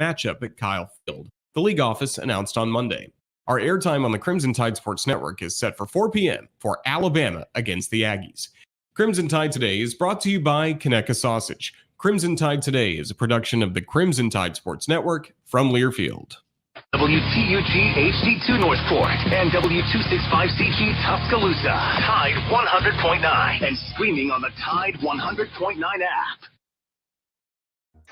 matchup at Kyle Field, the league office announced on Monday. Our airtime on the Crimson Tide Sports Network is set for 4 p.m. for Alabama against the Aggies. Crimson Tide Today is brought to you by Conecuh Sausage. Crimson Tide Today is a production of the Crimson Tide Sports Network from Learfield. WTUG HD2 Northport and W265CG Tuscaloosa. Tide 100.9 and streaming on the Tide 100.9 app.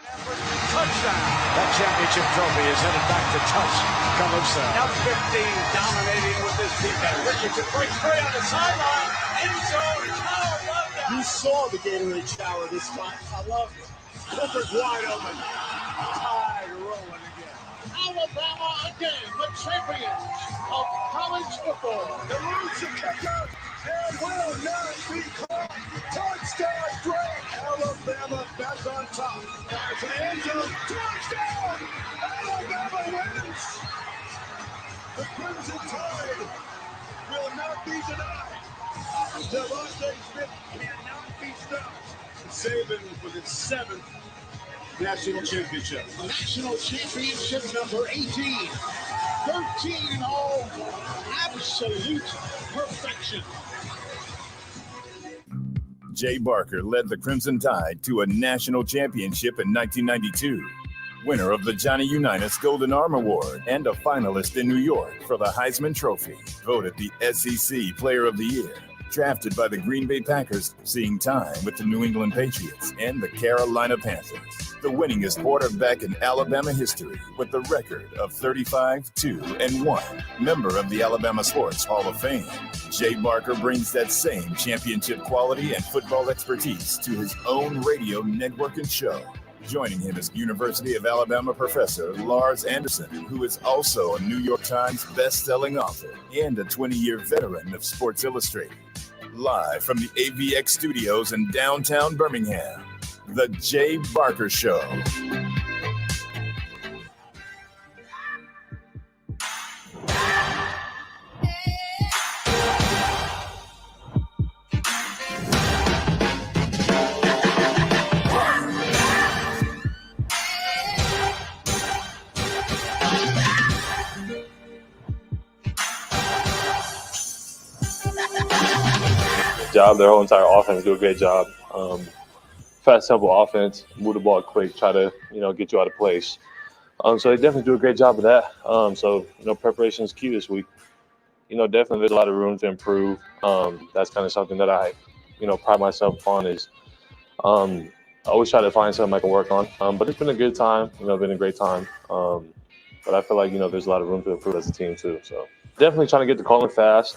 Touchdown. That championship trophy is headed back to Tuscaloosa. Now 15 dominating with this defense. Richardson breaks free on the sideline. End zone. Oh, love that. You saw the Gatorade shower this time. I love it. Clippers wide open. Tide rolling again. Alabama again, the champions of college football. The roots of kicker and will not be caught. Touchdown, Drake. Alabama back on top. Back to the end zone. Touchdown. Alabama wins. The Crimson Tide will not be denied. Devontae Smith cannot be stopped. Saban with its 7th national championship. National championship number 18. 13 in all. Absolute perfection. Jay Barker led the Crimson Tide to a national championship in 1992. Winner of the Johnny Unitas Golden Arm Award and a finalist in New York for the Heisman Trophy. Voted the SEC Player of the Year. Drafted by the Green Bay Packers, seeing time with the New England Patriots and the Carolina Panthers. The winningest quarterback in Alabama history with the record of 35-2-1. Member of the Alabama Sports Hall of Fame. Jay Barker brings that same championship quality and football expertise to his own radio network and show. Joining him is University of Alabama professor Lars Anderson, who is also a New York Times best-selling author and a 20-year veteran of Sports Illustrated. Live from the AVX studios in downtown Birmingham, The Jay Barker Show. Job, their whole entire offense do a great job. Fast, simple offense, move the ball quick, try to get you out of place. So they definitely do a great job of that. So preparation is key this week. Definitely there's a lot of room to improve. That's kind of something that I pride myself on is I always try to find something I can work on. But it's been a good time. Been a great time. But I feel like there's a lot of room to improve as a team too. So definitely trying to get the calling fast.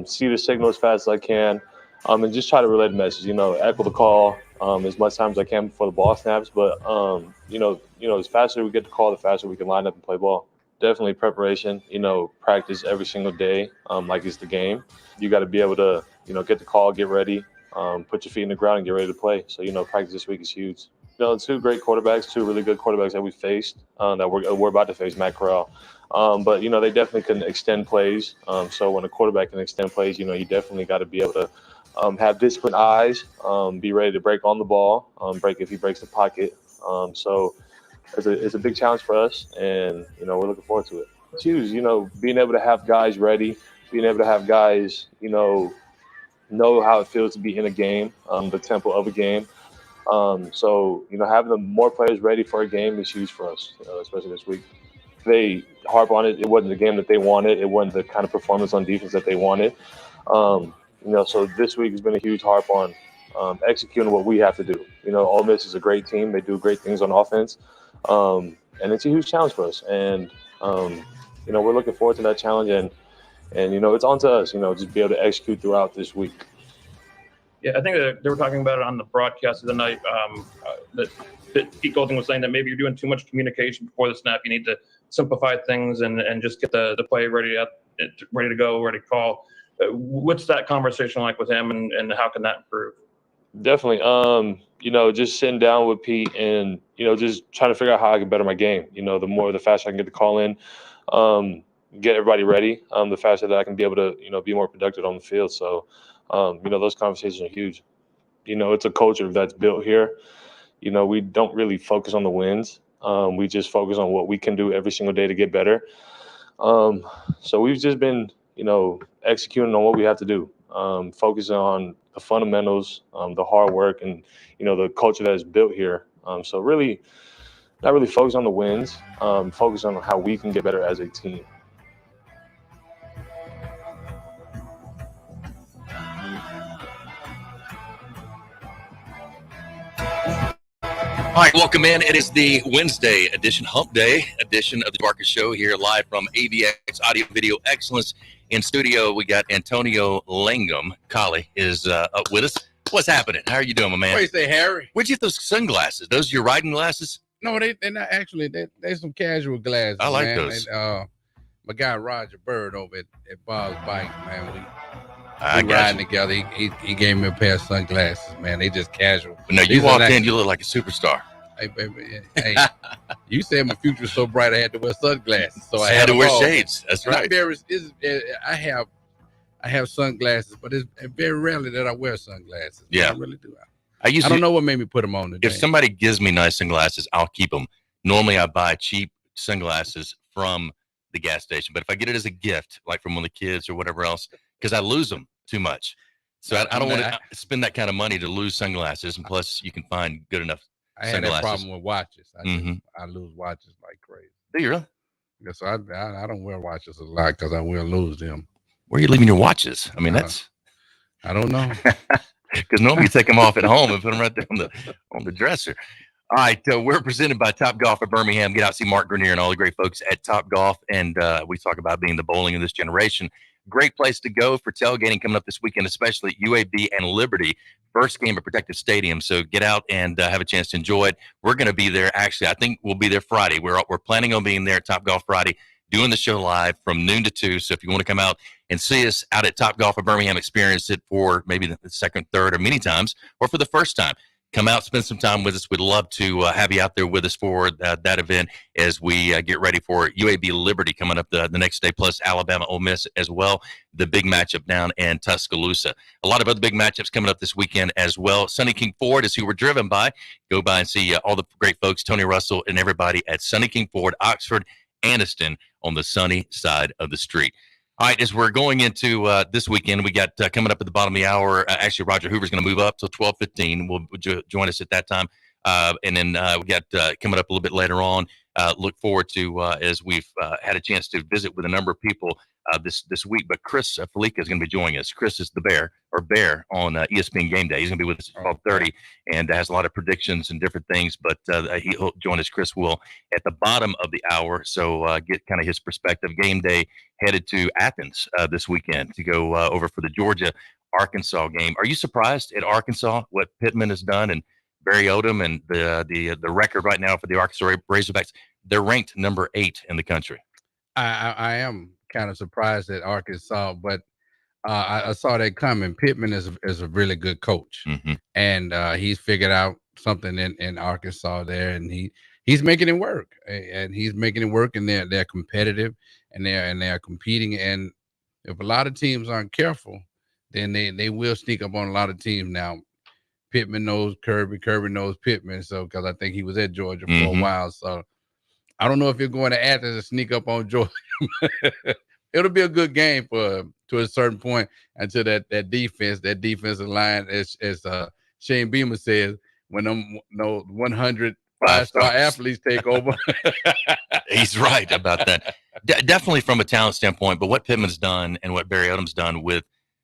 See the signal as fast as I can. And just try to relay the message, echo the call as much time as I can before the ball snaps. But, as faster we get the call, the faster we can line up and play ball. Definitely preparation, practice every single day like it's the game. You got to be able to, get the call, get ready, put your feet in the ground and get ready to play. So, practice this week is huge. Two great quarterbacks, two really good quarterbacks that we faced, that we're about to face, Matt Corral. But, they definitely can extend plays. So when a quarterback can extend plays, you definitely got to be able to have disciplined eyes, be ready to break on the ball, break if he breaks the pocket. So it's a big challenge for us, and, we're looking forward to it. It's huge, being able to have guys ready, being able to have guys, know how it feels to be in a game, the tempo of a game. So, having the more players ready for a game is huge for us, especially this week. They harp on it. It wasn't the game that they wanted. It wasn't the kind of performance on defense that they wanted. So this week has been a huge harp on executing what we have to do. Ole Miss is a great team. They do great things on offense. And it's a huge challenge for us. And, we're looking forward to that challenge. And it's on to us, just be able to execute throughout this week. Yeah, I think that they were talking about it on the broadcast of the night. That Pete Golding was saying that maybe you're doing too much communication before the snap. You need to simplify things and just get the play ready to go, ready to call. What's that conversation like with him, and how can that improve? Definitely. Just sitting down with Pete and, just trying to figure out how I can better my game. The faster I can get the call in, get everybody ready, the faster that I can be able to, be more productive on the field. So, those conversations are huge. It's a culture that's built here. We don't really focus on the wins. We just focus on what we can do every single day to get better. So we've just been, executing on what we have to do, focusing on the fundamentals, the hard work, and, the culture that is built here. So really, not really focus on the wins, focus on how we can get better as a team. All right, welcome in. It is the Wednesday edition, Hump Day edition of the Barker Show here live from AVX Audio Video Excellence. In studio, we got Antonio Langham. Collie is up with us. What's happening? How are you doing, my man? What do you say, Harry? Where'd you get those sunglasses? Those your riding glasses? No, they're not actually. They're some casual glasses. I like man. those. My guy Roger Bird over at Bob's Bike, man. We you. riding together. He gave me a pair of sunglasses, man. They just casual. No, you walked in, you look like a superstar. Hey, baby. Hey, you said my future was so bright I had to wear sunglasses. So I had to wear all. shades. That's And right. I have sunglasses, but it's very rarely that I wear sunglasses. Yeah. I really do. I don't know what made me put them on today. If somebody gives me nice sunglasses, I'll keep them. Normally, I buy cheap sunglasses from the gas station, but if I get it as a gift, like from one of the kids or whatever else, because I lose them too much. So I don't want to spend that kind of money to lose sunglasses, and plus you can find good enough I had that problem with watches. I lose watches like crazy. Do you really? Yeah, so I don't wear watches a lot because I will lose them. Where are you leaving your watches? I mean, that's I don't know. Because normally you take them off at home and put them right there on the dresser. All right, we're presented by Top Golf at Birmingham. Get out, see Mark Grenier and all the great folks at Top Golf, and we talk about being the bowling of this generation. Great place to go for tailgating coming up this weekend, especially at UAB and Liberty. First game at Protective Stadium, so get out and have a chance to enjoy it. We're going to be there. Actually, I think we'll be there Friday. We're planning on being there at Top Golf Friday, doing the show live from noon to 2. So if you want to come out and see us out at Top Golf at Birmingham, experience it for maybe the second, third, or many times, or for the first time, come out, spend some time with us. We'd love to have you out there with us for that event as we get ready for UAB Liberty coming up the next day, plus Alabama Ole Miss as well, the big matchup down in Tuscaloosa. A lot of other big matchups coming up this weekend as well. Sunny King Ford is who we're driven by. Go by and see all the great folks, Tony Russell and everybody at Sunny King Ford, Oxford, Anniston, on the sunny side of the street. All right, as we're going into this weekend, we got coming up at the bottom of the hour. Actually, Roger Hoover's going to move up till 12:15. Will join us at that time. And then we got coming up a little bit later on. Look forward to as we've had a chance to visit with a number of people this week. But Chris Felica is going to be joining us. Chris is the Bear on ESPN Game Day. He's going to be with us at 12:30 and has a lot of predictions and different things. But he'll join us. Chris will at the bottom of the hour. So get kind of his perspective. Game Day headed to Athens this weekend to go over for the Georgia-Arkansas game. Are you surprised at Arkansas, what Pittman has done and Barry Odom and the record right now for the Arkansas Razorbacks? They're ranked number 8 in the country. I am kind of surprised at Arkansas, but I saw that coming. Pittman is a really good coach, and he's figured out something in Arkansas there, and he's making it work, and they're competitive, and they're competing. And if a lot of teams aren't careful, then they will sneak up on a lot of teams. Now, Pittman knows Kirby knows Pittman, so because I think he was at Georgia for a while, so I don't know if you're going to Athens and sneak up on Georgia. It'll be a good game to a certain point until that defensive line, as Shane Beamer says, when them 100 five-star athletes take over. He's right about that. Definitely from a talent standpoint, but what Pittman's done and what Barry Odom's done with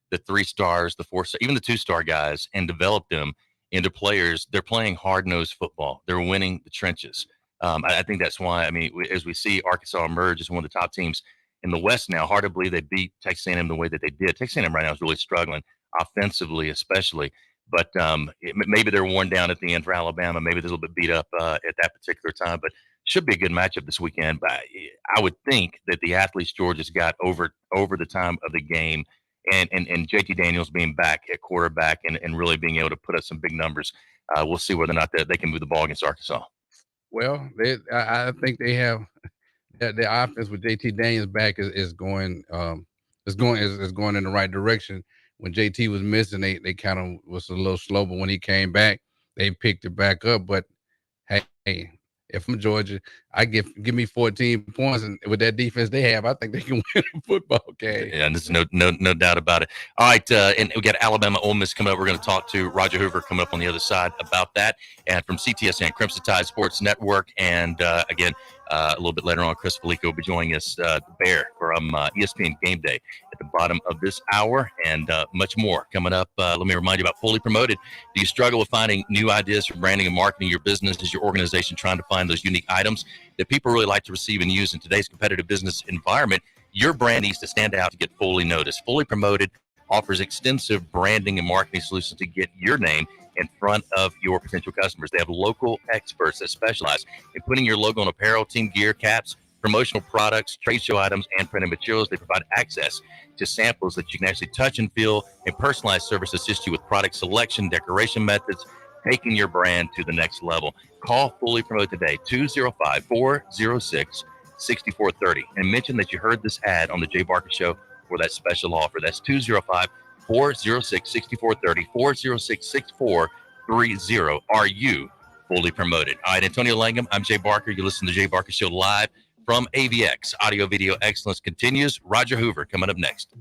the 3 stars, the 4 stars, even the 2-star guys, and developed them into players, they're playing hard-nosed football. They're winning the trenches. I think that's why, as we see Arkansas emerge as one of the top teams in the West now, hard to believe they beat Texas A&M the way that they did. Texas A&M right now is really struggling, offensively especially. But maybe they're worn down at the end for Alabama. Maybe they're a little bit beat up at that particular time. But should be a good matchup this weekend. But I would think that the athletes Georgia's got over the time of the game, and JT Daniels being back at quarterback and really being able to put up some big numbers. We'll see whether or not they can move the ball against Arkansas. Well, I think they have the offense with JT Daniels back is going in the right direction. When JT was missing, they kind of was a little slow, but when he came back, they picked it back up. But hey, if I'm Georgia, give me 14 points, and with that defense they have, I think they can win a football game. Yeah, and there's no doubt about it. All right, and we got Alabama Ole Miss coming up. We're going to talk to Roger Hoover coming up on the other side about that, and from CTSN, Crimson Tide Sports Network, and again, a little bit later on, Chris Felico will be joining us, the Bear, from ESPN Game Day at the bottom of this hour, and much more coming up. Let me remind you about Fully Promoted. Do you struggle with finding new ideas for branding and marketing your business? Is your organization trying to find those unique items that people really like to receive and use in today's competitive business environment? Your brand needs to stand out to get fully noticed. Fully Promoted offers extensive branding and marketing solutions to get your name in front of your potential customers. They have local experts that specialize in putting your logo on apparel, team gear, caps, promotional products, trade show items, and printed materials. They provide access to samples that you can actually touch and feel, and personalized service assist you with product selection, decoration methods, taking your brand to the next level. Call Fully Promote today, 205-406-6430, and mention that you heard this ad on the Jay Barker Show for that special offer. That's 205-406-6430, 406-6430. Are you fully promoted? All right, Antonio Langham, I'm Jay Barker. You listen to the Jay Barker Show live from AVX. Audio Video Excellence continues. Roger Hoover coming up next.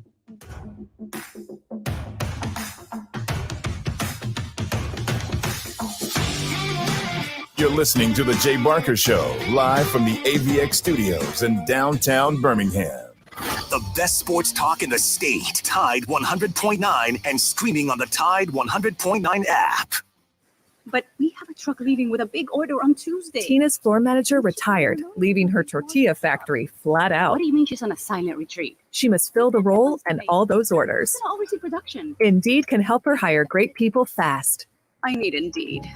You're listening to the Jay Barker Show, live from the AVX studios in downtown Birmingham. The best sports talk in the state. Tide 100.9 and streaming on the Tide 100.9 app. But we have a truck leaving with a big order on Tuesday. Tina's floor manager retired, leaving her tortilla factory flat out. What do you mean she's on a silent retreat? She must fill the role and all those orders. I'll oversee production. Indeed can help her hire great people fast. I need Indeed.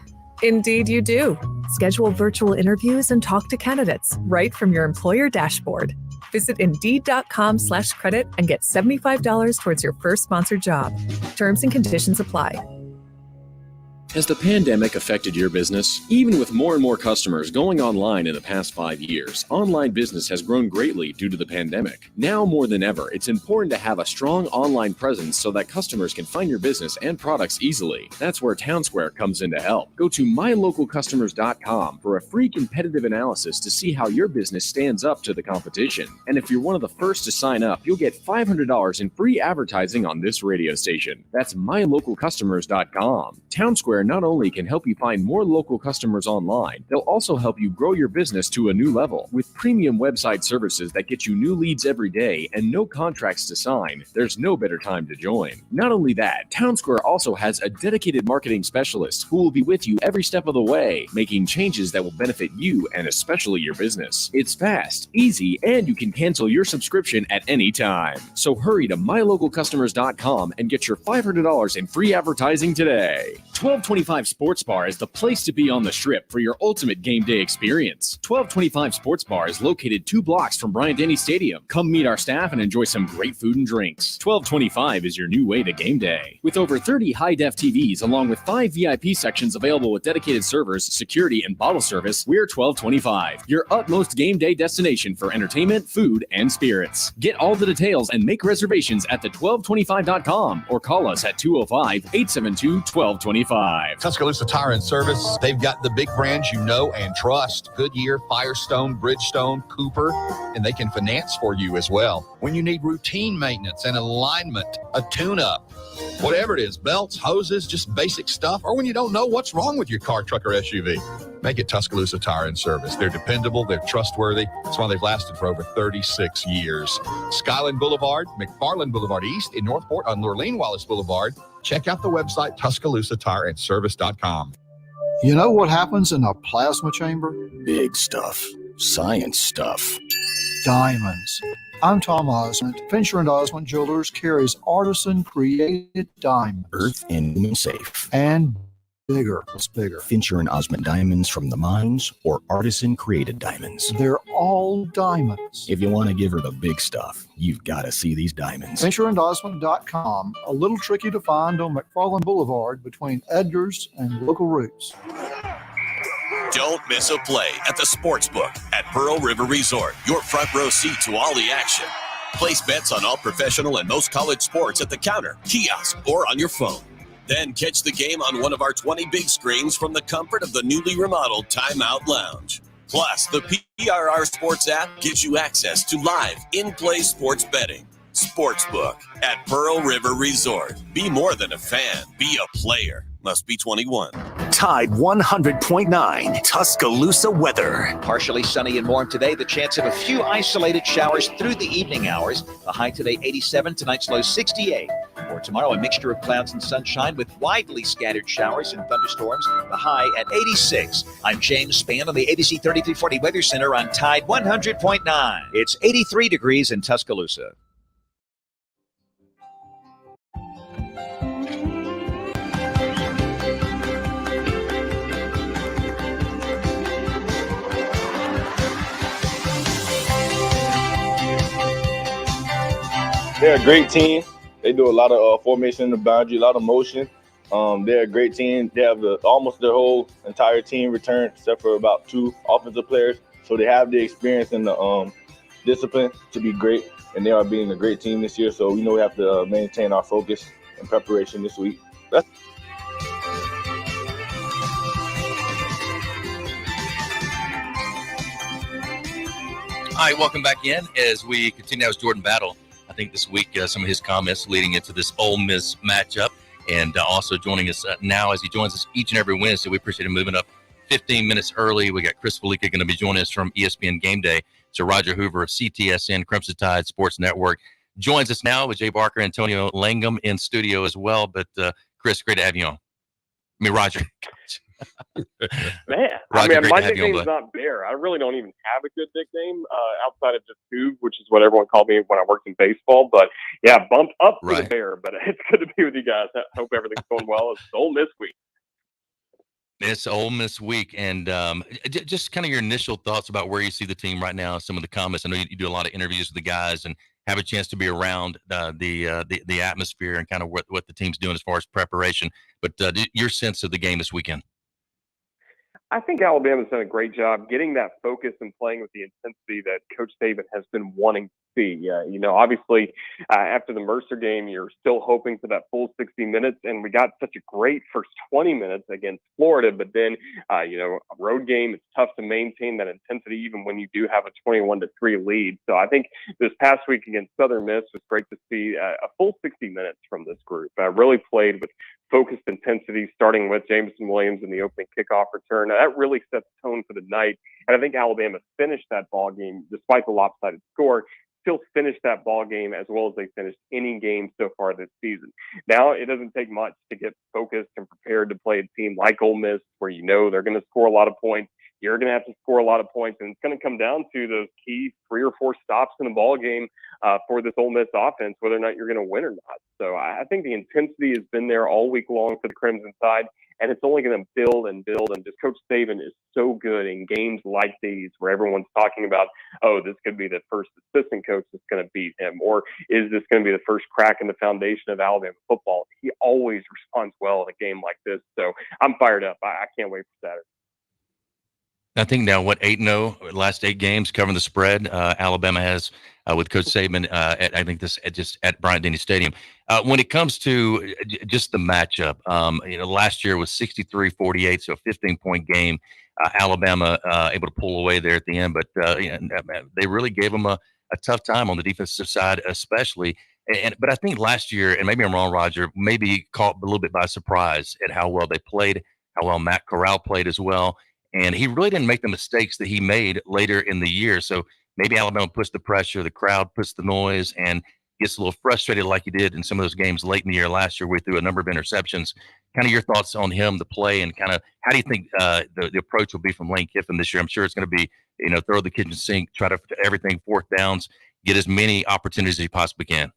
Indeed you do. Schedule virtual interviews and talk to candidates right from your employer dashboard. Visit Indeed.com/credit and get $75 towards your first sponsored job. Terms and conditions apply. Has the pandemic affected your business? Even with more and more customers going online in the past 5 years, online business has grown greatly due to the pandemic. Now more than ever, it's important to have a strong online presence so that customers can find your business and products easily. That's where Townsquare comes in to help. Go to mylocalcustomers.com for a free competitive analysis to see how your business stands up to the competition. And if you're one of the first to sign up, you'll get $500 in free advertising on this radio station. That's mylocalcustomers.com. Townsquare not only can help you find more local customers online, they'll also help you grow your business to a new level. With premium website services that get you new leads every day and no contracts to sign, there's no better time to join. Not only that, Townsquare also has a dedicated marketing specialist who will be with you every step of the way, making changes that will benefit you and especially your business. It's fast, easy, and you can cancel your subscription at any time. So hurry to mylocalcustomers.com and get your $500 in free advertising today. 1225 Sports Bar is the place to be on the Strip for your ultimate game day experience. 1225 Sports Bar is located 2 blocks from Bryant-Denny Stadium. Come meet our staff and enjoy some great food and drinks. 1225 is your new way to game day. With over 30 high-def TVs along with 5 VIP sections available with dedicated servers, security, and bottle service, we're 1225, your utmost game day destination for entertainment, food, and spirits. Get all the details and make reservations at the1225.com or call us at 205-872-1225. Tuscaloosa Tire and Service, they've got the big brands you know and trust. Goodyear, Firestone, Bridgestone, Cooper, and they can finance for you as well. When you need routine maintenance and alignment, a tune-up, whatever it is, belts, hoses, just basic stuff, or when you don't know what's wrong with your car, truck, or SUV, make it Tuscaloosa Tire and Service. They're dependable, they're trustworthy. That's why they've lasted for over 36 years. Skyland Boulevard, McFarland Boulevard East in Northport on Lurleen Wallace Boulevard. Check out the website, TuscaloosaTireandService.com. You know what happens in a plasma chamber? Big stuff. Science stuff. Diamonds. I'm Tom Osmond. Fincher & Osmond Jewelers carries artisan-created diamonds. Earth and human safe. And bigger. What's bigger? Fincher & Osmond diamonds from the mines or artisan-created diamonds. They're all diamonds. If you want to give her the big stuff, you've got to see these diamonds. FincherandOsmond.com, a little tricky to find on McFarland Boulevard between Edgar's and Local Roots. Don't miss a play at the Sportsbook at Pearl River Resort. Your front row seat to all the action. Place bets on all professional and most college sports at the counter, kiosk, or on your phone. Then catch the game on one of our 20 big screens from the comfort of the newly remodeled Timeout Lounge. Plus, the PRR Sports app gives you access to live in-play sports betting. Sportsbook at Pearl River Resort. Be more than a fan. Be a player. Must be 21. Tide 100.9 Tuscaloosa weather. Partially sunny and warm today. The chance of a few isolated showers through the evening hours. The high today 87, tonight's low 68. For tomorrow, a mixture of clouds and sunshine with widely scattered showers and thunderstorms. The high at 86. I'm James Spann on the ABC 3340 Weather Center on Tide 100.9. It's 83 degrees in Tuscaloosa. They're a great team. They do a lot of formation in the boundary, a lot of motion. They're a great team. They have almost their whole entire team returned, except for about 2 offensive players. So they have the experience and the discipline to be great, and they are being a great team this year. So we know we have to maintain our focus and preparation this week. All right, welcome back in as we continue. That was Jordan Battle. I think this week, some of his comments leading into this Ole Miss matchup, and also joining us now as he joins us each and every Wednesday. We appreciate him moving up 15 minutes early. We got Chris Felica going to be joining us from ESPN Game Day. So Roger Hoover of CTSN, Crimson Tide Sports Network, joins us now with Jay Barker, Antonio Langham in studio as well. But Chris, great to have you on. I mean, Roger. Man, Roger, my nickname's not Bear. I really don't even have a good nickname outside of just Hoove, which is what everyone called me when I worked in baseball. But yeah, bumped up to the Bear. But it's good to be with you guys. I hope everything's going well. It's Ole Miss week. It's Ole Miss week, and just kind of your initial thoughts about where you see the team right now. Some of the comments. I know you do a lot of interviews with the guys and have a chance to be around the atmosphere and kind of what the team's doing as far as preparation. But your sense of the game this weekend. I think Alabama's done a great job getting that focus and playing with the intensity that Coach Saban has been wanting to see. Obviously, after the Mercer game, you're still hoping for that full 60 minutes, and we got such a great first 20 minutes against Florida. But then, a road game, it's tough to maintain that intensity even when you do have a 21-3 lead. So I think this past week against Southern Miss was great to see a full 60 minutes from this group. Really played with focused intensity, starting with Jameson Williams in the opening kickoff return. That really sets the tone for the night. And I think Alabama finished that ball game, despite the lopsided score, still finished that ball game as well as they finished any game so far this season. Now, it doesn't take much to get focused and prepared to play a team like Ole Miss, where they're going to score a lot of points. You're going to have to score a lot of points, and it's going to come down to those key 3 or 4 stops in the ball game for this Ole Miss offense, whether or not you're going to win or not. So I think the intensity has been there all week long for the Crimson Tide, and it's only going to build and build. And just Coach Saban is so good in games like these where everyone's talking about, oh, this could be the first assistant coach that's going to beat him, or is this going to be the first crack in the foundation of Alabama football? He always responds well in a game like this. So I'm fired up. I can't wait for Saturday. I think now, 8-0, last 8 games covering the spread. Alabama has with Coach Saban at Bryant-Denny Stadium. When it comes to just the matchup, last year was 63-48, so a 15-point game. Alabama able to pull away there at the end, but they really gave them a tough time on the defensive side, especially. But I think last year, and maybe I'm wrong, Roger, maybe caught a little bit by surprise at how well they played, how well Matt Corral played as well. And he really didn't make the mistakes that he made later in the year. So maybe Alabama puts the pressure, the crowd puts the noise, and gets a little frustrated like he did in some of those games late in the year last year where he threw a number of interceptions. Kind of your thoughts on him, the play, and kind of how do you think the approach will be from Lane Kiffin this year? I'm sure it's going to be, throw the kitchen sink, try to everything 4th downs, get as many opportunities as he possibly can.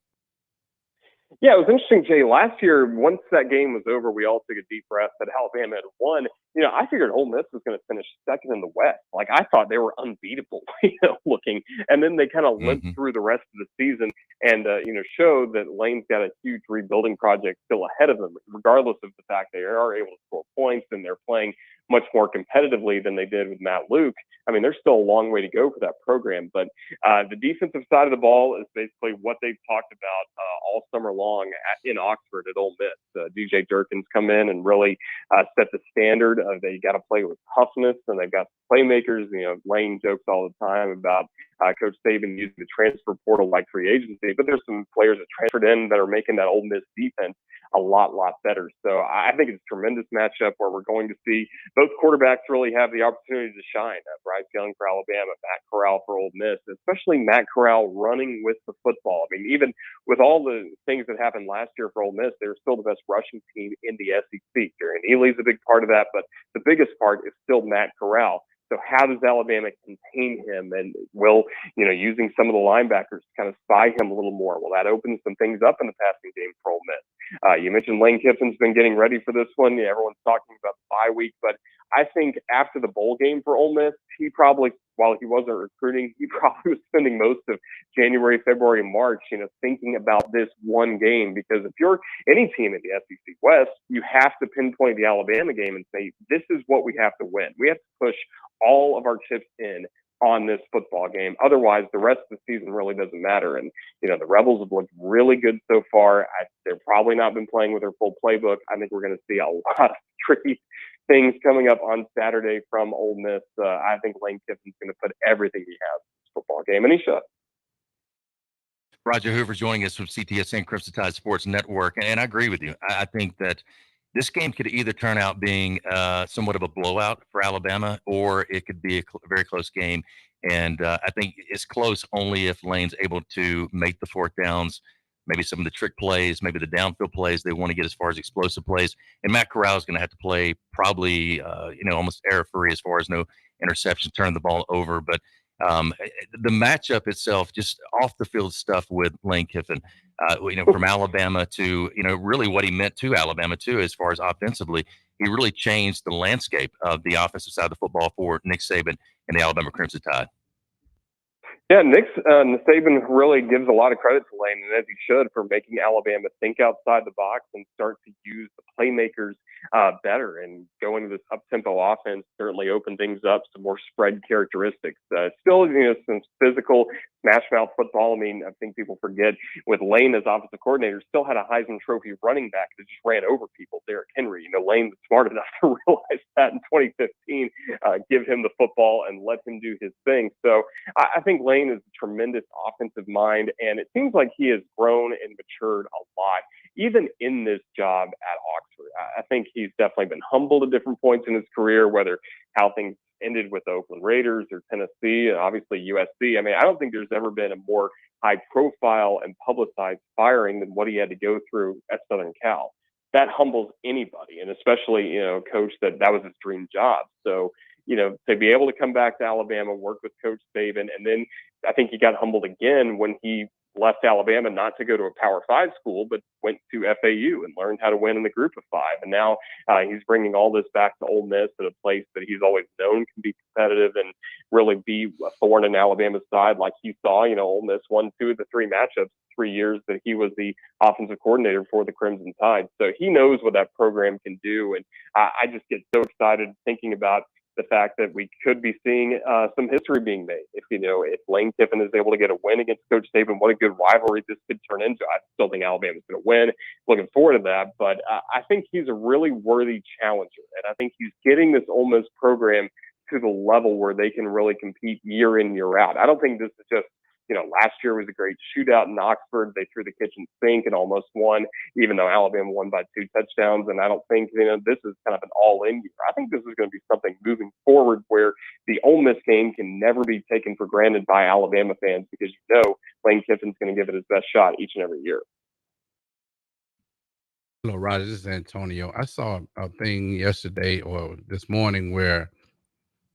Yeah, it was interesting, Jay. Last year, once that game was over, we all took a deep breath that Alabama had won. I figured Ole Miss was going to finish second in the West. Like, I thought they were unbeatable, looking. And then they kind of limped through the rest of the season and, showed that Lane's got a huge rebuilding project still ahead of them, regardless of the fact they are able to score points and they're playing much more competitively than they did with Matt Luke. I mean, there's still a long way to go for that program, but the defensive side of the ball is basically what they've talked about all summer long in Oxford at Ole Miss. DJ Durkin's come in and really set the standard They got to play with toughness, and they've got playmakers. Lane jokes all the time about Coach Saban using the transfer portal like free agency, but there's some players that transferred in that are making that Ole Miss defense a lot better. So I think it's a tremendous matchup where we're going to see both quarterbacks really have the opportunity to shine. Bryce Young for Alabama, Matt Corral for Ole Miss, especially Matt Corral running with the football. I mean, even with all the things that happened last year for Ole Miss, they were still the best rushing team in the SEC. Jerry Neely's a big part of that, but the biggest part is still Matt Corral. So how does Alabama contain him? And will, using some of the linebackers kind of spy him a little more, will that open some things up in the passing game for Ole Miss? You mentioned Lane Kiffin's been getting ready for this one. Yeah, everyone's talking about the bye week, but I think after the bowl game for Ole Miss, he probably, while he wasn't recruiting, he probably was spending most of January, February, and March, thinking about this one game. Because if you're any team in the SEC West, you have to pinpoint the Alabama game and say, this is what we have to win. We have to push all of our chips in on this football game. Otherwise, the rest of the season really doesn't matter. And, the Rebels have looked really good so far. They've probably not been playing with their full playbook. I think we're going to see a lot of tricky things coming up on Saturday from Ole Miss. I think Lane Kiffin's going to put everything he has in this football game, and he should. Roger Hoover joining us from CTSN Crimson Tide Sports Network, and I agree with you. I think that this game could either turn out being somewhat of a blowout for Alabama, or it could be a very close game. And I think it's close only if Lane's able to make the fourth downs, maybe some of the trick plays, maybe the downfield plays they want to get as far as explosive plays. And Matt Corral is going to have to play probably, almost error-free as far as no interception, turn the ball over. But the matchup itself, just off the field stuff with Lane Kiffin, from Alabama to, really what he meant to Alabama too, as far as offensively, he really changed the landscape of the offensive side of the football for Nick Saban and the Alabama Crimson Tide. Yeah, Nick Saban really gives a lot of credit to Lane, and as he should, for making Alabama think outside the box and start to use the playmakers better. And going to this up-tempo offense certainly opened things up, some more spread characteristics. Still, some physical smash-mouth football. I mean, I think people forget with Lane as offensive coordinator, still had a Heisman Trophy running back that just ran over people, Derrick Henry. Lane was smart enough to realize that in 2015, give him the football and let him do his thing. So I think Lane is a tremendous offensive mind, and it seems like he has grown and matured a lot, even in this job at Oxford. I think he's definitely been humbled at different points in his career, whether how things ended with the Oakland Raiders or Tennessee, and obviously USC. I mean, I don't think there's ever been a more high-profile and publicized firing than what he had to go through at Southern Cal. That humbles anybody, and especially, a coach that was his dream job. So, to be able to come back to Alabama, work with Coach Saban, and then I think he got humbled again when he left Alabama not to go to a Power 5 school, but went to FAU and learned how to win in the Group of Five. And now he's bringing all this back to Ole Miss, at a place that he's always known can be competitive and really be a thorn in Alabama's side, like he saw. Ole Miss won 2 of the 3 matchups 3 years that he was the offensive coordinator for the Crimson Tide. So he knows what that program can do. And I just get so excited thinking about the fact that we could be seeing some history being made. If Lane Kiffin is able to get a win against Coach Saban, what a good rivalry this could turn into. I still think Alabama's going to win. Looking forward to that. But I think he's a really worthy challenger. And I think he's getting this Ole Miss program to the level where they can really compete year in, year out. I don't think this is just, last year was a great shootout in Oxford. They threw the kitchen sink and almost won, even though Alabama won by 2 touchdowns. And I don't think, this is kind of an all-in year. I think this is going to be something moving forward where the Ole Miss game can never be taken for granted by Alabama fans, because Lane Kiffin's going to give it his best shot each and every year. Hello, Roger. This is Antonio. I saw a thing yesterday or this morning where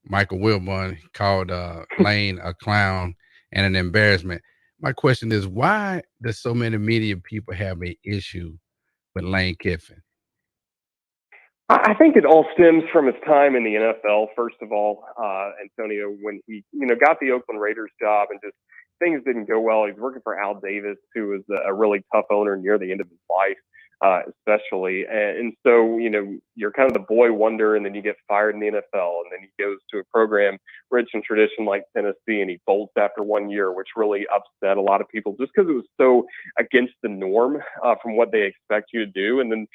Michael Wilbon called Lane a clown and an embarrassment. My question is, why does so many media people have an issue with Lane Kiffin? I think it all stems from his time in the NFL, first of all, Antonio, when he, got the Oakland Raiders job and just things didn't go well. He's working for Al Davis, who was a really tough owner near the end of his life. especially. And so, you're kind of the boy wonder, and then you get fired in the NFL, and then he goes to a program rich in tradition like Tennessee, and he bolts after 1 year, which really upset a lot of people just because it was so against the norm from what they expect you to do. And then,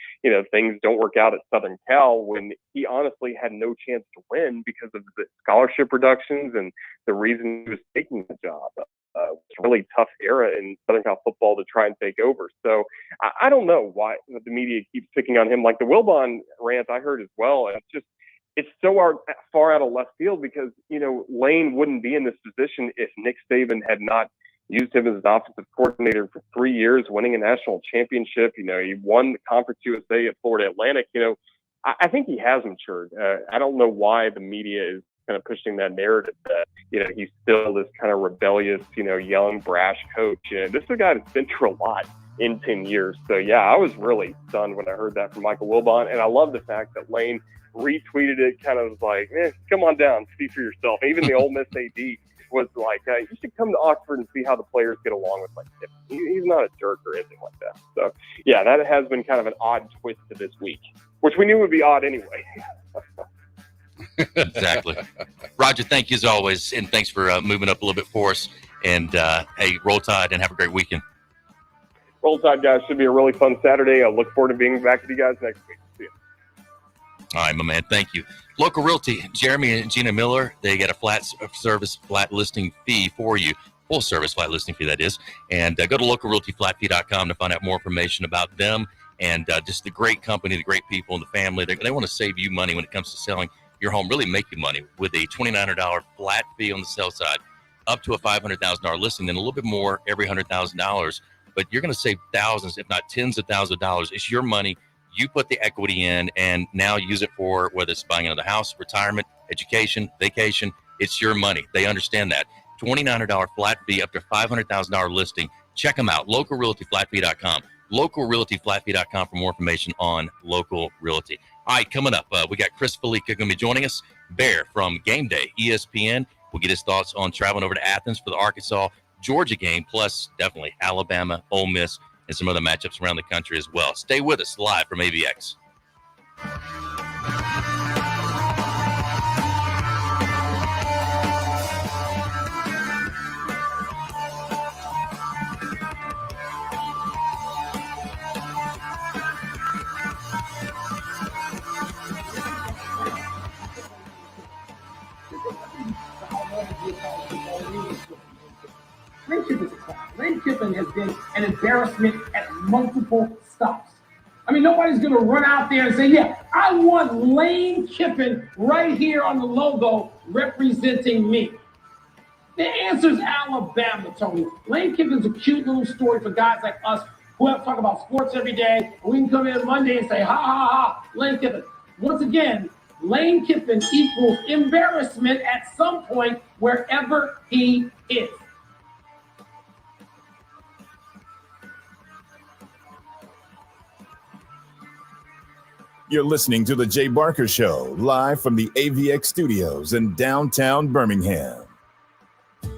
things don't work out at Southern Cal when he honestly had no chance to win because of the scholarship reductions and the reason he was taking the job. It's a really tough era in Southern Cal football to try and take over. So I don't know why the media keeps picking on him. Like the Wilbon rant I heard as well. And it's so far out of left field because, Lane wouldn't be in this position if Nick Saban had not used him as an offensive coordinator for 3 years, winning a national championship. He won the Conference USA at Florida Atlantic. I think he has matured. I don't know why the media is kind of pushing that narrative that, he's still this kind of rebellious, young, brash coach. This is a guy that's been through a lot in 10 years. So, yeah, I was really stunned when I heard that from Michael Wilbon. And I love the fact that Lane retweeted it, kind of like, come on down, see for yourself. Even the Ole Miss AD was like, you should come to Oxford and see how the players get along with he's not a jerk or anything like that. So, yeah, that has been kind of an odd twist to this week, which we knew would be odd anyway. Exactly. Roger, thank you as always, and thanks for moving up a little bit for us. And, hey, roll tide and have a great weekend. Roll tide, guys. Should be a really fun Saturday. I look forward to being back with you guys next week. See you. All right, my man. Thank you. Local Realty, Jeremy and Gina Miller, they get a flat listing fee for you. Full service flat listing fee, that is. And go to localrealtyflatfee.com to find out more information about them and just the great company, the great people, and the family. They want to save you money when it comes to selling your home, really make you money with a $2,900 flat fee on the sell side, up to a $500,000 listing, then a little bit more every $100,000. But you're going to save thousands, if not tens of thousands of dollars. It's your money. You put the equity in and now use it for whether it's buying another house, retirement, education, vacation. It's your money. They understand that. $2,900 flat fee, up to $500,000 listing. Check them out, localrealtyflatfee.com. localrealtyflatfee.com for more information on Local Realty. All right, coming up, we got Chris Felica going to be joining us. Bear from Game Day, ESPN. We'll get his thoughts on traveling over to Athens for the Arkansas-Georgia game, plus definitely Alabama, Ole Miss, and some other matchups around the country as well. Stay with us live from AVX. Lane Kiffin has been an embarrassment at multiple stops. I mean, nobody's going to run out there and say, yeah, I want Lane Kiffin right here on the logo representing me. The answer is Alabama, Tony. Lane Kiffin's a cute little story for guys like us who have to talk about sports every day. We can come in Monday and say, ha, ha, ha, Lane Kiffin. Once again, Lane Kiffin equals embarrassment at some point wherever he is. You're listening to The Jay Barker Show, live from the AVX studios in downtown Birmingham.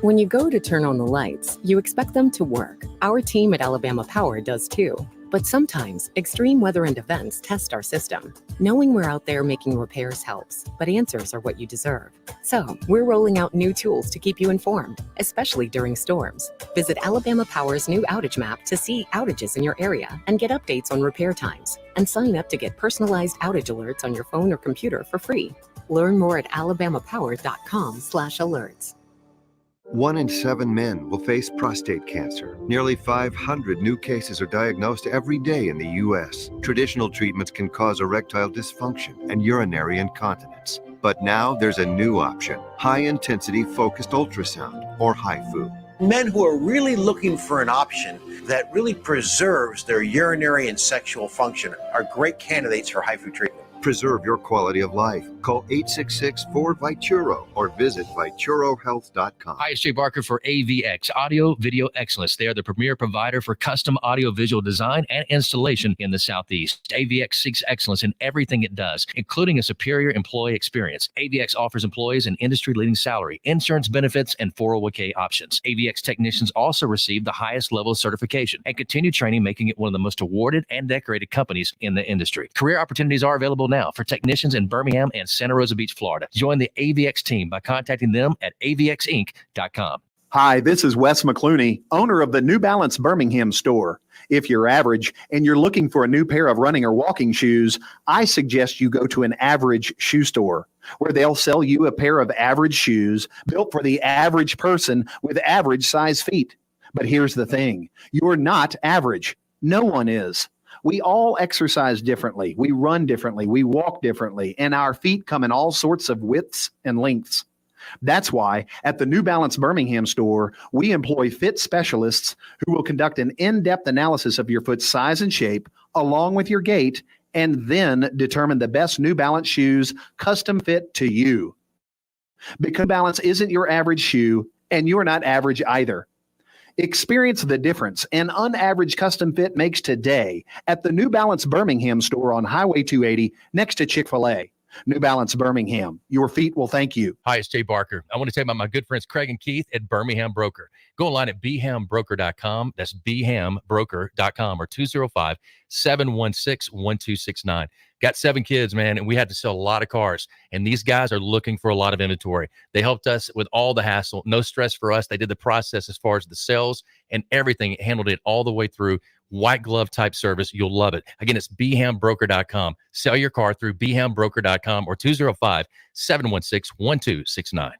When you go to turn on the lights, you expect them to work. Our team at Alabama Power does too. But sometimes, extreme weather and events test our system. Knowing we're out there making repairs helps, but answers are what you deserve. So, we're rolling out new tools to keep you informed, especially during storms. Visit Alabama Power's new outage map to see outages in your area and get updates on repair times. And sign up to get personalized outage alerts on your phone or computer for free. Learn more at alabamapower.com/alerts. 1 in 7 men will face prostate cancer. Nearly 500 new cases are diagnosed every day in the U.S. Traditional treatments can cause erectile dysfunction and urinary incontinence. But now there's a new option, high-intensity focused ultrasound, or HIFU. Men who are really looking for an option that really preserves their urinary and sexual function are great candidates for HIFU treatment. Preserve your quality of life. Call 866-4-VITURO or visit VituroHealth.com. Hi, it's Jay Barker for AVX, Audio Video Excellence. They are the premier provider for custom audio-visual design and installation in the Southeast. AVX seeks excellence in everything it does, including a superior employee experience. AVX offers employees an industry-leading salary, insurance benefits, and 401k options. AVX technicians also receive the highest level of certification and continue training, making it one of the most awarded and decorated companies in the industry. Career opportunities are available now for technicians in Birmingham and Santa Rosa Beach, Florida. Join the AVX team by contacting them at avxinc.com. Hi, this is Wes McClooney, owner of the New Balance Birmingham store. If you're average and you're looking for a new pair of running or walking shoes, I suggest you go to an average shoe store where they'll sell you a pair of average shoes built for the average person with average size feet. But here's the thing, you're not average. No one is. We all exercise differently. We run differently. We walk differently. And our feet come in all sorts of widths and lengths. That's why at the New Balance Birmingham store, we employ fit specialists who will conduct an in-depth analysis of your foot's size and shape along with your gait and then determine the best New Balance shoes custom fit to you. Because Balance isn't your average shoe and you're not average either. Experience the difference an unaverage custom fit makes today at the New Balance Birmingham store on Highway 280 next to Chick-fil-A. New Balance Birmingham. Your feet will thank you. Hi, it's Jay Barker. I want to tell you about my good friends Craig and Keith at Birmingham Broker. Go online at bhambroker.com. That's bhambroker.com or 205-716-1269. Got 7 kids, man, and we had to sell a lot of cars. And these guys are looking for a lot of inventory. They helped us with all the hassle. No stress for us. They did the process as far as the sales and everything. Handled it all the way through. White glove type service. You'll love it. Again, it's bhambroker.com. Sell your car through bhambroker.com or 205-716-1269.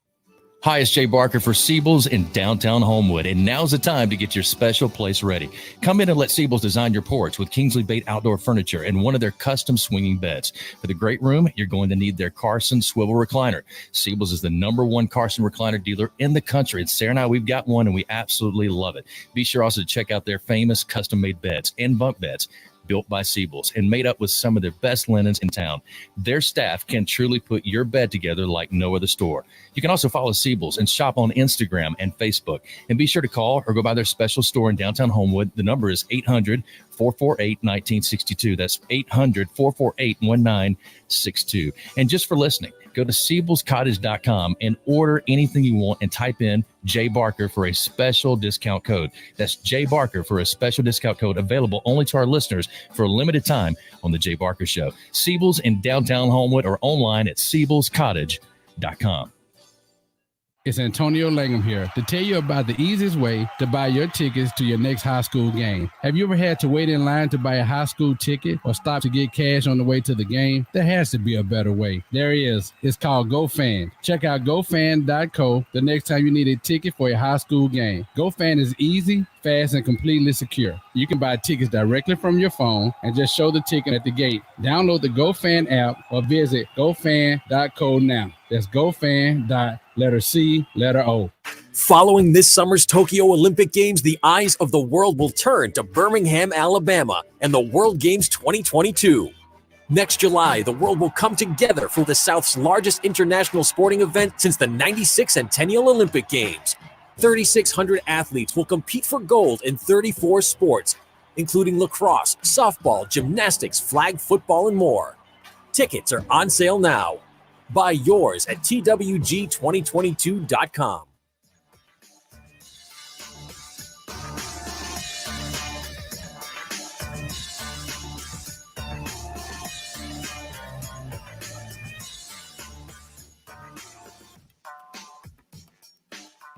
Hi, it's Jay Barker for Siebel's in downtown Homewood, and now's the time to get your special place ready. Come in and let Siebel's design your porch with Kingsley Bait outdoor furniture and one of their custom swinging beds. For the great room, you're going to need their Carson swivel recliner. Siebel's is the #1 Carson recliner dealer in the country, and Sarah and I, we've got one, and we absolutely love it. Be sure also to check out their famous custom-made beds and bunk beds built by Siebel's and made up with some of their best linens in town. Their staff can truly put your bed together like no other store. You can also follow Siebel's and shop on Instagram and Facebook. And be sure to call or go by their special store in downtown Homewood. The number is 800-448-1962. That's 800-448-1962. And just for listening, go to SiebelsCottage.com and order anything you want and type in Jay Barker for a special discount code. That's Jay Barker for a special discount code available only to our listeners for a limited time on The Jay Barker Show. Siebel's in downtown Homewood or online at SiebelsCottage.com. It's Antonio Langham here to tell you about the easiest way to buy your tickets to your next high school game. Have you ever had to wait in line to buy a high school ticket or stop to get cash on the way to the game? There has to be a better way. There is. It's called GoFan. Check out GoFan.co the next time you need a ticket for a high school game. GoFan is easy, fast, and completely secure. You can buy tickets directly from your phone and just show the ticket at the gate. Download the GoFan app or visit GoFan.co now. That's GoFan.O. Following this summer's Tokyo Olympic Games, the eyes of the world will turn to Birmingham, Alabama, and the World Games 2022. Next July, the world will come together for the South's largest international sporting event since the 96 Centennial Olympic Games. 3,600 athletes will compete for gold in 34 sports, including lacrosse, softball, gymnastics, flag football, and more. Tickets are on sale now. Buy yours at twg2022.com.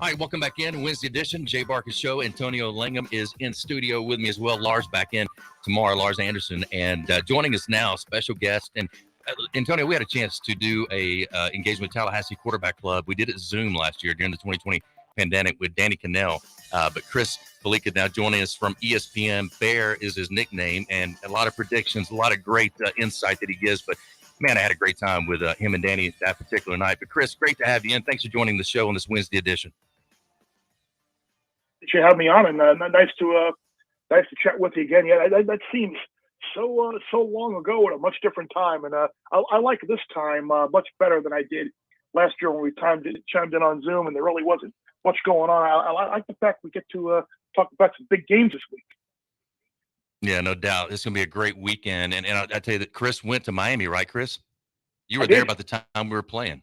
All right, welcome back in. Wednesday edition, Jay Barker Show. Antonio Langham is in studio with me as well. Lars back in tomorrow, Lars Anderson. And joining us now, special guest. And Antonio, we had a chance to do a engagement with Tallahassee Quarterback Club. We did it Zoom last year during the 2020 pandemic with Danny Cannell. But Chris Felica now joining us from ESPN. Bear is his nickname, and a lot of predictions, a lot of great insight that he gives. But, man, I had a great time with him and Danny that particular night. But, Chris, great to have you in. Thanks for joining the show on this Wednesday edition. You have me on, and nice to chat with you again. Yeah, that seems so long ago at a much different time, and I like this time much better than I did last year when we chimed in on Zoom, and there really wasn't much going on. I like the fact we get to talk about some big games this week. Yeah, no doubt. It's going to be a great weekend. And I tell you that Chris went to Miami, right, Chris? You were there about the time we were playing.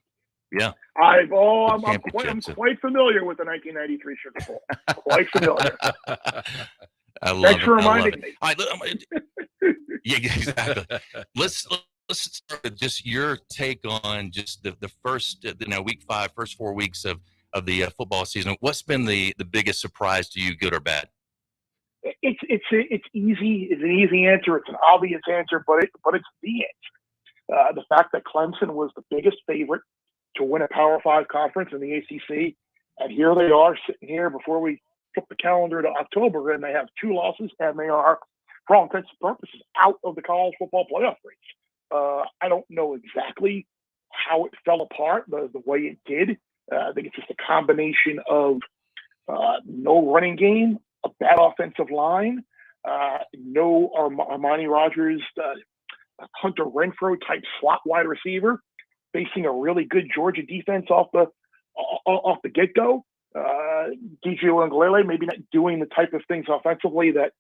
Yeah. I'm quite familiar with the 1993 Sugar Bowl. Quite familiar. I love Thanks it. for I love reminding it. me. All right, yeah, exactly. Let's start with just your take on just the first, week 5, first 4 weeks of the football season. What's been the biggest surprise to you, good or bad? It's easy. It's an easy answer. It's an obvious answer, but it's the answer. The fact that Clemson was the biggest favorite to win a Power 5 conference in the ACC, and here they are sitting here before we flip the calendar to October, and they have 2 losses, and they are, for all intents and purposes, out of the college football playoff race. I don't know exactly how it fell apart the way it did. I think it's just a combination of no running game, a bad offensive line, no Armani Rogers, Hunter Renfro type slot wide receiver, facing a really good Georgia defense off the get-go. DJ Uiagalelei maybe not doing the type of things offensively that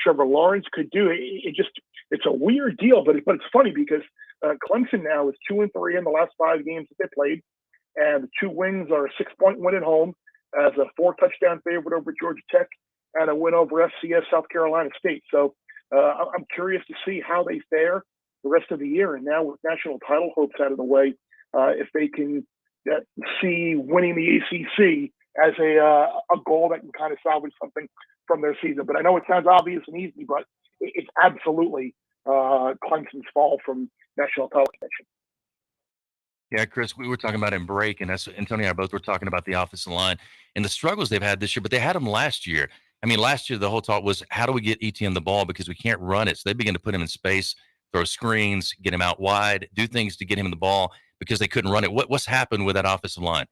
Trevor Lawrence could do. It's a weird deal, but it's funny because Clemson now is 2-3 in the last 5 games that they played, and the 2 wins are a 6-point win at home as a 4-touchdown favorite over Georgia Tech and a win over FCS South Carolina State. So I'm curious to see how they fare the rest of the year. And now with national title hopes out of the way, if they can see winning the ACC as a goal that can kind of salvage something from their season. But I know it sounds obvious and easy, but it's absolutely Clemson's fall from national title contention. Yeah, Chris, we were talking about in break, and that's Antonio and I both were talking about the offensive line and the struggles they've had this year, but they had them last year. I mean, last year, the whole talk was, how do we get ETN the ball because we can't run it? So they began to put him in space, throw screens, get him out wide, do things to get him the ball because they couldn't run it. What's happened with that offensive line?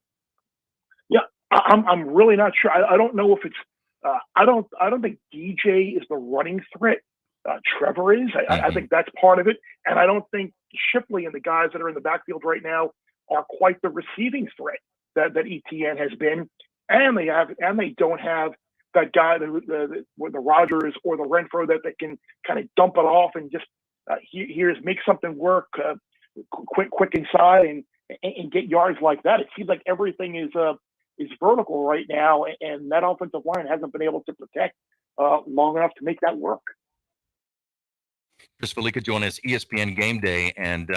Yeah, I'm really not sure. I don't know if it's I don't think DJ is the running threat. Trevor is. I think that's part of it, and I don't think Shipley and the guys that are in the backfield right now are quite the receiving threat that ETN has been, and they don't have that guy, the Rogers or the Renfro that can kind of dump it off and just here's make something work quick inside and get yards like that. It seems like everything is vertical right now, and that offensive line hasn't been able to protect long enough to make that work. Chris Felica joining us, ESPN Game Day, and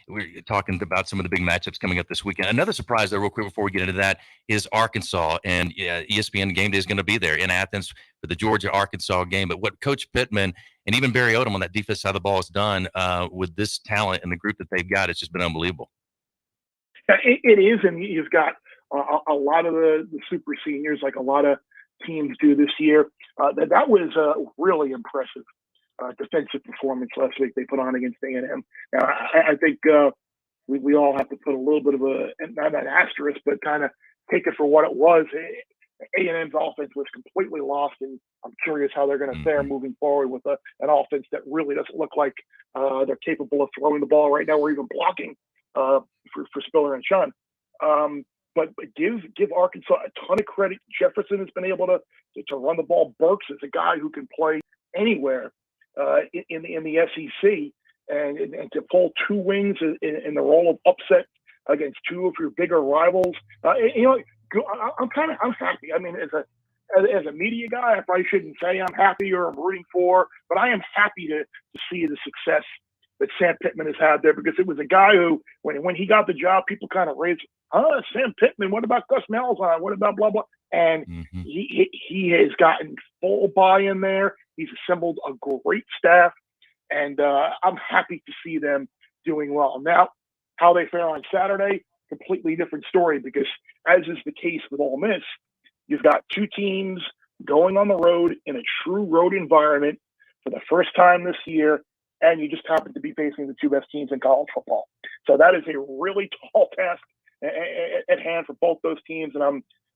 we're talking about some of the big matchups coming up this weekend. Another surprise, though, real quick before we get into that, is Arkansas, and ESPN Game Day is going to be there in Athens for the Georgia-Arkansas game. But what Coach Pittman and even Barry Odom on that defense side of the ball has done with this talent and the group that they've got, it's just been unbelievable. It is, and you've got a lot of the super seniors, like a lot of teams do this year. That was really impressive. Defensive performance last week they put on against A&M. Now, I think we all have to put a little bit of not an asterisk, but kind of take it for what it was. A&M's offense was completely lost, and I'm curious how they're going to fare moving forward with an offense that really doesn't look like they're capable of throwing the ball right now or even blocking for Spiller and Sean. But give Arkansas a ton of credit. Jefferson has been able to run the ball. Burks is a guy who can play anywhere in the SEC, and to pull 2 wins in the role of upset against 2 of your bigger rivals. I'm happy. I mean, as a media guy, I probably shouldn't say I'm happy or I'm rooting for, but I am happy to see the success that Sam Pittman has had there, because it was a guy who, when he got the job, people kind of raised, Sam Pittman, what about Gus Malzahn? What about blah, blah? And he has gotten full buy-in there. He's assembled a great staff, and I'm happy to see them doing well. Now, how they fare on Saturday, completely different story, because as is the case with Ole Miss, you've got 2 teams going on the road in a true road environment for the first time this year, and you just happen to be facing the 2 best teams in college football. So that is a really tall task at hand for both those teams, and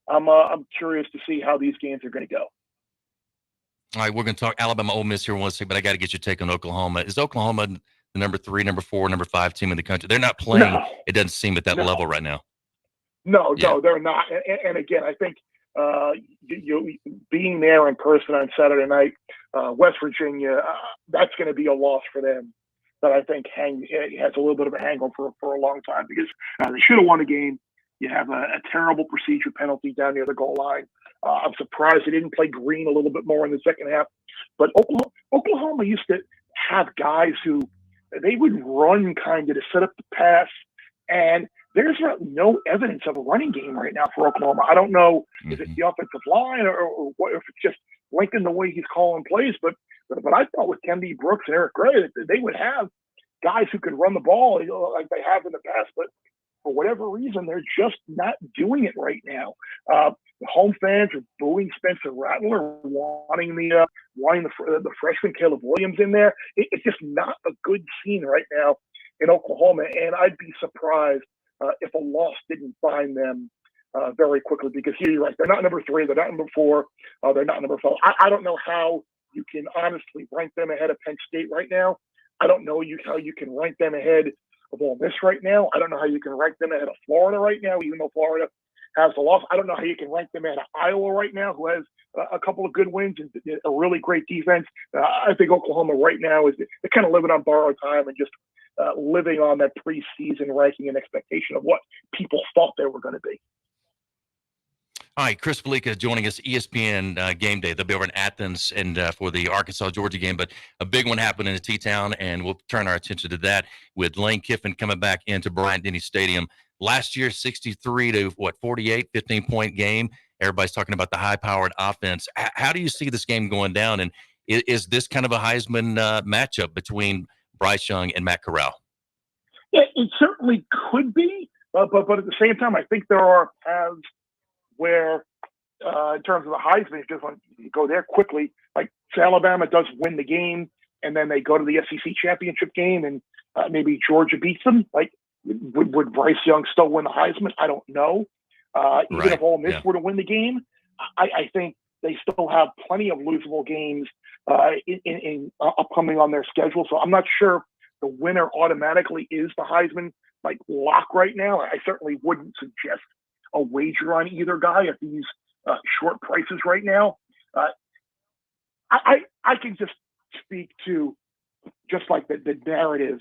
I'm curious to see how these games are going to go. All right, we're going to talk Alabama, Ole Miss here in 1 second, but I got to get your take on Oklahoma. Is Oklahoma the number 3, number 4, number 5 team in the country? They're not playing. No. It doesn't seem at that level right now. No, they're not. And again, I think you being there in person on Saturday night, West Virginia, that's going to be a loss for them. That I think has a little bit of a hangover for a long time, because they should have won the game. You have a terrible procedure penalty down near the goal line. I'm surprised they didn't play green a little bit more in the second half. But Oklahoma used to have guys who they would run kind of to set up the pass, and there's no evidence of a running game right now for Oklahoma. I don't know if it's the offensive line or if it's just Lincoln the way he's calling plays, but I thought with Kemby Brooks and Eric Gray that they would have guys who could run the ball, like they have in the past, but for whatever reason, they're just not doing it right now. The home fans are booing Spencer Rattler, wanting the freshman Caleb Williams in there. It's just not a good scene right now in Oklahoma, and I'd be surprised if a loss didn't find them very quickly, because you're right, they're not number 3, they're not number 4, they're not number 5. I don't know how you can honestly rank them ahead of Penn State right now. I don't know how you can rank them ahead of Ole Miss right now. I don't know how you can rank them ahead of Florida right now, even though Florida has a loss. I don't know how you can rank them ahead of Iowa right now, who has a couple of good wins and a really great defense. I think Oklahoma right now they're kind of living on borrowed time and just living on that preseason ranking and expectation of what people thought they were going to be. All right, Chris Felica joining us, ESPN Game Day. They'll be over in Athens and for the Arkansas-Georgia game, but a big one happened in T-Town, and we'll turn our attention to that with Lane Kiffin coming back into Bryant-Denny Stadium. Last year, 63 to 48, 15-point game. Everybody's talking about the high-powered offense. How do you see this game going down, and is this kind of a Heisman matchup between Bryce Young and Matt Corral? Yeah, it certainly could be, but at the same time, I think there are paths where, in terms of the Heisman, if you just want to go there quickly, like say Alabama does win the game, and then they go to the SEC championship game, and maybe Georgia beats them. Like, would Bryce Young still win the Heisman? I don't know. Even if Ole Miss were to win the game, I think they still have plenty of losable games in upcoming on their schedule. So I'm not sure the winner automatically is the Heisman lock right now. I certainly wouldn't suggest a wager on either guy at these short prices right now. I can just speak to just like the narrative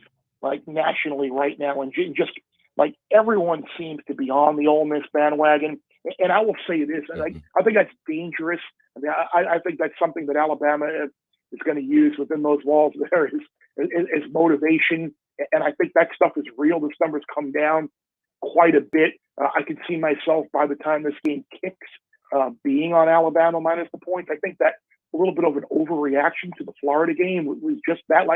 nationally right now, and just everyone seems to be on the Ole Miss bandwagon. And I will say this, I think that's dangerous. I mean, I think that's something that Alabama is going to use within those walls there is motivation. And I think that stuff is real. The numbers come down quite a bit. I can see myself by the time this game kicks being on Alabama minus the points. I think that a little bit of an overreaction to the Florida game was just that,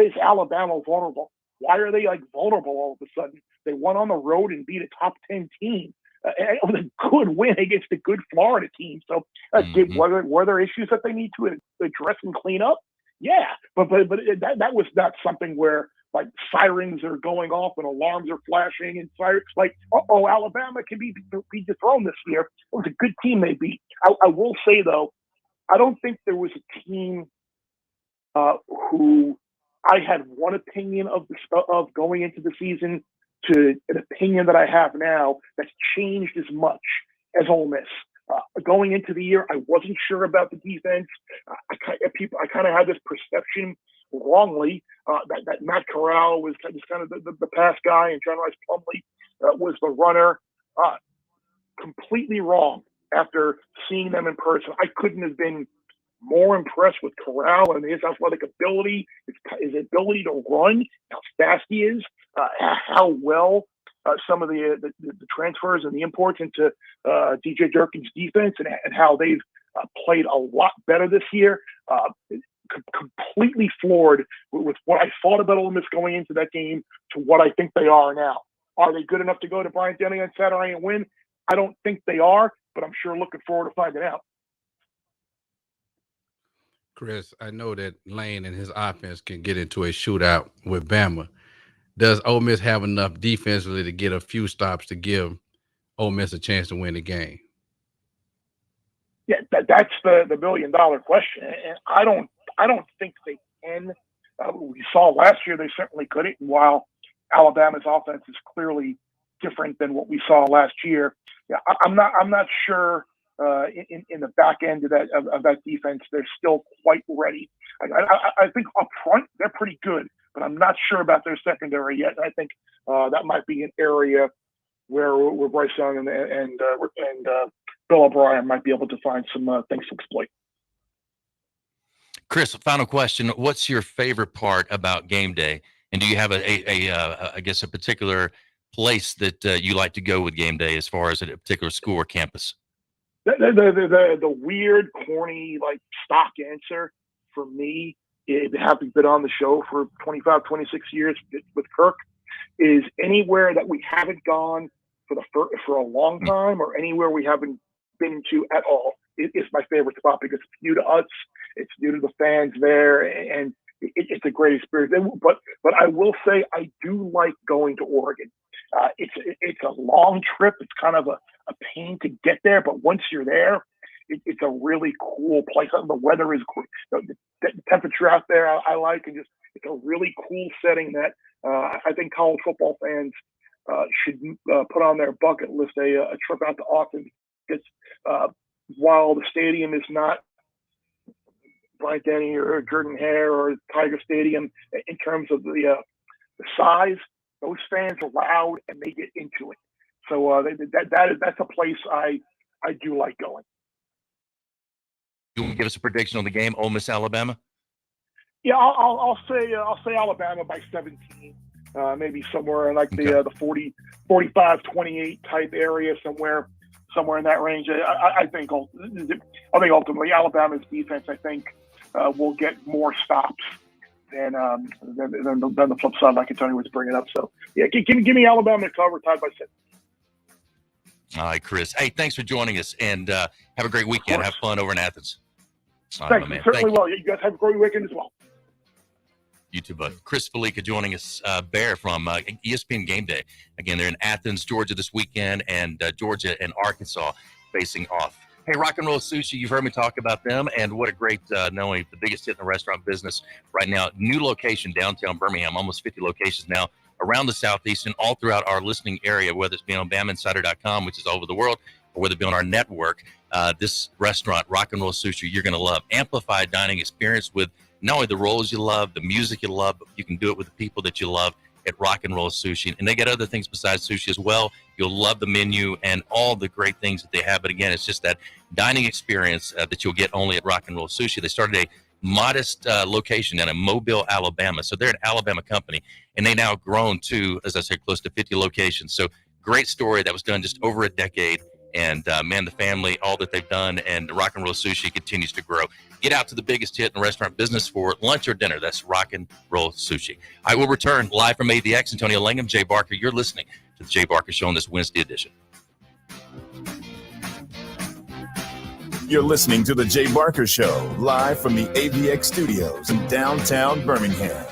is Alabama vulnerable? Why are they vulnerable all of a sudden? They won on the road and beat a top 10 team. It was a good win against a good Florida team. So were there issues that they need to address and clean up? Yeah, but that was not something where sirens are going off and alarms are flashing and sirens Alabama can be dethroned this year. It was a good team they beat. I will say though, I don't think there was a team who I had one opinion of going into the season to an opinion that I have now that's changed as much as Ole Miss. Going into the year, I wasn't sure about the defense. I kind of had this perception wrongly that Matt Corral was kind of the pass guy and John Rice Plumlee was the runner. Completely wrong after seeing them in person. I couldn't have been more impressed with Corral and his athletic ability, his ability to run, how fast he is, how well some of the transfers and the imports into DJ Durkin's defense and how they've played a lot better this year. Completely floored with what I thought about Ole Miss going into that game to what I think they are now. Are they good enough to go to Bryant-Denny on Saturday and win? I don't think they are, but I'm sure looking forward to finding out. Chris, I know that Lane and his offense can get into a shootout with Bama. Does Ole Miss have enough defensively to get a few stops to give Ole Miss a chance to win the game? Yeah, that's the $1 million question, and I don't think they can. We saw last year they certainly couldn't. And while Alabama's offense is clearly different than what we saw last year, yeah, I'm not sure in the back end of that defense they're still quite ready. I think up front they're pretty good, but I'm not sure about their secondary yet. I think that might be an area where Bryce Young and Bill O'Brien might be able to find some things to exploit. Chris, final question. What's your favorite part about game day? And do you have I guess a particular place that you like to go with game day as far as a particular school or campus? The weird, corny, like stock answer for me, having been on the show for 25, 26 years with Kirk, is anywhere that we haven't gone for a long time or anywhere we haven't been to at all. It's my favorite spot because it's new to us, it's new to the fans there, and it's a great experience. But I will say I do like going to Oregon. It's a long trip. It's kind of a pain to get there, but once you're there, it's a really cool place. The weather is cool. The temperature out there I like, and just it's a really cool setting that I think college football fans should put on their bucket list a trip out to Austin, because while the stadium is not Bryant Denny or Jordan Hare or Tiger Stadium in terms of the size, those fans are loud and they get into it. So that's a place I do like going. You want to give us a prediction on the game, Ole Miss, Alabama? Yeah, I'll say Alabama by 17, maybe somewhere in like the 45-28 type area, somewhere in that range. I think ultimately Alabama's defense, I think, will get more stops than the flip side, like Tony was bringing up. So yeah, give me Alabama to cover, tied by 7. All right, Chris. Hey, thanks for joining us, and have a great weekend. Have fun over in Athens. Thanks, man. Certainly will. You guys have a great weekend as well. You too, bud. Chris Felica joining us, Bear from ESPN Game Day. Again, they're in Athens, Georgia this weekend, and Georgia and Arkansas facing off. Hey, Rock and Roll Sushi, you've heard me talk about them, and what a great, not only the biggest hit in the restaurant business right now, new location downtown Birmingham, almost 50 locations now around the Southeast and all throughout our listening area, whether it's being on Bamainsider.com, which is all over the world, or whether it be on our network. This restaurant, Rock and Roll Sushi, you're going to love. Amplified dining experience with not only the rolls you love, the music you love, but you can do it with the people that you love at Rock and Roll Sushi. And they got other things besides sushi as well. You'll love the menu and all the great things that they have. But again, it's just that dining experience that you'll get only at Rock and Roll Sushi. They started a modest location in Mobile, Alabama. So they're an Alabama company, and they now have grown to, as I said, close to 50 locations. So great story that was done just over a decade. And man, the family, all that they've done, and Rock and Roll Sushi continues to grow. Get out to the biggest hit in the restaurant business for lunch or dinner. That's Rock and Roll Sushi. I will return live from AVX. Antonio Langham, Jay Barker. You're listening to the Jay Barker Show on this Wednesday edition. You're listening to the Jay Barker Show, live from the AVX studios in downtown Birmingham.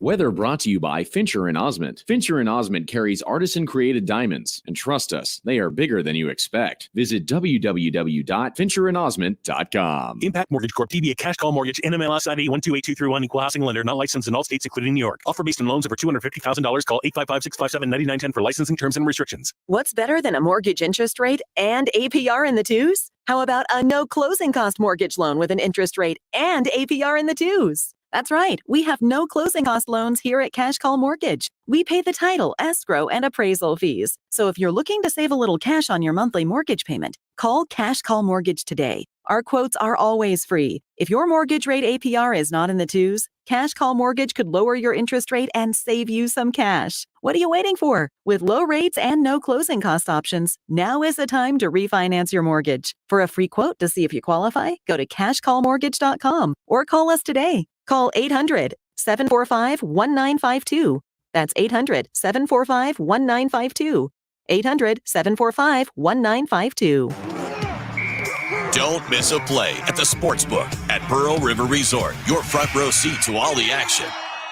Weather brought to you by Fincher & Osmond. Fincher & Osmond carries artisan-created diamonds. And trust us, they are bigger than you expect. Visit www.fincherandosmond.com. Impact Mortgage Corp. DBA Cash Call Mortgage. NMLS ID 128231. Equal housing lender. Not licensed in all states including New York. Offer based on loans over $250,000. Call 855-657-9910 for licensing terms and restrictions. What's better than a mortgage interest rate and APR in the 2s? How about a no closing cost mortgage loan with an interest rate and APR in the 2s? That's right. We have no closing cost loans here at Cash Call Mortgage. We pay the title, escrow, and appraisal fees. So if you're looking to save a little cash on your monthly mortgage payment, call Cash Call Mortgage today. Our quotes are always free. If your mortgage rate APR is not in the 2s, Cash Call Mortgage could lower your interest rate and save you some cash. What are you waiting for? With low rates and no closing cost options, now is the time to refinance your mortgage. For a free quote to see if you qualify, go to cashcallmortgage.com or call us today. Call 800-745-1952. That's 800-745-1952. 800-745-1952. Don't miss a play at the Sportsbook at Pearl River Resort. Your front row seat to all the action.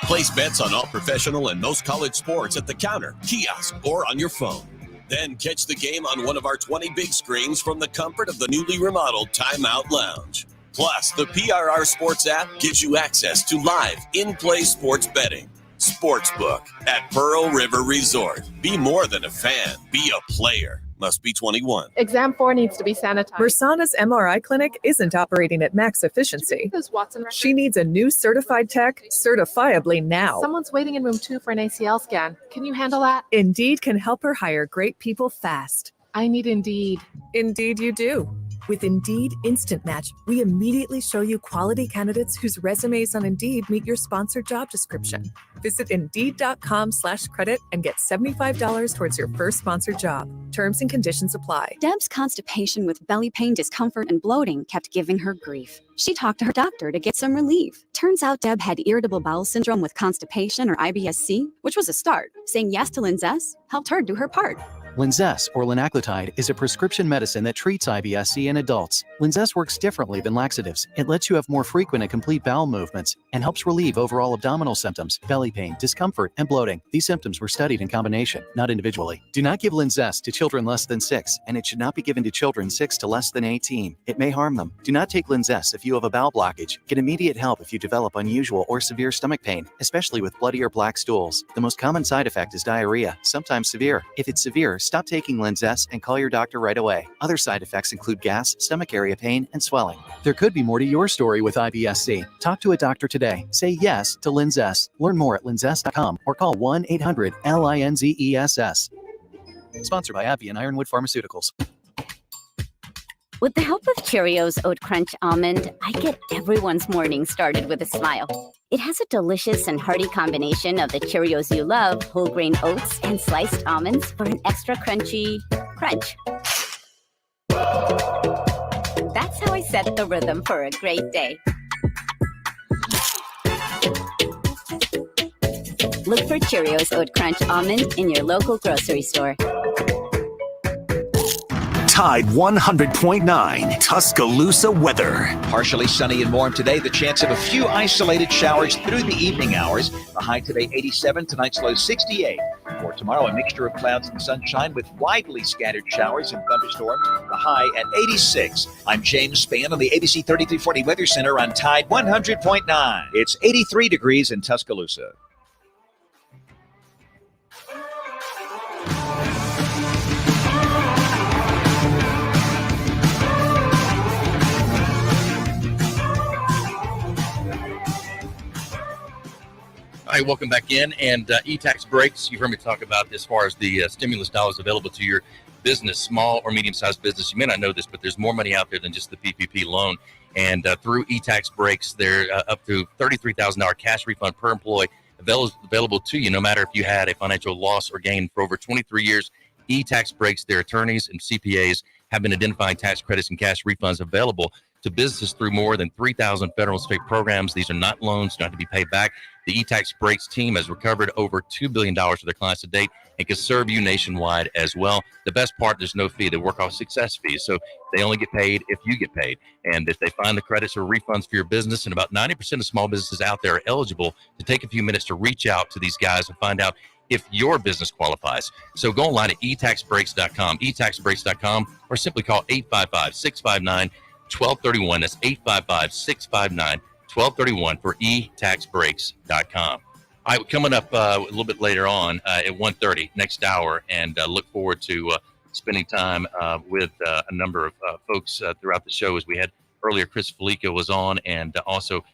Place bets on all professional and most college sports at the counter, kiosk, or on your phone. Then catch the game on one of our 20 big screens from the comfort of the newly remodeled Timeout Lounge. Plus, the PRR Sports app gives you access to live in-play sports betting. Sportsbook at Pearl River Resort. Be more than a fan. Be a player. Must be 21. Exam 4 needs to be sanitized. Mersana's MRI clinic isn't operating at max efficiency. She needs a new certified tech certifiably now. Someone's waiting in room 2 for an ACL scan. Can you handle that? Indeed can help her hire great people fast. I need Indeed. Indeed you do. With Indeed Instant Match, we immediately show you quality candidates whose resumes on Indeed meet your sponsored job description. Visit Indeed.com/credit and get $75 towards your first sponsored job. Terms and conditions apply. Deb's constipation with belly pain, discomfort, and bloating kept giving her grief. She talked to her doctor to get some relief. Turns out Deb had irritable bowel syndrome with constipation or IBS-C, which was a start. Saying yes to Linzess helped her do her part. Linzess, or linaclotide, is a prescription medicine that treats IBS-C in adults. Linzess works differently than laxatives. It lets you have more frequent and complete bowel movements and helps relieve overall abdominal symptoms, belly pain, discomfort, and bloating. These symptoms were studied in combination, not individually. Do not give Linzess to children less than 6, and it should not be given to children 6 to less than 18. It may harm them. Do not take Linzess if you have a bowel blockage. Get immediate help if you develop unusual or severe stomach pain, especially with bloody or black stools. The most common side effect is diarrhea, sometimes severe. If it's severe, stop taking Linzess and call your doctor right away. Other side effects include gas, stomach area pain, and swelling. There could be more to your story with IBS-C. Talk to a doctor today. Say yes to Linzess. Learn more at linzess.com or call 1-800-LINZESS. Sponsored by AbbVie and Ironwood Pharmaceuticals. With the help of Cheerios Oat Crunch Almond, I get everyone's morning started with a smile. It has a delicious and hearty combination of the Cheerios you love, whole grain oats, and sliced almonds for an extra crunchy crunch. That's how I set the rhythm for a great day. Look for Cheerios Oat Crunch Almond in your local grocery store. Tide 100.9 Tuscaloosa weather. Partially sunny and warm today. The chance of a few isolated showers through the evening hours. The high today 87, tonight's low 68. For tomorrow, a mixture of clouds and sunshine with widely scattered showers and thunderstorms. The high at 86. I'm James Spann on the ABC 3340 Weather Center on Tide 100.9. It's 83 degrees in Tuscaloosa. All right, welcome back in. And e-tax breaks, you've heard me talk about as far as the stimulus dollars available to your business, small or medium-sized business. You may not know this, but there's more money out there than just the PPP loan. And through e-tax breaks, they're up to $33,000 cash refund per employee available to you, no matter if you had a financial loss or gain. For over 23 years, e-tax breaks, their attorneys and CPAs have been identifying tax credits and cash refunds available to businesses through more than 3,000 federal and state programs. These are not loans, not to be paid back. The e-tax breaks team has recovered over $2 billion for their clients to date and can serve you nationwide as well. The best part, there's no fee. They work off success fees, so they only get paid if you get paid. And if they find the credits or refunds for your business, and about 90% of small businesses out there are eligible to take a few minutes to reach out to these guys and find out if your business qualifies. So go online at etaxbreaks.com, etaxbreaks.com, or simply call 855-659-1231. That's 855-659-1231 for etaxbreaks.com. All right, coming up a little bit later on at 1:30 next hour, and look forward to spending time with a number of folks throughout the show. As we had earlier, Chris Felica was on, and also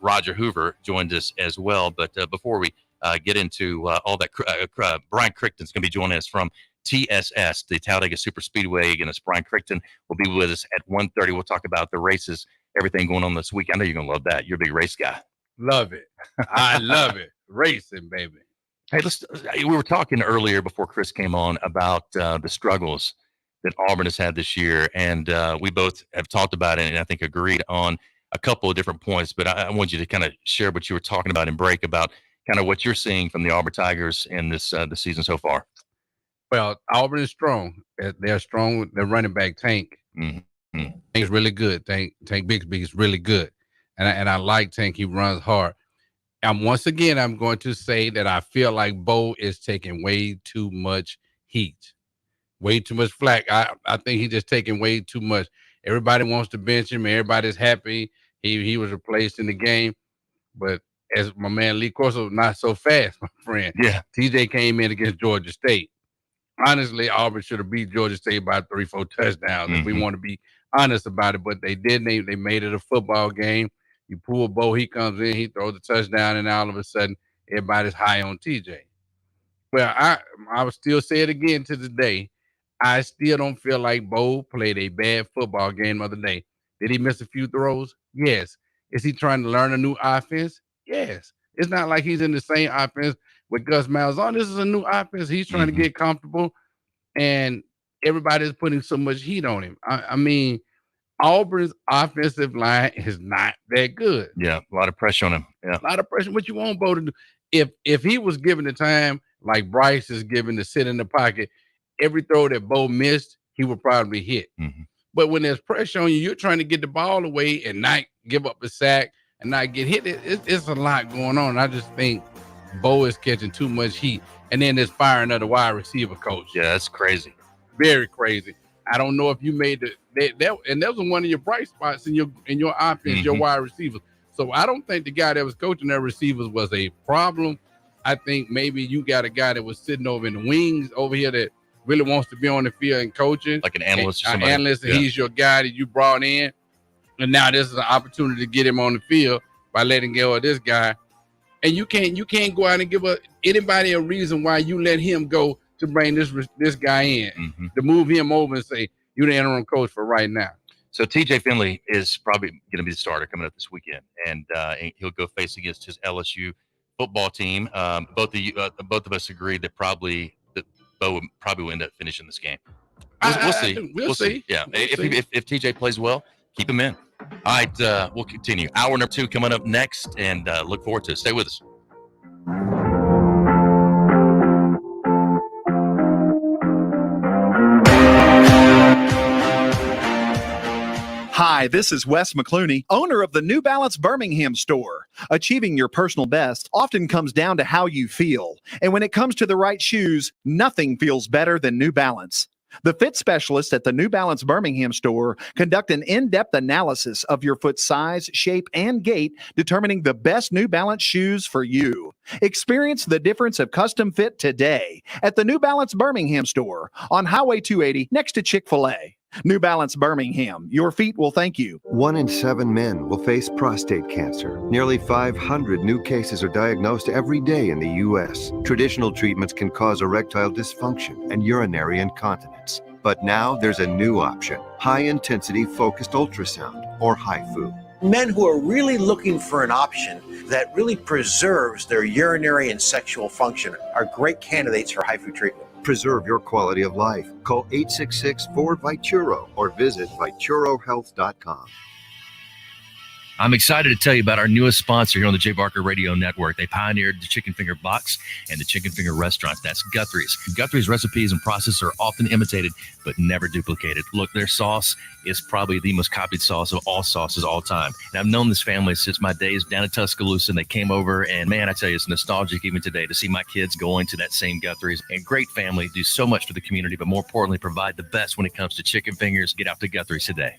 Roger Hoover joined us as well. But before we get into all that, Brian Crichton's going to be joining us from TSS, the Talladega Super Speedway. Again, it's Brian Crichton will be with us at 1:30. We'll talk about the races, everything going on this week. I know you're going to love that. You're a big race guy. Love it. I love it. Racing, baby. Hey, we were talking earlier before Chris came on about the struggles that Auburn has had this year, and we both have talked about it and I think agreed on a couple of different points, but I want you to kind of share what you were talking about in break about kind of what you're seeing from the Auburn Tigers in this season so far. Well, Auburn is strong. They're strong with their running back, Tank. Mm-hmm. Tank is really good. Tank Bixby is really good. And I like Tank. He runs hard. And once again, I'm going to say that I feel like Bo is taking way too much heat. way too much flack. I think he's just taking way too much. Everybody wants to bench him. Everybody's happy he was replaced in the game. But as my man Lee Corso, not so fast, my friend. Yeah. TJ came in against Georgia State. Honestly, Auburn should have beat Georgia State by 3-4 touchdowns if we want to be honest about it. But they didn't. They made it a football game. You pull Bo, he comes in, he throws the touchdown, and all of a sudden, everybody's high on TJ. Well, I would still say it again to this day. I still don't feel like Bo played a bad football game the other day. Did he miss a few throws? Yes. Is he trying to learn a new offense? Yes. It's not like he's in the same offense with Gus Malzahn. This is a new offense. He's trying to get comfortable, and everybody's putting so much heat on him. I mean, Auburn's offensive line is not that good. Yeah, a lot of pressure on him. Yeah, a lot of pressure. What you want Bo to do? If he was given the time like Bryce is given to sit in the pocket, every throw that Bo missed, he would probably hit. But when there's pressure on you, you're trying to get the ball away and not give up a sack and not get hit. It's a lot going on. I just think Bo is catching too much heat. And then there's firing of the wide receiver coach. Yeah, that's crazy. Very crazy. I don't know if you made and that was one of your bright spots in your offense, your wide receivers. So I don't think the guy that was coaching their receivers was a problem. I think maybe you got a guy that was sitting over in the wings over here that really wants to be on the field and coaching. Like an analyst or an somebody. analyst, and he's your guy that you brought in. And now this is an opportunity to get him on the field by letting go of this guy. And you can't go out and give anybody a reason why you let him go to bring this guy in, to move him over and say, you're the interim coach for right now. So TJ Finley is probably going to be the starter coming up this weekend, and he'll go face against his LSU football team. Both of us agree that Bo probably will end up finishing this game. We'll see. We'll see. Yeah, if TJ plays well, keep him in. All right, we'll continue. Hour number 2 coming up next, and look forward to it. Stay with us. Hi, this is Wes McClooney, owner of the New Balance Birmingham store. Achieving your personal best often comes down to how you feel. And when it comes to the right shoes, nothing feels better than New Balance. The fit specialists at the New Balance Birmingham store conduct an in-depth analysis of your foot size, shape, and gait, determining the best New Balance shoes for you. Experience the difference of custom fit today at the New Balance Birmingham store on Highway 280 next to Chick-fil-A. New Balance Birmingham, your feet will thank you. 1 in 7 men will face prostate cancer. Nearly 500 new cases are diagnosed every day in the U.S. Traditional treatments can cause erectile dysfunction and urinary incontinence. But now there's a new option, high-intensity focused ultrasound, or HIFU. Men who are really looking for an option that really preserves their urinary and sexual function are great candidates for HIFU treatment. Preserve your quality of life. Call 866-4-VITURO or visit VituroHealth.com. I'm excited to tell you about our newest sponsor here on the Jay Barker Radio Network. They pioneered the chicken finger box and the chicken finger restaurants. That's Guthrie's. Guthrie's recipes and process are often imitated, but never duplicated. Look, their sauce is probably the most copied sauce of all sauces all time. And I've known this family since my days down in Tuscaloosa, and they came over, and man, I tell you, it's nostalgic even today to see my kids going to that same Guthrie's. And great family, do so much for the community, but more importantly, provide the best when it comes to chicken fingers. Get out to Guthrie's today.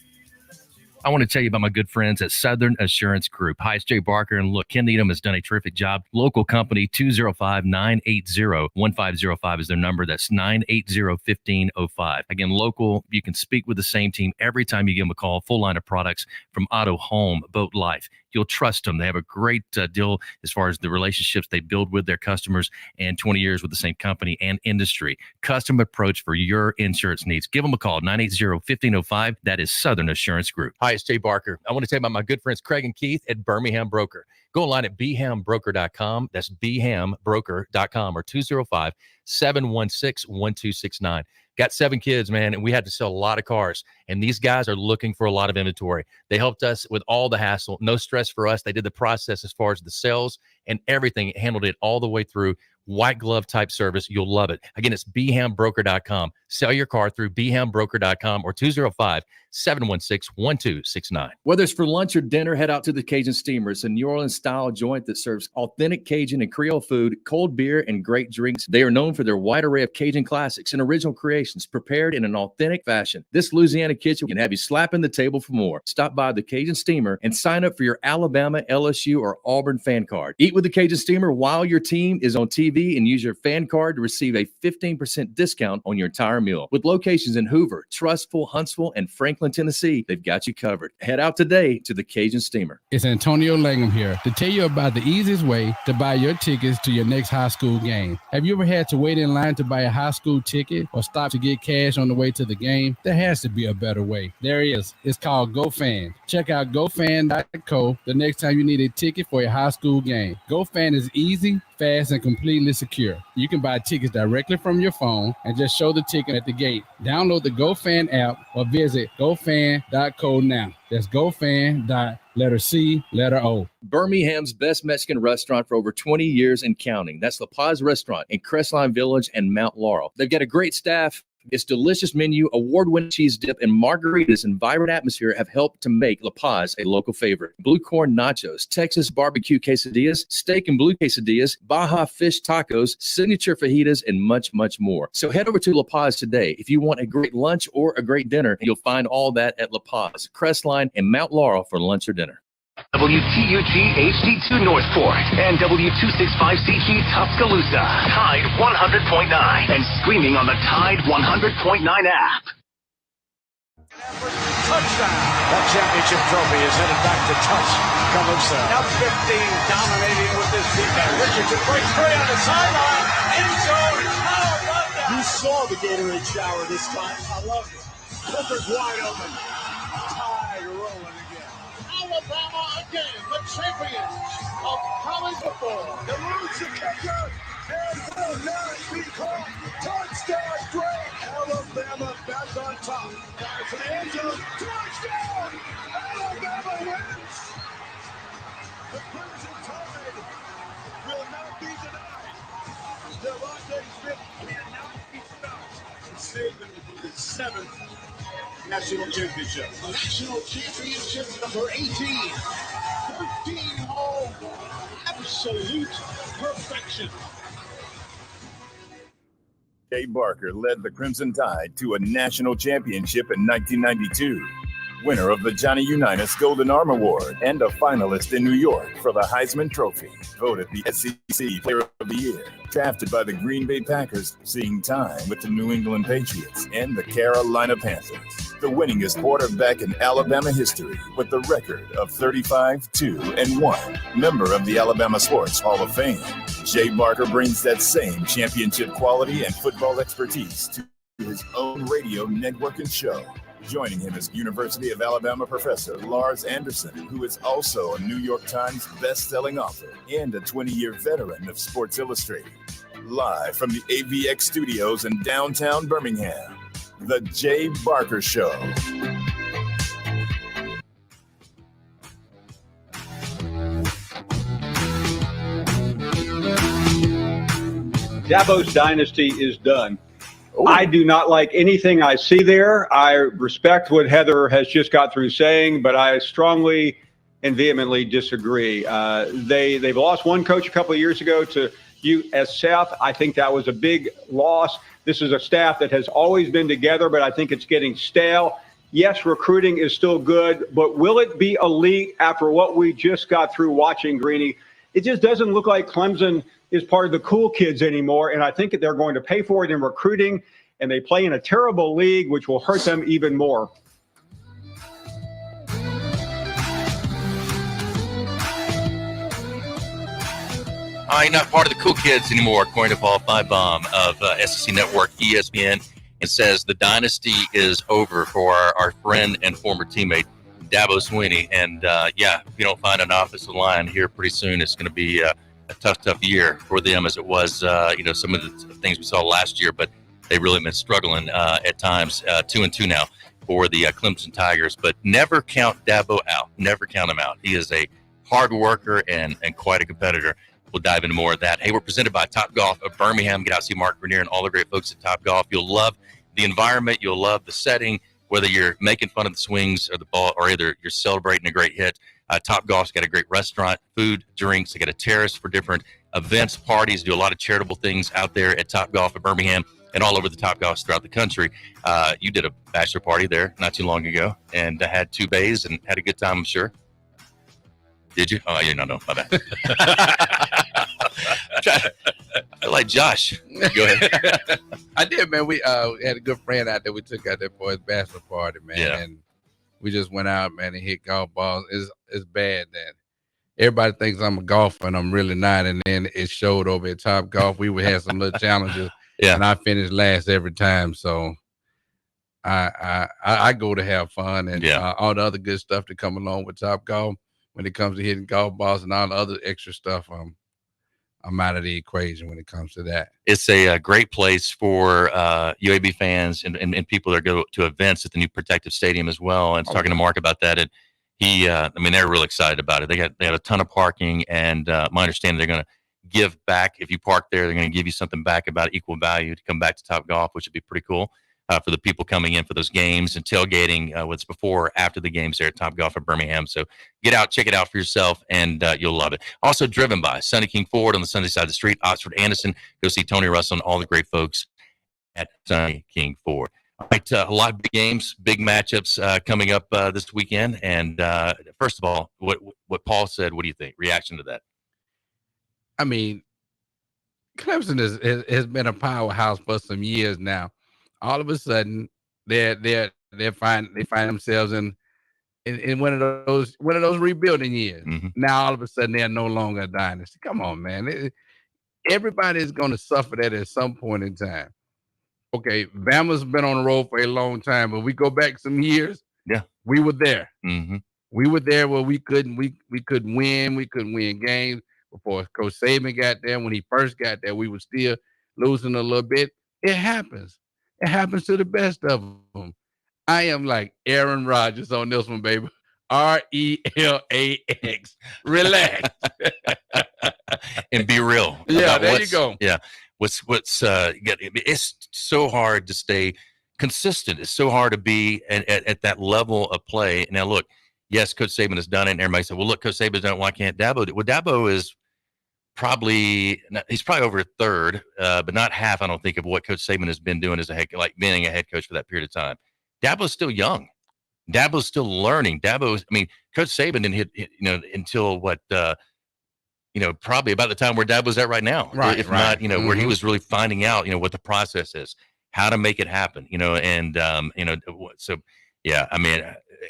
I want to tell you about my good friends at Southern Assurance Group. Hi, it's Jay Barker, and look, Ken Needham has done a terrific job. Local company, 205-980-1505 is their number. That's 980-1505. Again, local, you can speak with the same team every time you give them a call. Full line of products from auto, home, boat, life. You'll trust them. They have a great deal as far as the relationships they build with their customers, and 20 years with the same company and industry. Custom approach for your insurance needs. Give them a call, 980-1505. That is Southern Assurance Group. Hi, it's Jay Barker. I want to tell you about my good friends Craig and Keith at Birmingham Broker. Go online at bhambroker.com. That's bhambroker.com or 205-716-1269. Got 7 kids, man, and we had to sell a lot of cars. And these guys are looking for a lot of inventory. They helped us with all the hassle. No stress for us. They did the process as far as the sales and everything, handled it all the way through. White glove type service. You'll love it. Again, it's BHAMBroker.com. Sell your car through BHAMBroker.com or 205-716-1269. Whether it's for lunch or dinner, head out to the Cajun Steamer. It's a New Orleans style joint that serves authentic Cajun and Creole food, cold beer, and great drinks. They are known for their wide array of Cajun classics and original creations prepared in an authentic fashion. This Louisiana kitchen can have you slapping the table for more. Stop by the Cajun Steamer and sign up for your Alabama, LSU, or Auburn fan card. Eat with the Cajun Steamer while your team is on TV and use your fan card to receive a 15% discount on your entire meal. With locations in Hoover, Trustful, Huntsville, and Franklin, Tennessee, they've got you covered. Head out today to the Cajun Steamer. It's Antonio Langham here to tell you about the easiest way to buy your tickets to your next high school game. Have you ever had to wait in line to buy a high school ticket or stop to get cash on the way to the game? There has to be a better way. There is. It's called GoFan. Check out GoFan.co the next time you need a ticket for a high school game. GoFan is easy, fast, and completely secure. You can buy tickets directly from your phone and just show the ticket at the gate. Download the GoFan app or visit GoFan.co now. That's GoFan.O. Birmingham's best Mexican restaurant for over 20 years and counting. That's La Paz Restaurant in Crestline Village and Mount Laurel. They've got a great staff. Its delicious menu, award-winning cheese dip, and margaritas and vibrant atmosphere have helped to make La Paz a local favorite. Blue corn nachos, Texas barbecue quesadillas, steak and blue quesadillas, Baja fish tacos, signature fajitas, and much, much more. So head over to La Paz today. If you want a great lunch or a great dinner, you'll find all that at La Paz, Crestline, and Mount Laurel for lunch or dinner. WTUG HD2 Northport and W265CG Tuscaloosa, Tide 100.9, and streaming on the Tide 100.9 app. Touchdown! That championship trophy is headed back to Tuscaloosa. Now 15, dominating with this defense. Richardson breaks free on the sideline. End zone. You saw the Gatorade shower this time. I love it. Clippers wide open. Tide rolling again. Alabama again, the champions of college football. The roots of kicker and will not be caught. Touchdown, Drake. Alabama back on top. Back to the end zone. Touchdown! Alabama wins. The Crimson Tide will not be denied. Devontae Smith cannot be stopped. Saban will be the 7th national championship. National championship number 18. 13 all. Absolute perfection. Jay Barker led the Crimson Tide to a national championship in 1992. Winner of the Johnny Unitas Golden Arm Award and a finalist in New York for the Heisman Trophy. Voted the SEC Player of the Year. Drafted by the Green Bay Packers, seeing time with the New England Patriots and the Carolina Panthers. The winningest quarterback in Alabama history with the record of 35-2-1. Member of the Alabama Sports Hall of Fame. Jay Barker brings that same championship quality and football expertise to his own radio network and show. Joining him is University of Alabama professor Lars Anderson, who is also a New York Times best-selling author and a 20-year veteran of Sports Illustrated. Live from the AVX studios in downtown Birmingham, The Jay Barker Show. Dabo's dynasty is done. I do not like anything I see there. I respect what Heather has just got through saying, but I strongly and vehemently disagree. They've lost one coach a couple of years ago to USF. I think that was a big loss. This is a staff that has always been together, but I think it's getting stale. Yes, recruiting is still good, but will it be elite after what we just got through watching, Greeny? It just doesn't look like Clemson is part of the cool kids anymore, and I think that they're going to pay for it in recruiting, and they play in a terrible league, which will hurt them even more. I'm not part of the cool kids anymore, according to Paul Finebaum of SEC Network, ESPN, and says the dynasty is over for our friend and former teammate, Dabo Swinney. And, if you don't find an offensive line here pretty soon, it's going to be a tough year for them, as it was, some of the things we saw last year, but they've really been struggling at times, 2-2 now for the Clemson Tigers. But never count Dabo out. Never count him out. He is a hard worker and quite a competitor. we'll dive into more of that. Hey, we're presented by Top Golf of Birmingham. Get out, see Mark Grenier and all the great folks at Top Golf. You'll love the environment. You'll love the setting, whether you're making fun of the swings or the ball, or either you're celebrating a great hit. Top Golf's got a great restaurant, food, drinks. They got a terrace for different events, parties, do a lot of charitable things out there at Top Golf of Birmingham and all over the Top Golfs throughout the country. You did a bachelor party there not too long ago and had 2 bays and had a good time, I'm sure. Did you? Oh, you don't know. My bad. I feel like Josh. Go ahead. I did, man. We had a good friend out there. We took out there for his bachelor party, man. Yeah. And we just went out, man, and hit golf balls. It's bad that everybody thinks I'm a golfer, and I'm really not. And then it showed over at Top Golf. We had some little challenges, and I finished last every time. So I go to have fun, and all the other good stuff that come along with Top Golf. When it comes to hitting golf balls and all the other extra stuff, I'm out of the equation when it comes to that. It's a great place for UAB fans and people that go to events at the new Protective Stadium as well. And talking to Mark about that, and he, they're really excited about it. They have a ton of parking, and my understanding they're going to give back. If you park there, they're going to give you something back about equal value to come back to Top Golf, which would be pretty cool for the people coming in for those games and tailgating what's before or after the games there at Top Golf of Birmingham. So get out, check it out for yourself, and you'll love it. Also driven by Sunny King Ford on the Sunday side of the street, Oxford Anderson. Go see Tony Russell and all the great folks at Sunny King Ford. All right, a lot of big games, big matchups coming up this weekend. And first of all, what Paul said, what do you think? Reaction to that? I mean, Clemson has been a powerhouse for some years now. All of a sudden, they find themselves in one of those rebuilding years. Mm-hmm. Now all of a sudden they're no longer a dynasty. Come on, man! Everybody is going to suffer that at some point in time. Okay, Bama's been on the road for a long time, but we go back some years. Yeah, we were there. Mm-hmm. We were there where we couldn't win. We couldn't win games before Coach Saban got there. When he first got there, we were still losing a little bit. It happens. It happens to the best of them. I am like Aaron Rodgers on this one, baby. RELAX. Relax. And be real. Yeah, there you go. Yeah. It's so hard to stay consistent. It's so hard to be at that level of play. Now, look, yes, Coach Saban has done it, and everybody said, well, look, Coach Saban's done it. Why can't Dabo do it? Well, Dabo is he's probably over a third, but not half, I don't think, of what Coach Saban has been doing as being a head coach for that period of time. Dabo's still young. Dabo's still learning. Coach Saban didn't hit until probably about the time where Dabo's at right now. Right. If not, where he was really finding out, what the process is, how to make it happen, and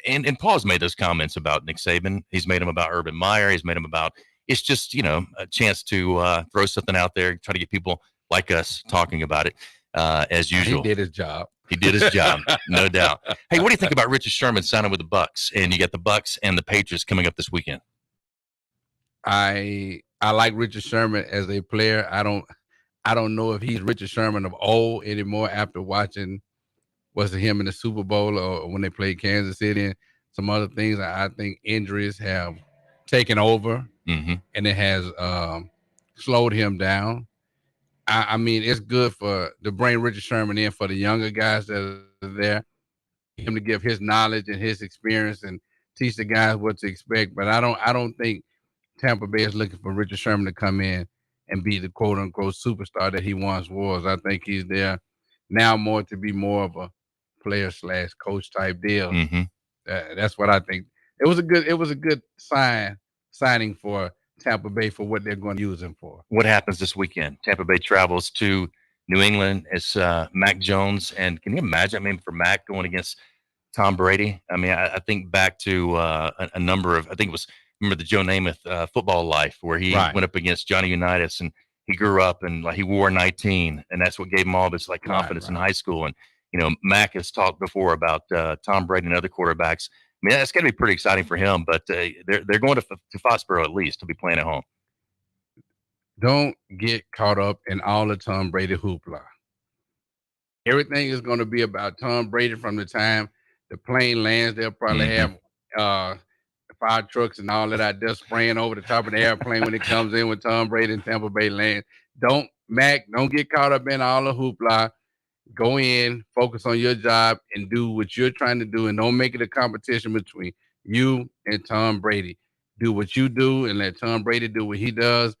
and Paul's made those comments about Nick Saban. He's made them about Urban Meyer. He's made them about, it's just, a chance to throw something out there, try to get people like us talking about it as usual. He did his job. He did his job, no doubt. Hey, what do you think about Richard Sherman signing with the Bucks? And you got the Bucks and the Patriots coming up this weekend. I like Richard Sherman as a player. I don't know if he's Richard Sherman of old anymore after watching him in the Super Bowl or when they played Kansas City and some other things. I think injuries have taken over, and it has slowed him down. I mean, it's good to bring Richard Sherman in for the younger guys that are there, him to give his knowledge and his experience and teach the guys what to expect. But I don't think Tampa Bay is looking for Richard Sherman to come in and be the quote unquote superstar that he once was. I think he's there now more to be more of a player/coach type deal. That's what I think. It was a good signing for Tampa Bay for what they're going to use him for. What happens this weekend? Tampa Bay travels to New England. It's Mac Jones, and can you imagine? For Mac going against Tom Brady. I think back to a number of. I think it was, remember the Joe Namath Football Life, where he went up against Johnny Unitas, and he grew up and he wore 19, and that's what gave him all this confidence in high school. And Mac has talked before about Tom Brady and other quarterbacks. That's going to be pretty exciting for him, but they're going to Foxborough at least to be playing at home. Don't get caught up in all the Tom Brady hoopla. Everything is going to be about Tom Brady from the time the plane lands. They'll probably have fire trucks and all that out there spraying over the top of the airplane when it comes in with Tom Brady and Tampa Bay land. Don't get caught up in all the hoopla. Go in, focus on your job, and do what you're trying to do, and don't make it a competition between you and Tom Brady. Do what you do and let Tom Brady do what he does,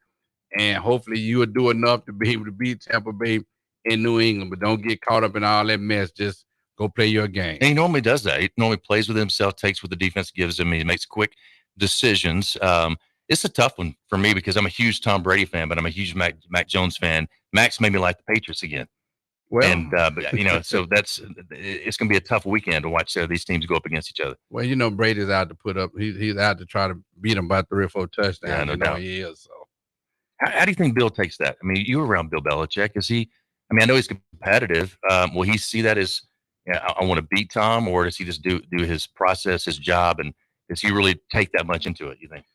and hopefully you will do enough to be able to beat Tampa Bay in New England, but don't get caught up in all that mess. Just go play your game. And he normally does that. He normally plays with himself, takes what the defense gives him. He makes quick decisions. It's a tough one for me because I'm a huge Tom Brady fan, but I'm a huge Mac Jones fan. Max made me like the Patriots again. Well, and so it's going to be a tough weekend to watch these teams go up against each other. Well, Brady's out to put up. He's out to try to beat him by 3 or 4 touchdowns. Yeah, no doubt. He is. So, how do you think Bill takes that? I mean, you were around Bill Belichick. Is he? I mean, I know he's competitive. Will he see that as, I want to beat Tom, or does he just do his process, his job, and does he really take that much into it? You think?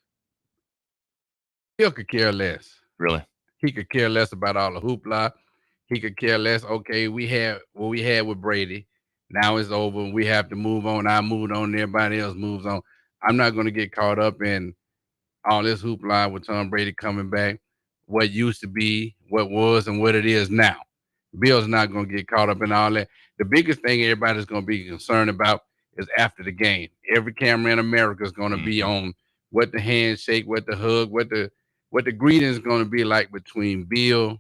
Bill could care less. Really? He could care less about all the hoopla. He could care less. Okay, we had what we had with Brady. Now it's over. We have to move on. I moved on. Everybody else moves on. I'm not going to get caught up in all this hoopla with Tom Brady coming back. What used to be, what was, and what it is now. Bill's not going to get caught up in all that. The biggest thing everybody's going to be concerned about is after the game. Every camera in America is going to be on what the handshake, what the hug, what the greeting is going to be like between Bill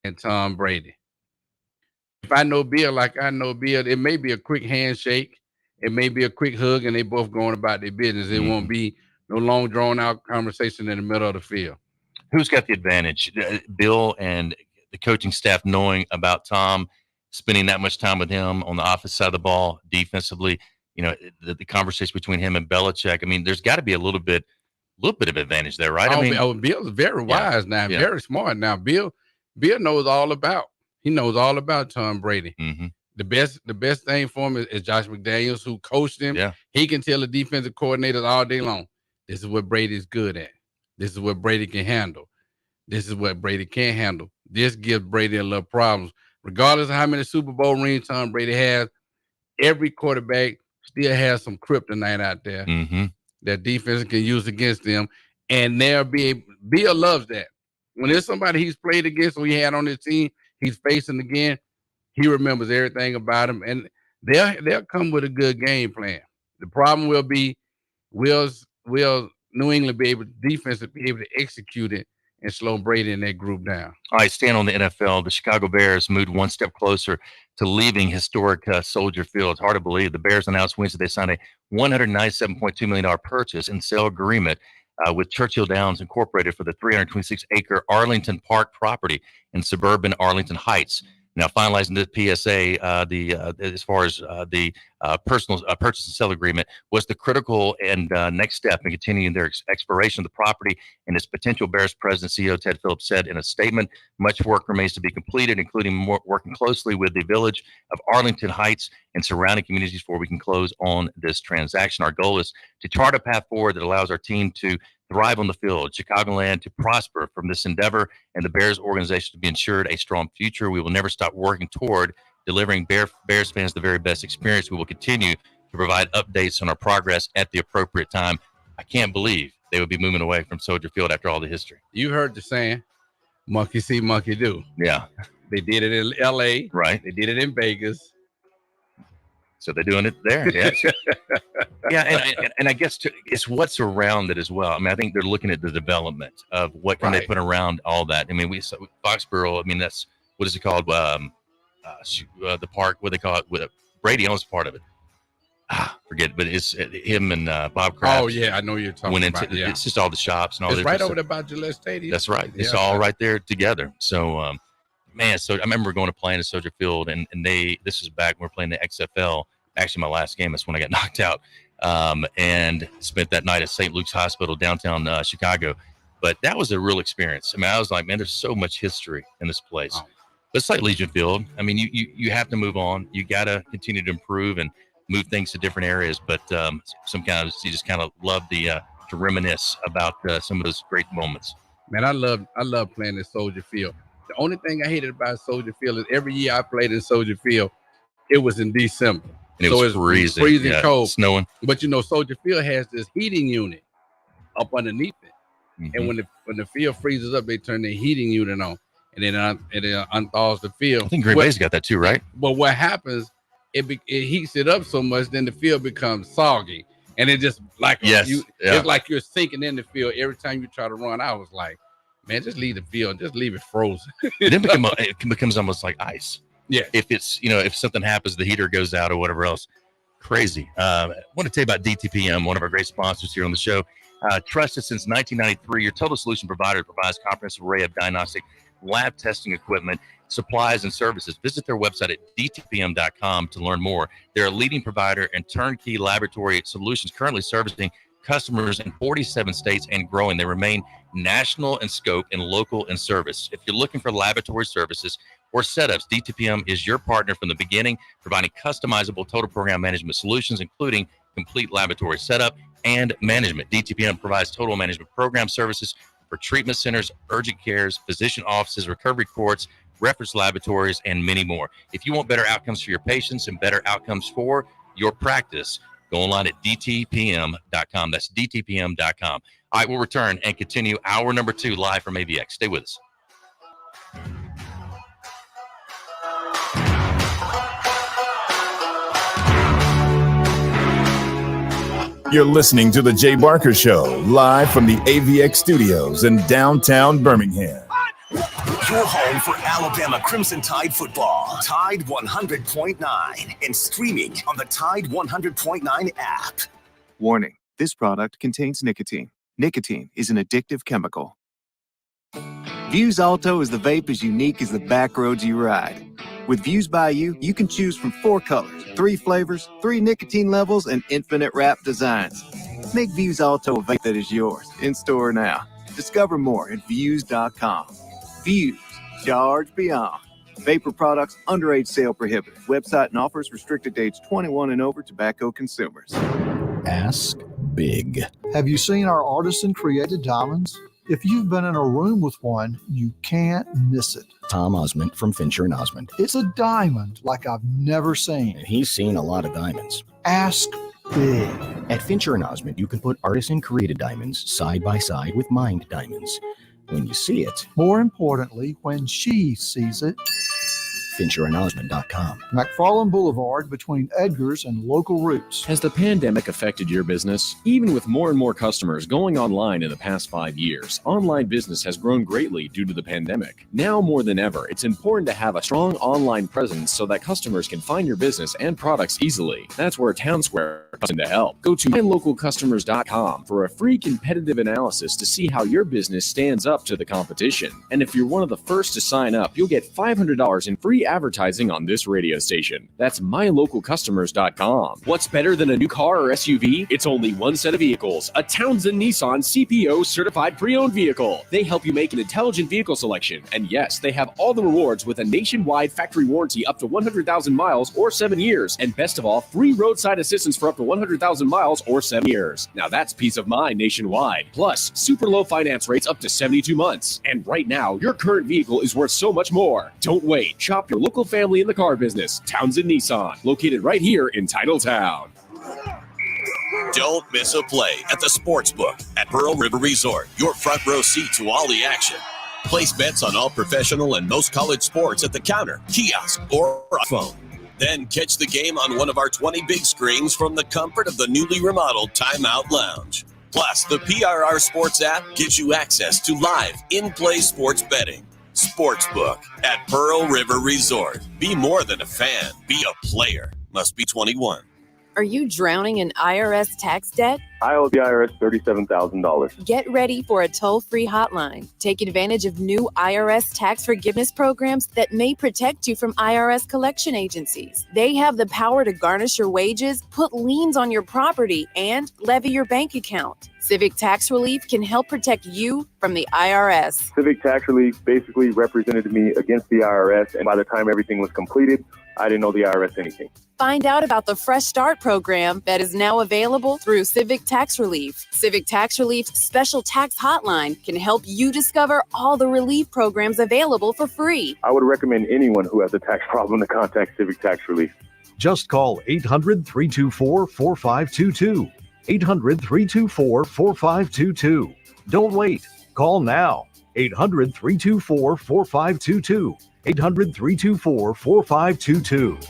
and Tom Brady. If I know Bill like I know Bill, it may be a quick handshake, it may be a quick hug, and they both going about their business. It won't be no long drawn out conversation in the middle of the field. Who's got the advantage? Bill and the coaching staff knowing about Tom, spending that much time with him on the offensive side of the ball, defensively. The conversation between him and Belichick. I mean, there's got to be a little bit of advantage there, right? Bill's very wise now, very smart now. Bill knows all about. He knows all about Tom Brady. Mm-hmm. The best thing for him is Josh McDaniels, who coached him. Yeah. He can tell the defensive coordinators all day long, this is what Brady's good at. This is what Brady can handle. This is what Brady can't handle. This gives Brady a little problems. Regardless of how many Super Bowl rings Tom Brady has, every quarterback still has some kryptonite out there that defense can use against them. And Bill loves that. When there's somebody he's played against or he had on his team, he's facing again, he remembers everything about him. And they'll come with a good game plan. The problem will be, will New England defense be able to execute it and slow Brady and that group down? All right, staying on the NFL, the Chicago Bears moved one step closer to leaving historic Soldier Field. It's hard to believe. The Bears announced Wednesday they signed a $197.2 million purchase and sale agreement with Churchill Downs Incorporated for the 326-acre Arlington Park property in suburban Arlington Heights. Now, finalizing the PSA, as far as the personal purchase and sale agreement was the critical and next step in continuing their exploration of the property. And its potential Bears president, CEO Ted Phillips, said in a statement, much work remains to be completed, including working closely with the village of Arlington Heights and surrounding communities before we can close on this transaction. Our goal is to chart a path forward that allows our team to thrive on the field, Chicagoland to prosper from this endeavor, and the Bears organization to be ensured a strong future. We will never stop working toward delivering Bears fans the very best experience. We will continue to provide updates on our progress at the appropriate time. I can't believe they would be moving away from Soldier Field after all the history. You heard the saying, monkey see, monkey do. Yeah. They did it in L.A. Right. They did it in Vegas. So they're doing it there. Yeah. Yeah, and I guess it's what's around it as well. I mean, I think they're looking at the development of what can they put around all that. I mean, Foxborough, I mean, that's, what is it called? The park, what they call it? With Brady owns part of it. Forget, but it's him and Bob Kraft. Oh, yeah, I know you're talking about. Yeah. It's just all the shops and all it's right over there by Gillette Stadium. That's right. It's all right there together. So, so I remember going to play in Soldier Field, and this was back when we were playing the XFL. Actually, my last game, that's when I got knocked out, and spent that night at St. Luke's Hospital, downtown Chicago. But that was a real experience. I mean, I was like, man, there's so much history in this place. Oh. But it's like Legion Field. I mean, you have to move on. You got to continue to improve and move things to different areas. But you just kind of love to reminisce about some of those great moments. Man, I love playing in Soldier Field. The only thing I hated about Soldier Field is every year I played in Soldier Field, it was in December. And it was freezing. Freezing Yeah, cold. snowing. But Soldier Field has this heating unit up underneath it. And when the field freezes up, they turn the heating unit on, and then it unthaws the field. I think Green Bay's got that too, right? But what happens? It heats it up so much, then the field becomes soggy, and it just like it's like you're sinking in the field every time you try to run. I was like, man, just leave the field, just leave it frozen. It becomes almost like ice. Yeah. If it's if something happens, the heater goes out or whatever else. Crazy. I want to tell you about DTPM, one of our great sponsors here on the show. Trusted since 1993, your total solution provider provides comprehensive array of diagnostic lab testing equipment, supplies, and services. Visit their website at dtpm.com to learn more. They're a leading provider and turnkey laboratory solutions, currently servicing customers in 47 states and growing. They remain national in scope and local in service. If you're looking for laboratory services or setups, DTPM is your partner from the beginning, providing customizable total program management solutions, including complete laboratory setup and management. DTPM provides total management program services for treatment centers, urgent cares, physician offices, recovery courts, reference laboratories, and many more. If you want better outcomes for your patients and better outcomes for your practice, go online at dtpm.com. That's dtpm.com. All right, we'll return and continue hour number 2 live from AVX. Stay with us. You're listening to The Jay Barker Show, live from the AVX studios in downtown Birmingham. Your home for Alabama Crimson Tide football. Tide 100.9 and streaming on the Tide 100.9 app. Warning, this product contains nicotine. Nicotine is an addictive chemical. Views Alto is the vape as unique as the back roads you ride. With Views by You, you can choose from 4 colors, 3 flavors, 3 nicotine levels, and infinite wrap designs. Make Views Alto a vape that is yours. In store now. Discover more at Views.com. Views. Charge beyond. Vapor products, underage sale prohibited. Website and offers restricted to age 21 and over tobacco consumers. Ask big. Have you seen our artisan-created diamonds? If you've been in a room with one, you can't miss it. Tom Osmond from Fincher and Osmond. It's a diamond like I've never seen. And he's seen a lot of diamonds. Ask big. At Fincher and Osmond, you can put artisan-created diamonds side by side with mined diamonds. When you see it. More importantly, when she sees it. FincherandOsmond.com. McFarland Boulevard between Edgar's and Local Roots. Has the pandemic affected your business? Even with more and more customers going online in the past 5 years, online business has grown greatly due to the pandemic. Now more than ever, it's important to have a strong online presence so that customers can find your business and products easily. That's where Town Square comes in to help. Go to mylocalcustomers.com for a free competitive analysis to see how your business stands up to the competition. And if you're one of the first to sign up, you'll get $500 in free advertising on this radio station. That's mylocalcustomers.com. What's better than a new car or SUV? It's only one set of vehicles, a Townsend Nissan CPO certified pre-owned vehicle. They help you make an intelligent vehicle selection. And yes, they have all the rewards with a nationwide factory warranty up to 100,000 miles or 7 years. And best of all, free roadside assistance for up to 100,000 miles or 7 years. Now that's peace of mind nationwide. Plus, super low finance rates up to 72 months. And right now, your current vehicle is worth so much more. Don't wait. Shop your local family in the car business, Townsend Nissan, located right here in Titletown. Don't miss a play at the Sportsbook at Pearl River Resort. Your front row seat to all the action. Place bets on all professional and most college sports at the counter, kiosk, or phone. Then catch the game on one of our 20 big screens from the comfort of the newly remodeled Timeout Lounge. Plus, the PRR Sports app gives you access to live, in-play sports betting. Sportsbook at Pearl River Resort. Be more than a fan. Be a player. Must be 21. Are you drowning in IRS tax debt? I owe the IRS $37,000. Get ready for a toll-free hotline. Take advantage of new IRS tax forgiveness programs that may protect you from IRS collection agencies. They have the power to garnish your wages, put liens on your property, and levy your bank account. Civic Tax Relief can help protect you from the IRS. Civic Tax Relief basically represented me against the IRS, and by the time everything was completed, I didn't owe the IRS anything. Find out about the Fresh Start program that is now available through Civic Tax Relief. Civic Tax Relief's special tax hotline can help you discover all the relief programs available for free. I would recommend anyone who has a tax problem to contact Civic Tax Relief. Just call 800-324-4522. 800-324-4522. Don't wait. Call now. 800-324-4522. 800-324-4522.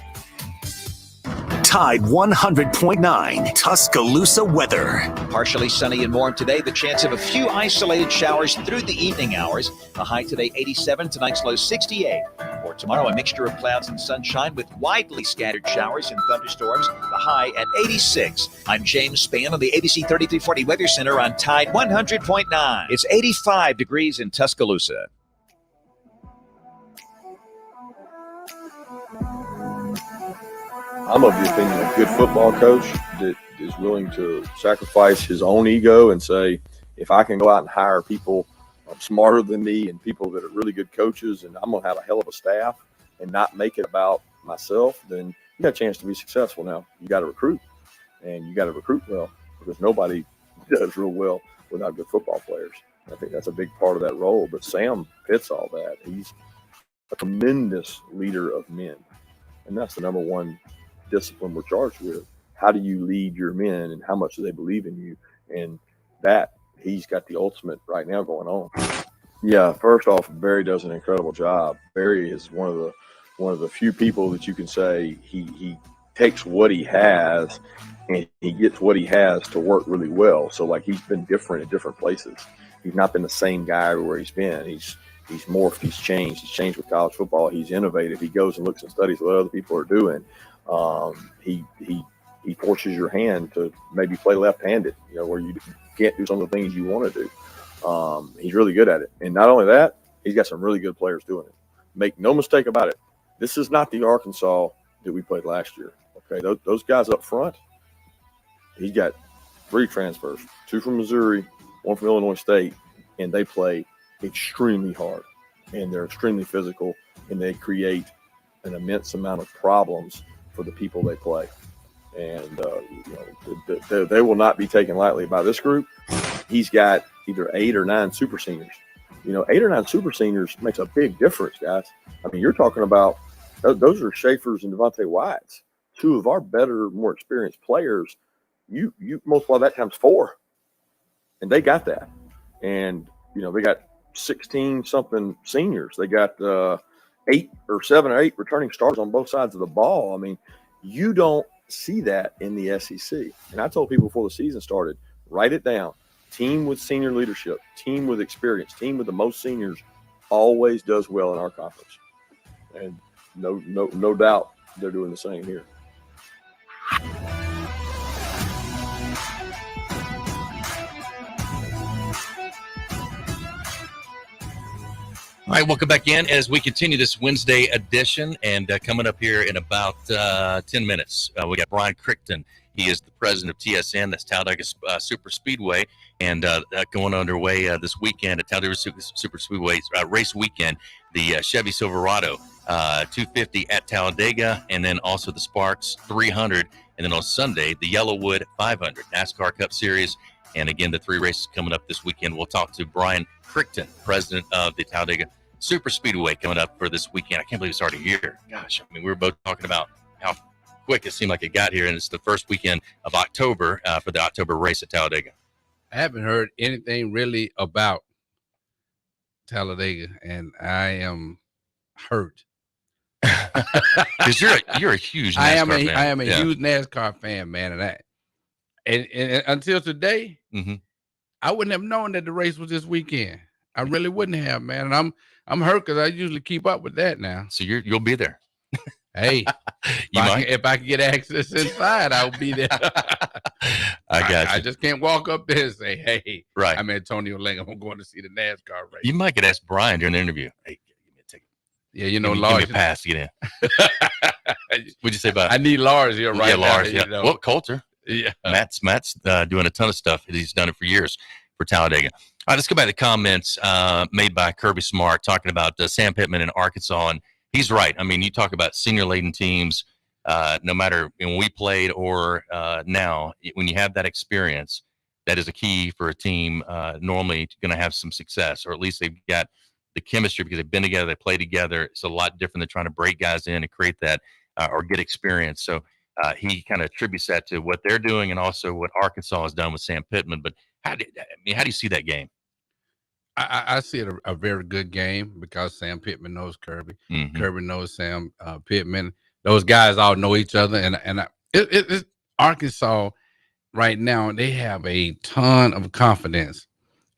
Tide 100.9 Tuscaloosa weather. Partially sunny and warm today. The chance of a few isolated showers through the evening hours. The high today 87, tonight's low 68. For tomorrow, a mixture of clouds and sunshine with widely scattered showers and thunderstorms. The high at 86. I'm James Spann on the ABC 3340 Weather Center on Tide 100.9. It's 85 degrees in Tuscaloosa. I'm of the opinion a good football coach that is willing to sacrifice his own ego and say, if I can go out and hire people smarter than me and people that are really good coaches, and I'm going to have a hell of a staff and not make it about myself, then you got a chance to be successful. Now, you got to recruit, and you got to recruit well, because nobody does real well without good football players. I think that's a big part of that role, but Sam fits all that. He's a tremendous leader of men, and that's the number one discipline we're charged with. How do you lead your men, and how much do they believe in you? And that he's got the ultimate right now going on. Yeah, first off, Barry does an incredible job. Barry is one of the few people that you can say he takes what he has and he gets what he has to work really well. So like, he's been different in different places. He's not been the same guy everywhere he's been. He's morphed, he's changed with college football. He's innovative. He goes and looks and studies what other people are doing. He forces your hand to maybe play left-handed, where you can't do some of the things you want to do. He's really good at it. And not only that, he's got some really good players doing it. Make no mistake about it. This is not the Arkansas that we played last year. Okay, those guys up front, he's got 3 transfers, 2 from Missouri, 1 from Illinois State, and they play extremely hard, and they're extremely physical, and they create an immense amount of problems for the people they play. And they will not be taken lightly by this group. He's got either 8 or 9 super seniors. 8 or 9 super seniors makes a big difference, guys. I mean, you're talking about those are Schaefer's and Devontae White's, 2 of our better, more experienced players. You multiply that times 4, and they got that. And they got 16 something seniors. They got 7 or 8 returning starters on both sides of the ball. I mean, you don't see that in the SEC. And I told people before the season started, write it down. Team with senior leadership, team with experience, team with the most seniors always does well in our conference. And no doubt they're doing the same here. All right, welcome back in as we continue this Wednesday edition. And coming up here in about 10 minutes, we got Brian Crichton. He is the president of TSN, that's Talladega Super Speedway, and going underway this weekend at Talladega Super Speedway race weekend, the Chevy Silverado 250 at Talladega, and then also the Sparks 300, and then on Sunday, the Yellowwood 500 NASCAR Cup Series. And again, the 3 races coming up this weekend. We'll talk to Brian Crichton, president of the Talladega Super Speedway, coming up for this weekend. I can't believe it's already here. Gosh, I mean, we were both talking about how quick it seemed like it got here, and it's the first weekend of October for the October race at Talladega. I haven't heard anything really about Talladega, and I am hurt. Because you're a huge NASCAR fan. I am a huge NASCAR fan, man, and until today, I wouldn't have known that the race was this weekend. I really wouldn't have, man. And I'm hurt because I usually keep up with that now. So you'll be there. Hey, if I can get access inside, I'll be there. I got you. I just can't walk up there and say, "Hey, right, I'm Antonio Lang. I'm going to see the NASCAR race." You might get asked Brian during the interview. Hey, give me a ticket. Yeah, Lars, give me a pass to get in. What'd you say about? I need Lars here right now. Lars. Yeah. Well, Coulter. Yeah. Matt's doing a ton of stuff. He's done it for years for Talladega. All right, let's go back to comments made by Kirby Smart talking about Sam Pittman in Arkansas, and he's right. I mean, you talk about senior-laden teams, no matter when we played or now, when you have that experience, that is a key for a team normally going to have some success, or at least they've got the chemistry because they've been together, they play together. It's a lot different than trying to break guys in and create that or get experience. So he kind of attributes that to what they're doing and also what Arkansas has done with Sam Pittman. But how do you see that game? I see it a very good game because Sam Pittman knows Kirby. Kirby knows Sam Pittman. Those guys all know each other, and it's Arkansas right now. They have a ton of confidence,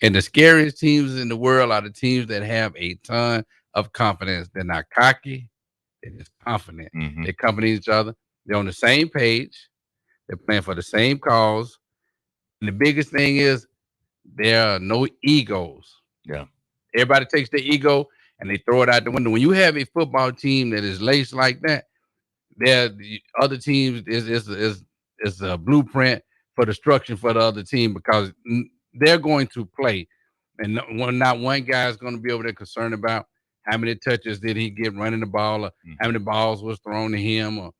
and the scariest teams in the world are the teams that have a ton of confidence. They're not cocky; they're just confident. They accompany each other. They're on the same page. They're playing for the same cause. And the biggest thing is there are no egos. Yeah. Everybody takes their ego and they throw it out the window. When you have a football team that is laced like that, the other teams is a blueprint for destruction for the other team because they're going to play. And not one guy is going to be over there concerned about how many touches did he get running the ball, or how many balls was thrown to him, or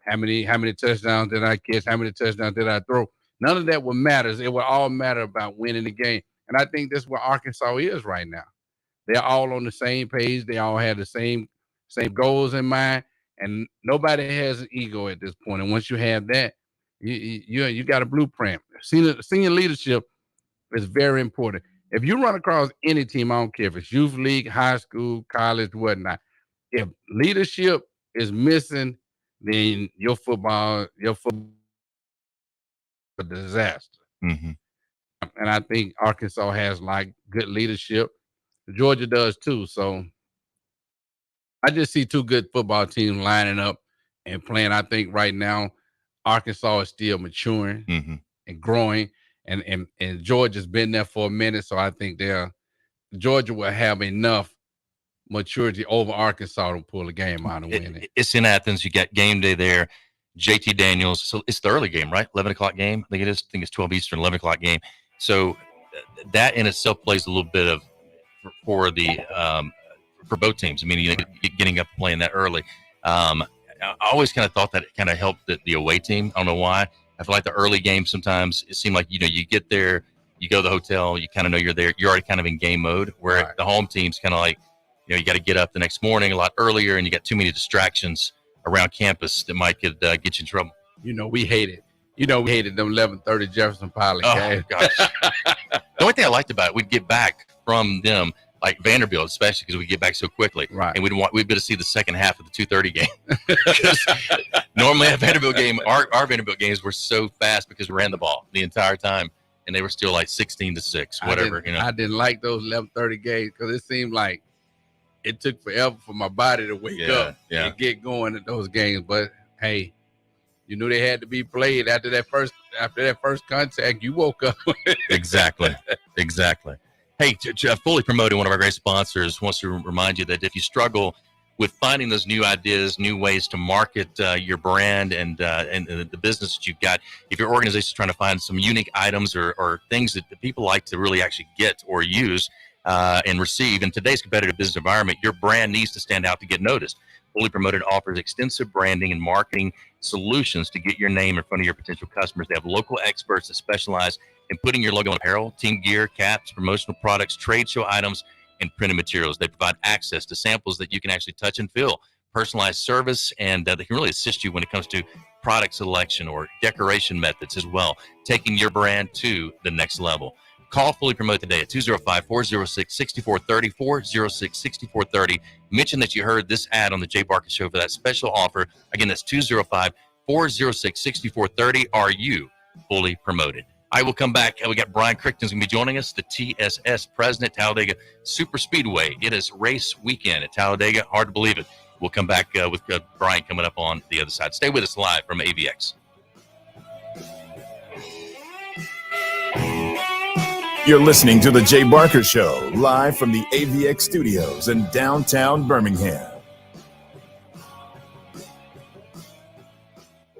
how many touchdowns did I catch, how many touchdowns did I throw. None of that will matter. It will all matter about winning the game. And I think that's where Arkansas is right now. They're all on the same page. They all have the same goals in mind, and nobody has an ego at this point. And once you have that, you got a blueprint. Senior leadership is very important. If you run across any team, I don't care if it's youth league, high school, college, whatnot, if leadership is missing, then your football is a disaster. And I think Arkansas has like good leadership. Georgia does too. So I just see two good football teams lining up and playing. I think right now Arkansas is still maturing and growing, and Georgia's been there for a minute. So I think Georgia will have enough maturity over Arkansas to pull the game out and win it. It's in Athens. You got game day there. JT Daniels. So it's the early game, right? 11 o'clock game. I think it is. I think it's 12 Eastern, 11 o'clock game. So that in itself plays a little bit of for both teams. I mean, getting up playing that early. I always kind of thought that it kind of helped the away team. I don't know why. I feel like the early game sometimes it seemed like you get there, you go to the hotel, you kind of know you're there, you're already kind of in game mode. Where the home team's kind of like, you got to get up the next morning a lot earlier, and you got too many distractions around campus that might get you in trouble. We hated them 11:30 Jefferson Pilot games. Gosh. The only thing I liked about it, we'd get back from them, like Vanderbilt, especially because we get back so quickly, right? And we'd be able to see the second half of the 2:30 game. Normally at Vanderbilt game, our Vanderbilt games were so fast because we ran the ball the entire time, and they were still like 16-6, whatever. I didn't like those 11:30 games because it seemed like it took forever for my body to wake up and get going at those games. But hey, you knew they had to be played after that first contact. You woke up. Exactly. Hey, Fully Promoted, one of our great sponsors, wants to remind you that if you struggle with finding those new ideas, new ways to market your brand and the business that you've got, if your organization is trying to find some unique items or things that the people like to really actually get or use and receive in today's competitive business environment, your brand needs to stand out to get noticed. Fully Promoted offers extensive branding and marketing solutions to get your name in front of your potential customers. They have local experts that specialize in putting your logo on apparel, team gear, caps, promotional products, trade show items, and printed materials. They provide access to samples that you can actually touch and feel, personalized service, and they can really assist you when it comes to product selection or decoration methods as well, taking your brand to the next level. Call Fully Promoted today at 205-406-6430, 406-6430. Mention that you heard this ad on the Jay Barker Show for that special offer. Again, that's 205-406-6430. Are you fully promoted? I will come back. We got Brian Crichton's going to be joining us, the TSS president, Talladega Super Speedway. It is race weekend at Talladega. Hard to believe it. We'll come back with Brian coming up on the other side. Stay with us live from AVX. You're listening to The Jay Barker Show, live from the AVX studios in downtown Birmingham.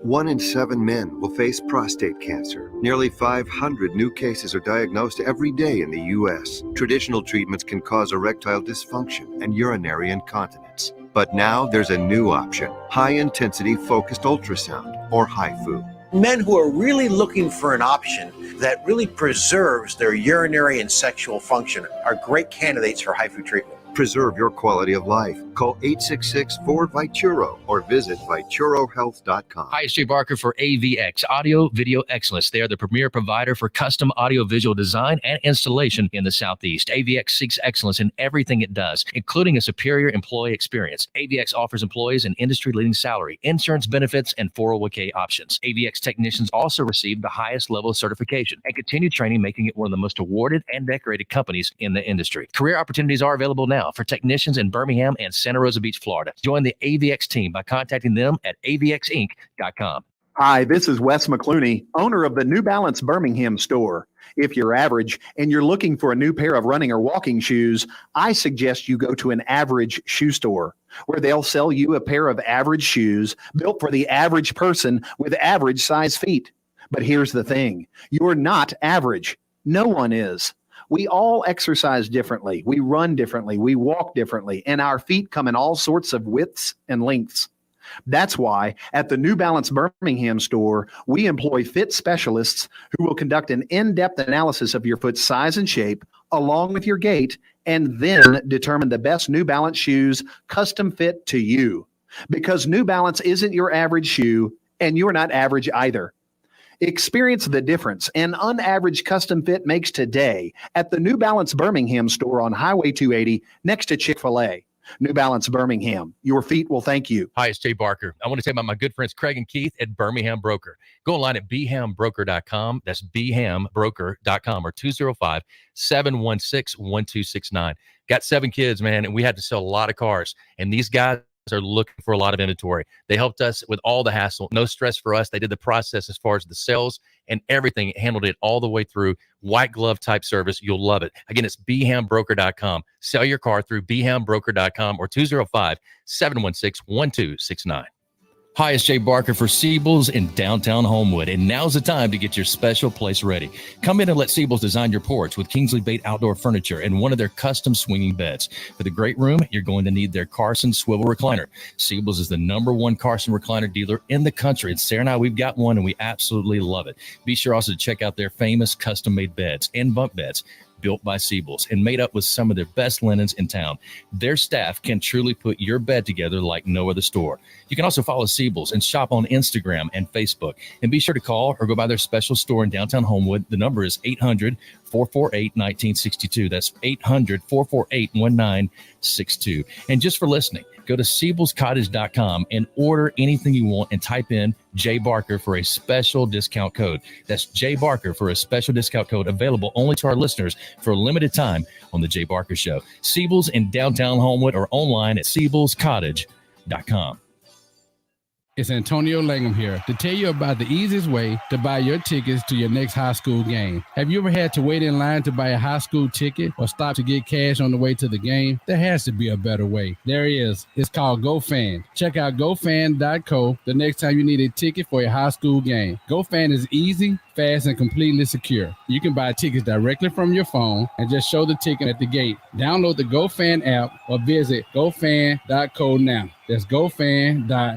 1 in 7 men will face prostate cancer. Nearly 500 new cases are diagnosed every day in the U.S. Traditional treatments can cause erectile dysfunction and urinary incontinence. But now there's a new option, high-intensity focused ultrasound, or HIFU. Men who are really looking for an option that really preserves their urinary and sexual function are great candidates for HIFU treatment. Preserve your quality of life. Call 866-4-VITURO or visit VituroHealth.com. Hi, it's Jay Barker for AVX, Audio Video Excellence. They are the premier provider for custom audio-visual design and installation in the Southeast. AVX seeks excellence in everything it does, including a superior employee experience. AVX offers employees an industry-leading salary, insurance benefits, and 401k options. AVX technicians also receive the highest level of certification and continue training, making it one of the most awarded and decorated companies in the industry. Career opportunities are available now for technicians in Birmingham and Santa Rosa Beach, Florida. Join the AVX team by contacting them at avxinc.com. Hi, this is Wes McClooney, owner of the New Balance Birmingham store. If you're average and you're looking for a new pair of running or walking shoes, I suggest you go to an average shoe store where they'll sell you a pair of average shoes built for the average person with average size feet. But here's the thing, you're not average. No one is. We all exercise differently. We run differently. We walk differently. And our feet come in all sorts of widths and lengths. That's why at the New Balance Birmingham store, we employ fit specialists who will conduct an in-depth analysis of your foot's size and shape, along with your gait, and then determine the best New Balance shoes custom fit to you. Because New Balance isn't your average shoe, and you're not average either. Experience the difference an unaverage custom fit makes today at the New Balance Birmingham store on Highway 280 next to Chick-fil-A. New Balance Birmingham, your feet will thank you. Hi, it's Jay Barker. I want to tell you about my good friends Craig and Keith at Birmingham Broker. Go online at bhambroker.com. That's bhambroker.com or 205-716-1269. Got 7 kids, man, and we had to sell a lot of cars. And these guys are looking for a lot of inventory. They helped us with all the hassle. No stress for us. They did the process as far as the sales and everything, handled it all the way through. White glove type service. You'll love it. Again, it's bhambroker.com. Sell your car through bhambroker.com or 205-716-1269. Hi, it's Jay Barker for Siebel's in downtown Homewood, and now's the time to get your special place ready. Come in and let Siebel's design your porch with Kingsley Bait outdoor furniture and one of their custom swinging beds. For the great room, you're going to need their Carson swivel recliner. Siebel's is the #1 Carson recliner dealer in the country, and Sarah and I, we've got one, and we absolutely love it. Be sure also to check out their famous custom-made beds and bunk beds, built by Siebel's and made up with some of their best linens in town. Their staff can truly put your bed together like no other store. You can also follow Siebel's and shop on Instagram and Facebook. And be sure to call or go by their special store in downtown Homewood. The number is 800-448-1962. That's 800-448-1962. And just for listening, go to SiebelsCottage.com and order anything you want and type in Jay Barker for a special discount code. That's Jay Barker for a special discount code available only to our listeners for a limited time on The Jay Barker Show. Siebel's in downtown Homewood or online at SiebelsCottage.com. It's Antonio Langham here to tell you about the easiest way to buy your tickets to your next high school game. Have you ever had to wait in line to buy a high school ticket or stop to get cash on the way to the game? There has to be a better way. There is. It's called GoFan. Check out GoFan.co the next time you need a ticket for a high school game. GoFan is easy, fast, and completely secure. You can buy tickets directly from your phone and just show the ticket at the gate. Download the GoFan app or visit GoFan.co now. That's GoFan.C.O.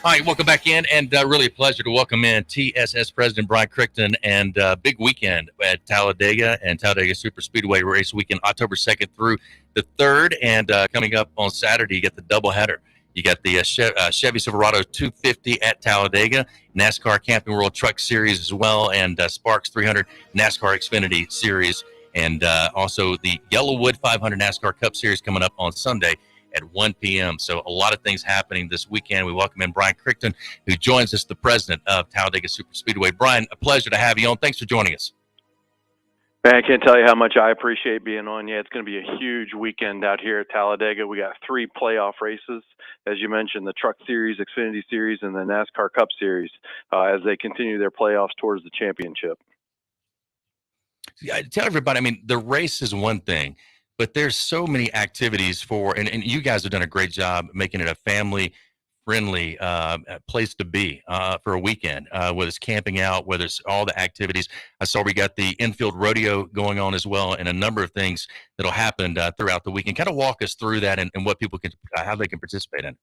All right, welcome back in, and really a pleasure to welcome in TSS President Brian Crichton, and big weekend at Talladega and Talladega Super Speedway race weekend, October 2nd through the 3rd, and coming up on Saturday, you get the doubleheader. You got the Chevy Silverado 250 at Talladega, NASCAR Camping World Truck Series as well, and Sparks 300 NASCAR Xfinity Series, and also the Yellowwood 500 NASCAR Cup Series coming up on Sunday at 1 p.m. So a lot of things happening this weekend. We welcome in Brian Crichton, who joins us, the president of Talladega Super Speedway. Brian, a pleasure to have you on. Thanks for joining us. Man, I can't tell you how much I appreciate being on. Yeah, it's going to be a huge weekend out here at Talladega. We got 3 playoff races, as you mentioned, the Truck Series, Xfinity Series, and the NASCAR Cup Series as they continue their playoffs towards the championship. Tell everybody, I mean, the race is one thing, but there's so many activities and you guys have done a great job making it a family friendly place to be for a weekend, whether it's camping out, whether it's all the activities. I saw we got the Infield Rodeo going on as well, and a number of things that'll happen throughout the weekend. Kind of walk us through that and what people can, how they can participate in.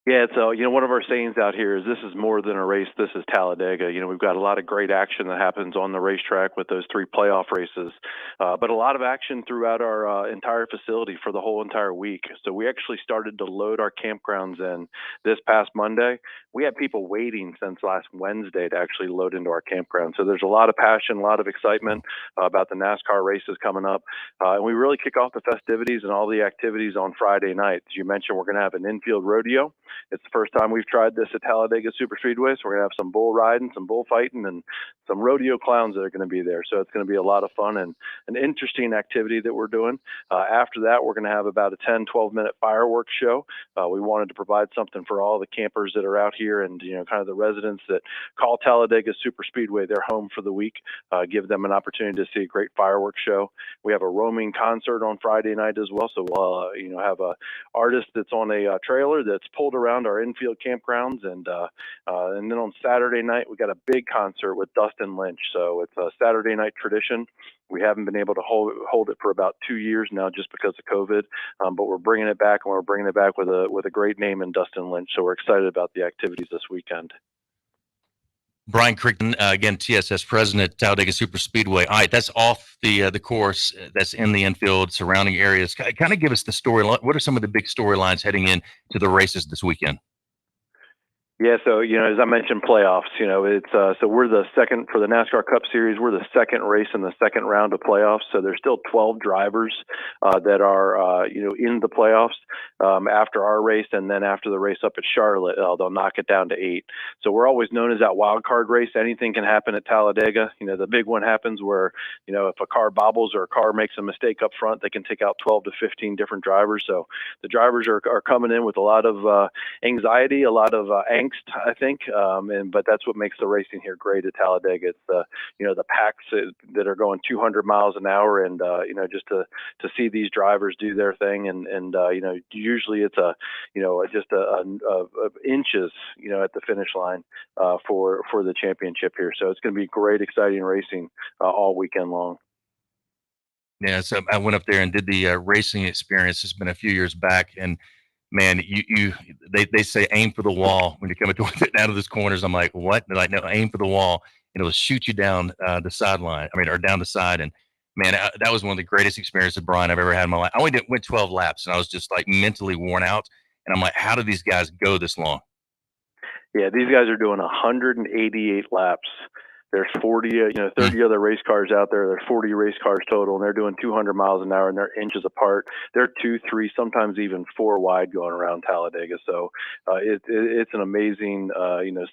Yeah, so one of our sayings out here is this is more than a race. This is Talladega. We've got a lot of great action that happens on the racetrack with those 3 playoff races, but a lot of action throughout our entire facility for the whole entire week. So we actually started to load our campgrounds in this past Monday. We had people waiting since last Wednesday to actually load into our campground. So there's a lot of passion, a lot of excitement about the NASCAR races coming up, and we really kick off the festivities and all the activities on Friday night. As you mentioned, we're going to have an Infield Rodeo. It's the first time we've tried this at Talladega Superspeedway, so we're going to have some bull riding, some bullfighting, and some rodeo clowns that are going to be there. So it's going to be a lot of fun and an interesting activity that we're doing. After that, we're going to have about a 10, 12-minute fireworks show. We wanted to provide something for all the campers that are out here and, kind of the residents that call Talladega Superspeedway their home for the week, give them an opportunity to see a great fireworks show. We have a roaming concert on Friday night as well. So we'll, have a artist that's on a trailer that's pulled around our infield campgrounds, and then on Saturday night we got a big concert with Dustin Lynch. So it's a Saturday night tradition. We haven't been able to hold it for about 2 years now, just because of COVID. But we're bringing it back, and we're bringing it back with a great name in Dustin Lynch. So we're excited about the activities this weekend. Brian Crichton, again, TSS president, Talladega Superspeedway. All right, that's off the course. That's in the infield, surrounding areas. Kind of give us the storyline. What are some of the big storylines heading in to the races this weekend? Yeah, so as I mentioned, playoffs. It's so we're the second for the NASCAR Cup Series. We're the second race in the second round of playoffs. So there's still 12 drivers that are in the playoffs after our race, and then after the race up at Charlotte, they'll knock it down to 8. So we're always known as that wild card race. Anything can happen at Talladega. The big one happens where if a car bobbles or a car makes a mistake up front, they can take out 12 to 15 different drivers. So the drivers are coming in with a lot of anxiety, a lot of angst, I think, but that's what makes the racing here great at Talladega. It's the packs that are going 200 miles an hour, and just to see these drivers do their thing, and usually it's just inches at the finish line for the championship here. So it's going to be great, exciting racing all weekend long. Yeah, so I went up there and did the racing experience. It's been a few years back, and man, they say aim for the wall when you're coming out of those corners. I'm like, what? They're like, no, aim for the wall, and it'll shoot you down the sideline. Or down the side. And man, that was one of the greatest experiences, Brian, I've ever had in my life. I only went 12 laps, and I was just like mentally worn out. And I'm like, how do these guys go this long? Yeah, these guys are doing 188 laps. There's 30 other race cars out there. There's 40 race cars total, and they're doing 200 miles an hour, and they're inches apart. They're 2, 3, sometimes even 4 wide going around Talladega. So it's an amazing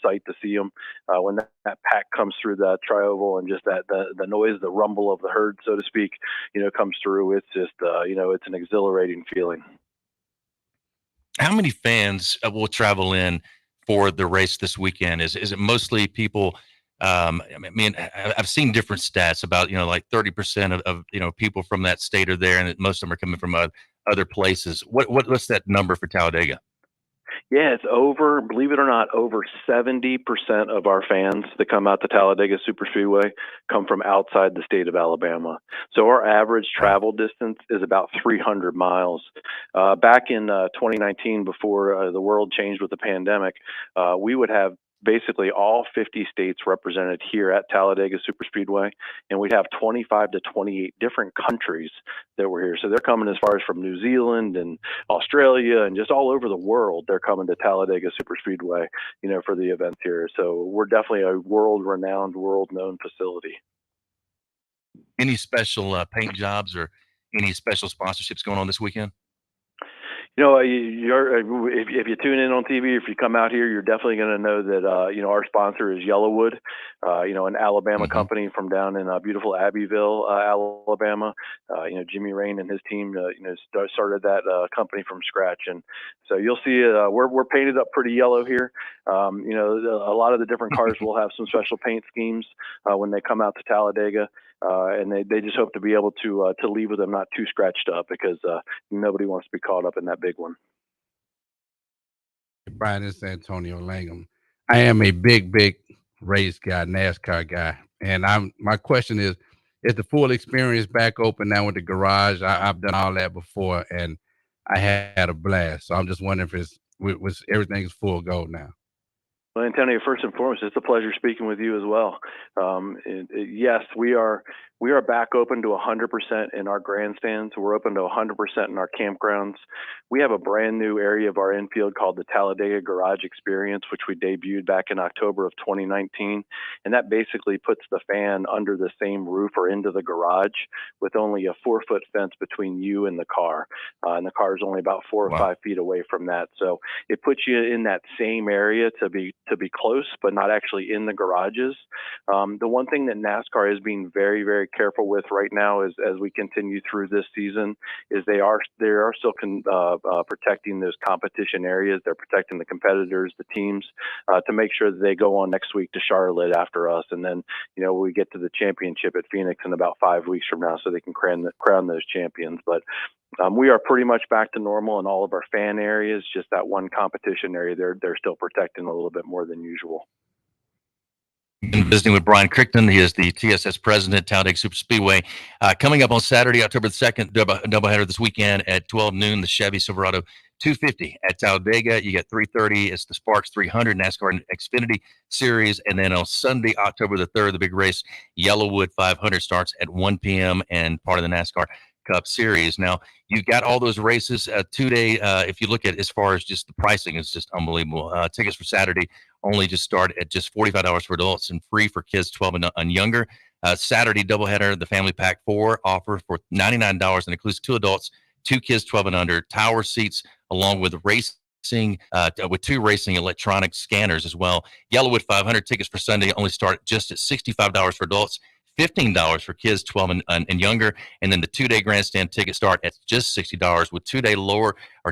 sight to see them when that pack comes through that tri-oval, and just that the noise, the rumble of the herd, so to speak, comes through. It's just it's an exhilarating feeling. How many fans will travel in for the race this weekend? Is it mostly people? I mean, I've seen different stats about, like 30% of people from that state are there, and most of them are coming from other places. What's that number for Talladega? Yeah, it's believe it or not, over 70% of our fans that come out to Talladega Superspeedway come from outside the state of Alabama. So our average travel distance is about 300 miles. Back in 2019, before the world changed with the pandemic, we would have basically all 50 states represented here at Talladega Superspeedway, and we'd have 25 to 28 different countries that were here. So they're coming as far as from New Zealand and Australia and just all over the world. They're coming to Talladega Superspeedway, for the events here. So we're definitely a world-renowned, world-known facility. Any special paint jobs or any special sponsorships going on this weekend? If you tune in on TV, if you come out here, you're definitely going to know that our sponsor is Yellowwood, an Alabama company from down in beautiful Abbeville, Alabama. Jimmy Rain and his team, started that company from scratch, and so you'll see we're painted up pretty yellow here. A lot of the different cars will have some special paint schemes when they come out to Talladega. And they just hope to be able to leave with them not too scratched up, because nobody wants to be caught up in that big one. Brian, this is Antonio Langham. I am a big race guy, NASCAR guy, and my question is the full experience back open now with the garage? I've done all that before, and I had a blast. So I'm just wondering if everything's full go now. Well, Antonio, first and foremost, it's a pleasure speaking with you as well. Yes, we are back open to 100% in our grandstands. We're open to 100% in our campgrounds. We have a brand new area of our infield called the Talladega Garage Experience, which we debuted back in October of 2019. And that basically puts the fan under the same roof or into the garage with only a 4-foot fence between you and the car. And the car is only about 4 or 5 feet away from that. So it puts you in that same area to be close, but not actually in the garages. The one thing that NASCAR is being very, very careful with right now is, as we continue through this season, is they are still protecting those competition areas. They're protecting the competitors, the teams, to make sure that they go on next week to Charlotte after us, and then we get to the championship at Phoenix in about 5 weeks from now, so they can crown those champions. But we are pretty much back to normal in all of our fan areas. Just that one competition area, they're still protecting a little bit more than usual. Been visiting with Brian Crichton. He is the TSS president, Talladega Super Speedway. Coming up on Saturday, October the 2nd, doubleheader this weekend at 12 noon, the Chevy Silverado 250 at Talladega. You got 330. It's the Sparks 300 NASCAR Xfinity Series. And then on Sunday, October the 3rd, the big race, Yellowwood 500 starts at 1 p.m. and part of the NASCAR Cup Series. Now, you've got all those races today. If you look at as far as just the pricing, it's just unbelievable. Tickets for Saturday only just start at just $45 for adults and free for kids 12 and younger. Saturday doubleheader, the Family Pack 4 offer for $99 and includes 2 adults, 2 kids 12 and under, tower seats, along with racing with 2 racing electronic scanners as well. Yellowwood 500 tickets for Sunday only start just at $65 for adults, $15 for kids 12 and younger, and then the 2-day grandstand tickets start at just $60 with 2-day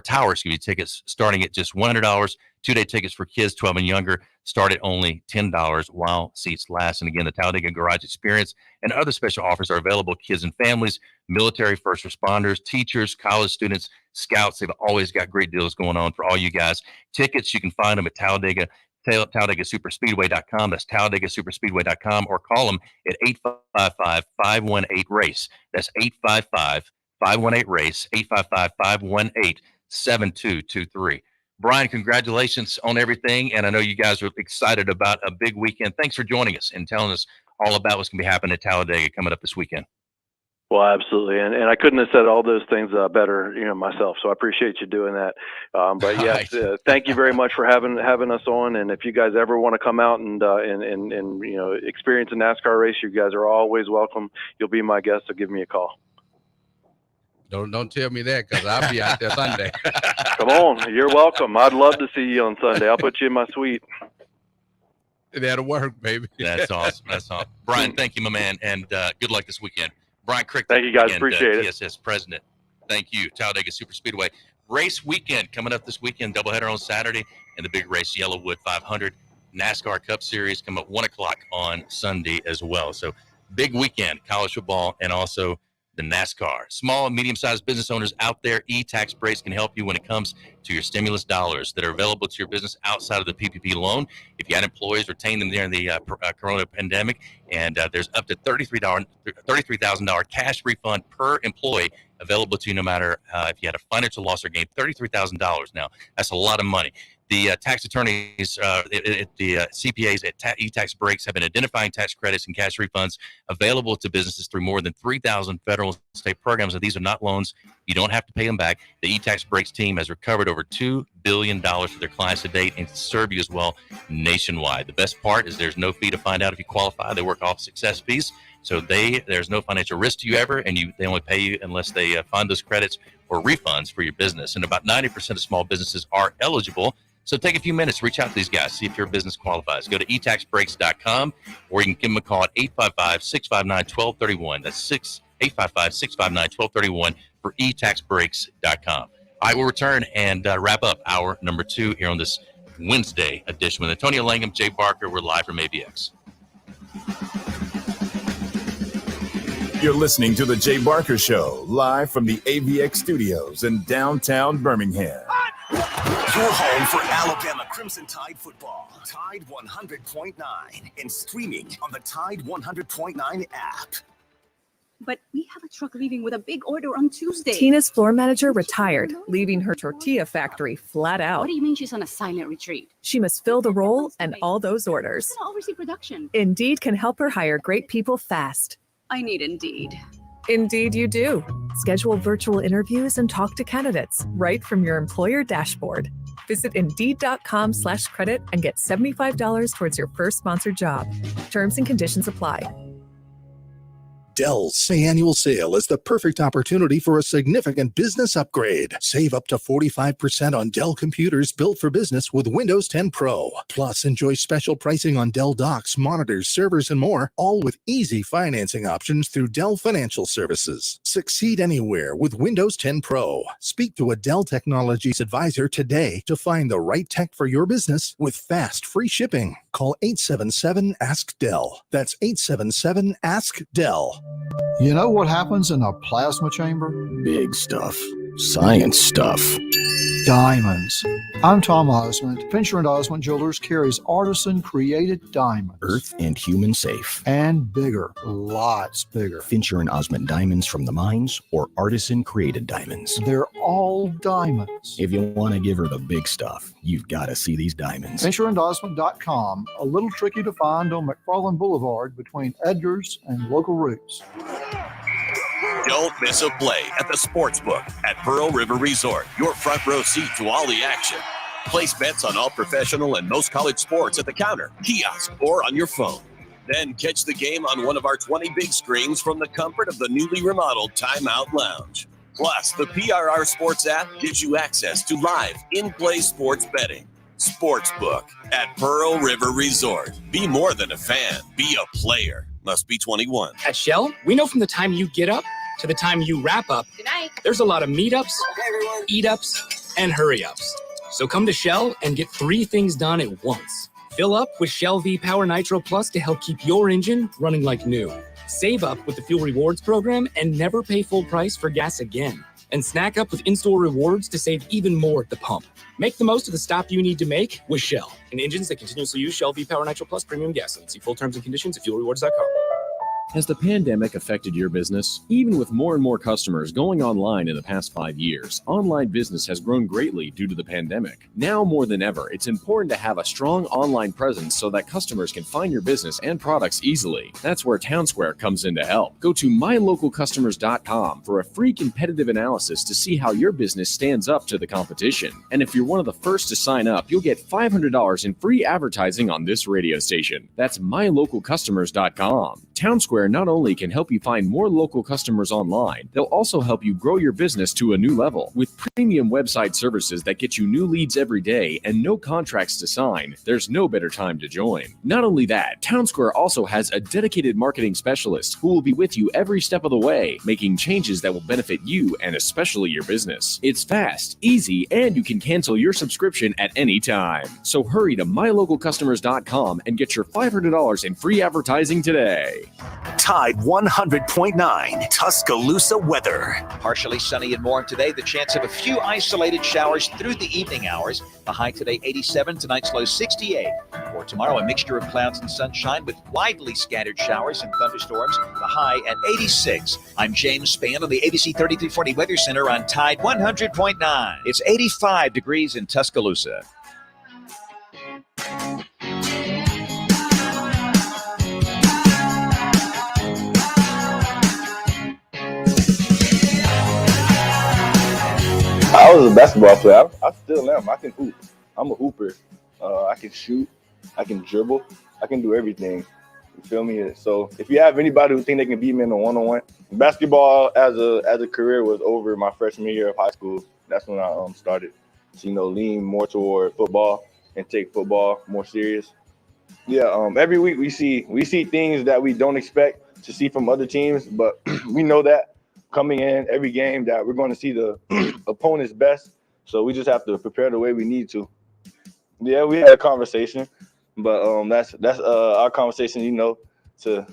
tower tickets starting at just $100. 2-day tickets for kids 12 and younger start at only $10 while seats last. And again, the Talladega Garage Experience and other special offers are available. Kids and families, military, first responders, teachers, college students, scouts. They've always got great deals going on for all you guys. Tickets, you can find them at TalladagaSuperspeedway.com. That's TalladagaSuperspeedway.com, or call them at 855-518-RACE. That's 855-518-RACE, 855-518-7223. Brian, congratulations on everything, and I know you guys are excited about a big weekend. Thanks for joining us and telling us all about what's going to be happening at Talladega coming up this weekend. Well, absolutely, and I couldn't have said all those things better, myself. So I appreciate you doing that. But yes, thank you very much for having us on. And if you guys ever want to come out and experience a NASCAR race, you guys are always welcome. You'll be my guest, so give me a call. Don't tell me that, because I'll be out there Sunday. Come on, you're welcome. I'd love to see you on Sunday. I'll put you in my suite. That'll work, baby. That's awesome. That's awesome. Brian, thank you, my man, and good luck this weekend. Brian Crichton. Thank you, guys. Appreciate it. TSS president. Thank you. Talladega Super Speedway race weekend coming up this weekend. Doubleheader on Saturday, and the big race, Yellowwood 500 NASCAR Cup Series, come up 1 o'clock on Sunday as well. So big weekend, college football, and also the NASCAR. Small and medium-sized business owners out there, e-tax breaks can help you when it comes to your stimulus dollars that are available to your business outside of the PPP loan. If you had employees, retain them during the corona pandemic, and there's up to $33,000 cash refund per employee available to you no matter if you had a financial loss or gain. $33,000 now. That's a lot of money. The tax attorneys, the CPAs at e-tax breaks have been identifying tax credits and cash refunds available to businesses through more than 3,000 federal and state programs. And these are not loans. You don't have to pay them back. The e-tax breaks team has recovered over $2 billion for their clients to date and to serve you as well nationwide. The best part is there's no fee to find out if you qualify. They work off success fees. So there's no financial risk to you ever, and they only pay you unless they fund those credits or refunds for your business. And about 90% of small businesses are eligible. So take a few minutes to reach out to these guys, see if your business qualifies. Go to etaxbreaks.com, or you can give them a call at 855-659-1231. That's 855-659-1231 for etaxbreaks.com. All right, we'll return and wrap up hour number 2 here on this Wednesday edition with Antonio Langham, Jay Barker. We're live from AVX. You're listening to The Jay Barker Show, live from the AVX studios in downtown Birmingham. Your home for Alabama Crimson Tide football. Tide 100.9 and streaming on the Tide 100.9 app. But we have a truck leaving with a big order on Tuesday. Tina's floor manager retired, leaving her tortilla factory flat out. What do you mean she's on a silent retreat? She must fill the role and all those orders. She's gonna oversee production. Indeed can help her hire great people fast. I need Indeed. Indeed you do. Schedule virtual interviews and talk to candidates right from your employer dashboard. Visit Indeed.com/credit and get $75 towards your first sponsored job. Terms and conditions apply. Dell's annual sale is the perfect opportunity for a significant business upgrade. Save up to 45% on Dell computers built for business with Windows 10 Pro. Plus, enjoy special pricing on Dell docks, monitors, servers, and more, all with easy financing options through Dell Financial Services. Succeed anywhere with Windows 10 Pro. Speak to a Dell Technologies advisor today to find the right tech for your business with fast, free shipping. Call 877-ASK-DELL. That's 877-ASK-DELL. You know what happens in a plasma chamber? Big stuff. Science stuff. Diamonds. I'm Tom Osmond. Fincher & Osmond Jewelers carries artisan-created diamonds. Earth and human safe. And bigger. Lots bigger. Fincher & Osmond diamonds from the mines or artisan-created diamonds. They're all diamonds. If you want to give her the big stuff, you've got to see these diamonds. FincherandOsmond.com. A little tricky to find on McFarland Boulevard between Edgar's and Local Roots. Don't miss a play at the Sportsbook at Pearl River Resort. Your front row seat to all the action. Place bets on all professional and most college sports at the counter, kiosk, or on your phone. Then catch the game on one of our 20 big screens from the comfort of the newly remodeled Timeout Lounge. Plus, the PRR Sports app gives you access to live, in-play sports betting. Sportsbook at Pearl River Resort. Be more than a fan. Be a player. Must be 21. At Shell, we know from the time you get up to the time you wrap up, there's a lot of meetups, eat-ups, and hurry-ups. So come to Shell and get 3 things done at once. Fill up with Shell V-Power Nitro Plus to help keep your engine running like new. Save up with the Fuel Rewards program and never pay full price for gas again. And snack up with in-store rewards to save even more at the pump. Make the most of the stop you need to make with Shell and engines that continuously use Shell V-Power Nitro Plus premium gasoline. See full terms and conditions at fuelrewards.com. Has the pandemic affected your business? Even with more and more customers going online in the past 5 years, online business has grown greatly due to the pandemic. Now more than ever, it's important to have a strong online presence so that customers can find your business and products easily. That's where Townsquare comes in to help. Go to mylocalcustomers.com for a free competitive analysis to see how your business stands up to the competition. And if you're one of the first to sign up, you'll get $500 in free advertising on this radio station. That's mylocalcustomers.com. Townsquare not only can help you find more local customers online, they'll also help you grow your business to a new level. With premium website services that get you new leads every day and no contracts to sign, there's no better time to join. Not only that, Townsquare also has a dedicated marketing specialist who will be with you every step of the way, making changes that will benefit you and especially your business. It's fast, easy, and you can cancel your subscription at any time. So hurry to mylocalcustomers.com and get your $500 in free advertising today. Tide 100.9 Tuscaloosa weather. Partially sunny and warm today. The chance of a few isolated showers through the evening hours. The high today 87, tonight's low 68. For tomorrow, a mixture of clouds and sunshine with widely scattered showers and thunderstorms. The high at 86. I'm James Spann on the ABC 3340 Weather Center on Tide 100.9. It's 85 degrees in Tuscaloosa. I was a basketball player. I still am. I can hoop. I'm a hooper. I can shoot. I can dribble. I can do everything. You feel me? So if you have anybody who think they can beat me in a one-on-one, basketball as a career was over my freshman year of high school. That's when I started to, lean more toward football and take football more serious. Yeah, every week we see things that we don't expect to see from other teams, but we know that coming in every game that we're going to see the opponent's best. So we just have to prepare the way we need to. Yeah, we had a conversation, but that's our conversation. To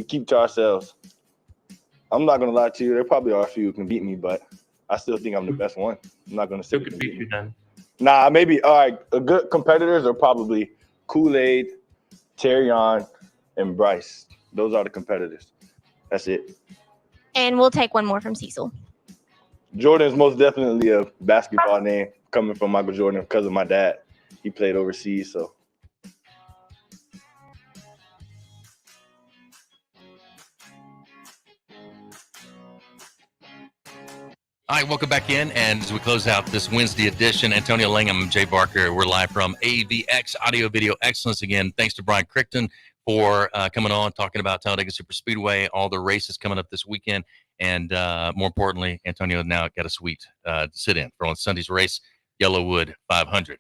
keep to ourselves. I'm not gonna lie to you. There probably are a few who can beat me, but I still think I'm the best one. I'm not gonna say who can beat you then. Nah, maybe all right. Good competitors are probably Kool-Aid, Terrion, and Bryce. Those are the competitors. That's it. And we'll take one more from Cecil. Jordan is most definitely a basketball name coming from Michael Jordan because of my dad. He played overseas, so. All right, welcome back in. And as we close out this Wednesday edition, Antonio Langham, Jay Barker, we're live from AVX Audio Video Excellence again. Thanks to Brian Crichton for coming on, talking about Talladega Superspeedway, all the races coming up this weekend. And more importantly, Antonio now got a suite to sit in for on Sunday's race, Yellowwood 500.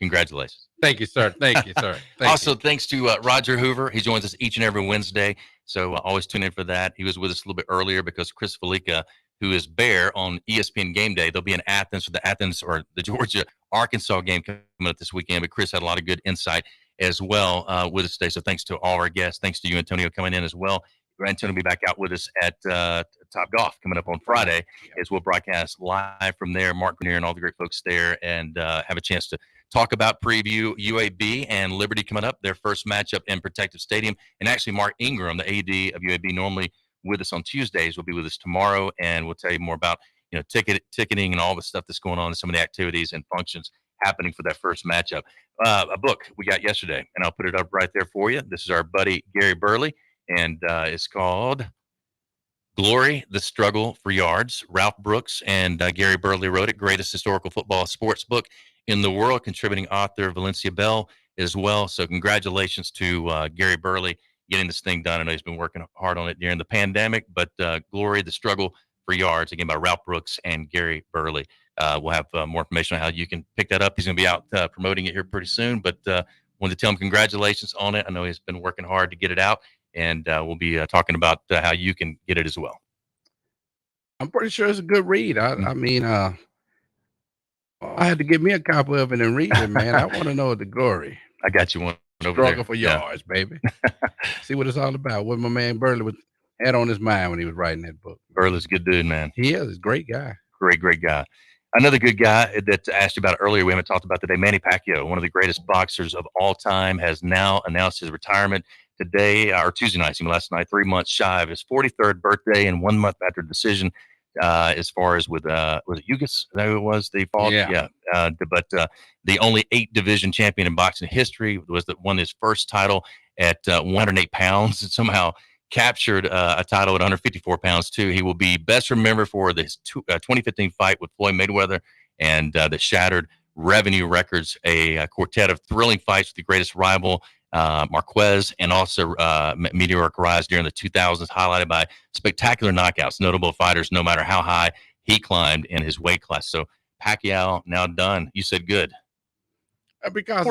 Congratulations. Thank you, sir. Thank you, sir. Thanks to Roger Hoover. He joins us each and every Wednesday. So always tune in for that. He was with us a little bit earlier because Chris Felica, who is Bear on ESPN Game Day, they'll be in Athens for the Athens or the Georgia-Arkansas game coming up this weekend. But Chris had a lot of good insight as well with us today. So thanks to all our guests. Thanks to you, Antonio, coming in as well. Antonio will be back out with us at Top Golf coming up on Friday as we'll broadcast live from there. Mark Grenier and all the great folks there and have a chance to talk about preview UAB and Liberty coming up, their first matchup in Protective Stadium. And actually, Mark Ingram, the AD of UAB, normally with us on Tuesdays, will be with us tomorrow, and we'll tell you more about ticketing and all the stuff that's going on and some of the activities and functions happening for that first matchup. A book we got yesterday, and I'll put it up right there for you. This is our buddy Gary Burley, and it's called Glory, the Struggle for Yards. Ralph Brooks and Gary Burley wrote it. Greatest historical football sports book in the world. Contributing author Valencia Bell as well. So congratulations to Gary Burley getting this thing done. I know he's been working hard on it during the pandemic, but Glory, the Struggle for Yards, again, by Ralph Brooks and Gary Burley. We'll have more information on how you can pick that up. He's going to be out promoting it here pretty soon, but wanted to tell him congratulations on it. I know he's been working hard to get it out, and we'll be talking about how you can get it as well. I'm pretty sure it's a good read. I mean, I had to get me a copy of it and read it, man. I want to know the glory. I got you one over Struggle there. for yards, baby. See what it's all about. What my man Burley had on his mind when he was writing that book. Burley's a good dude, man. He is. He's a great guy. Great guy. Another good guy that I asked you about earlier, we haven't talked about today, Manny Pacquiao, one of the greatest boxers of all time, has now announced his retirement today, or Tuesday night, last night, 3 months shy of his 43rd birthday and 1 month after decision. As far as with was it Ugas? That who it was? They fought. Yeah. But the only 8 division champion in boxing history was that won his first title at 108 pounds and somehow captured a title at 154 pounds too. He will be best remembered for this 2015 fight with Floyd Mayweather, and that shattered revenue records. A quartet of thrilling fights with the greatest rival, Marquez, and also meteoric rise during the 2000s, highlighted by spectacular knockouts. Notable fighters, no matter how high he climbed in his weight class. So Pacquiao now done. You said good. Because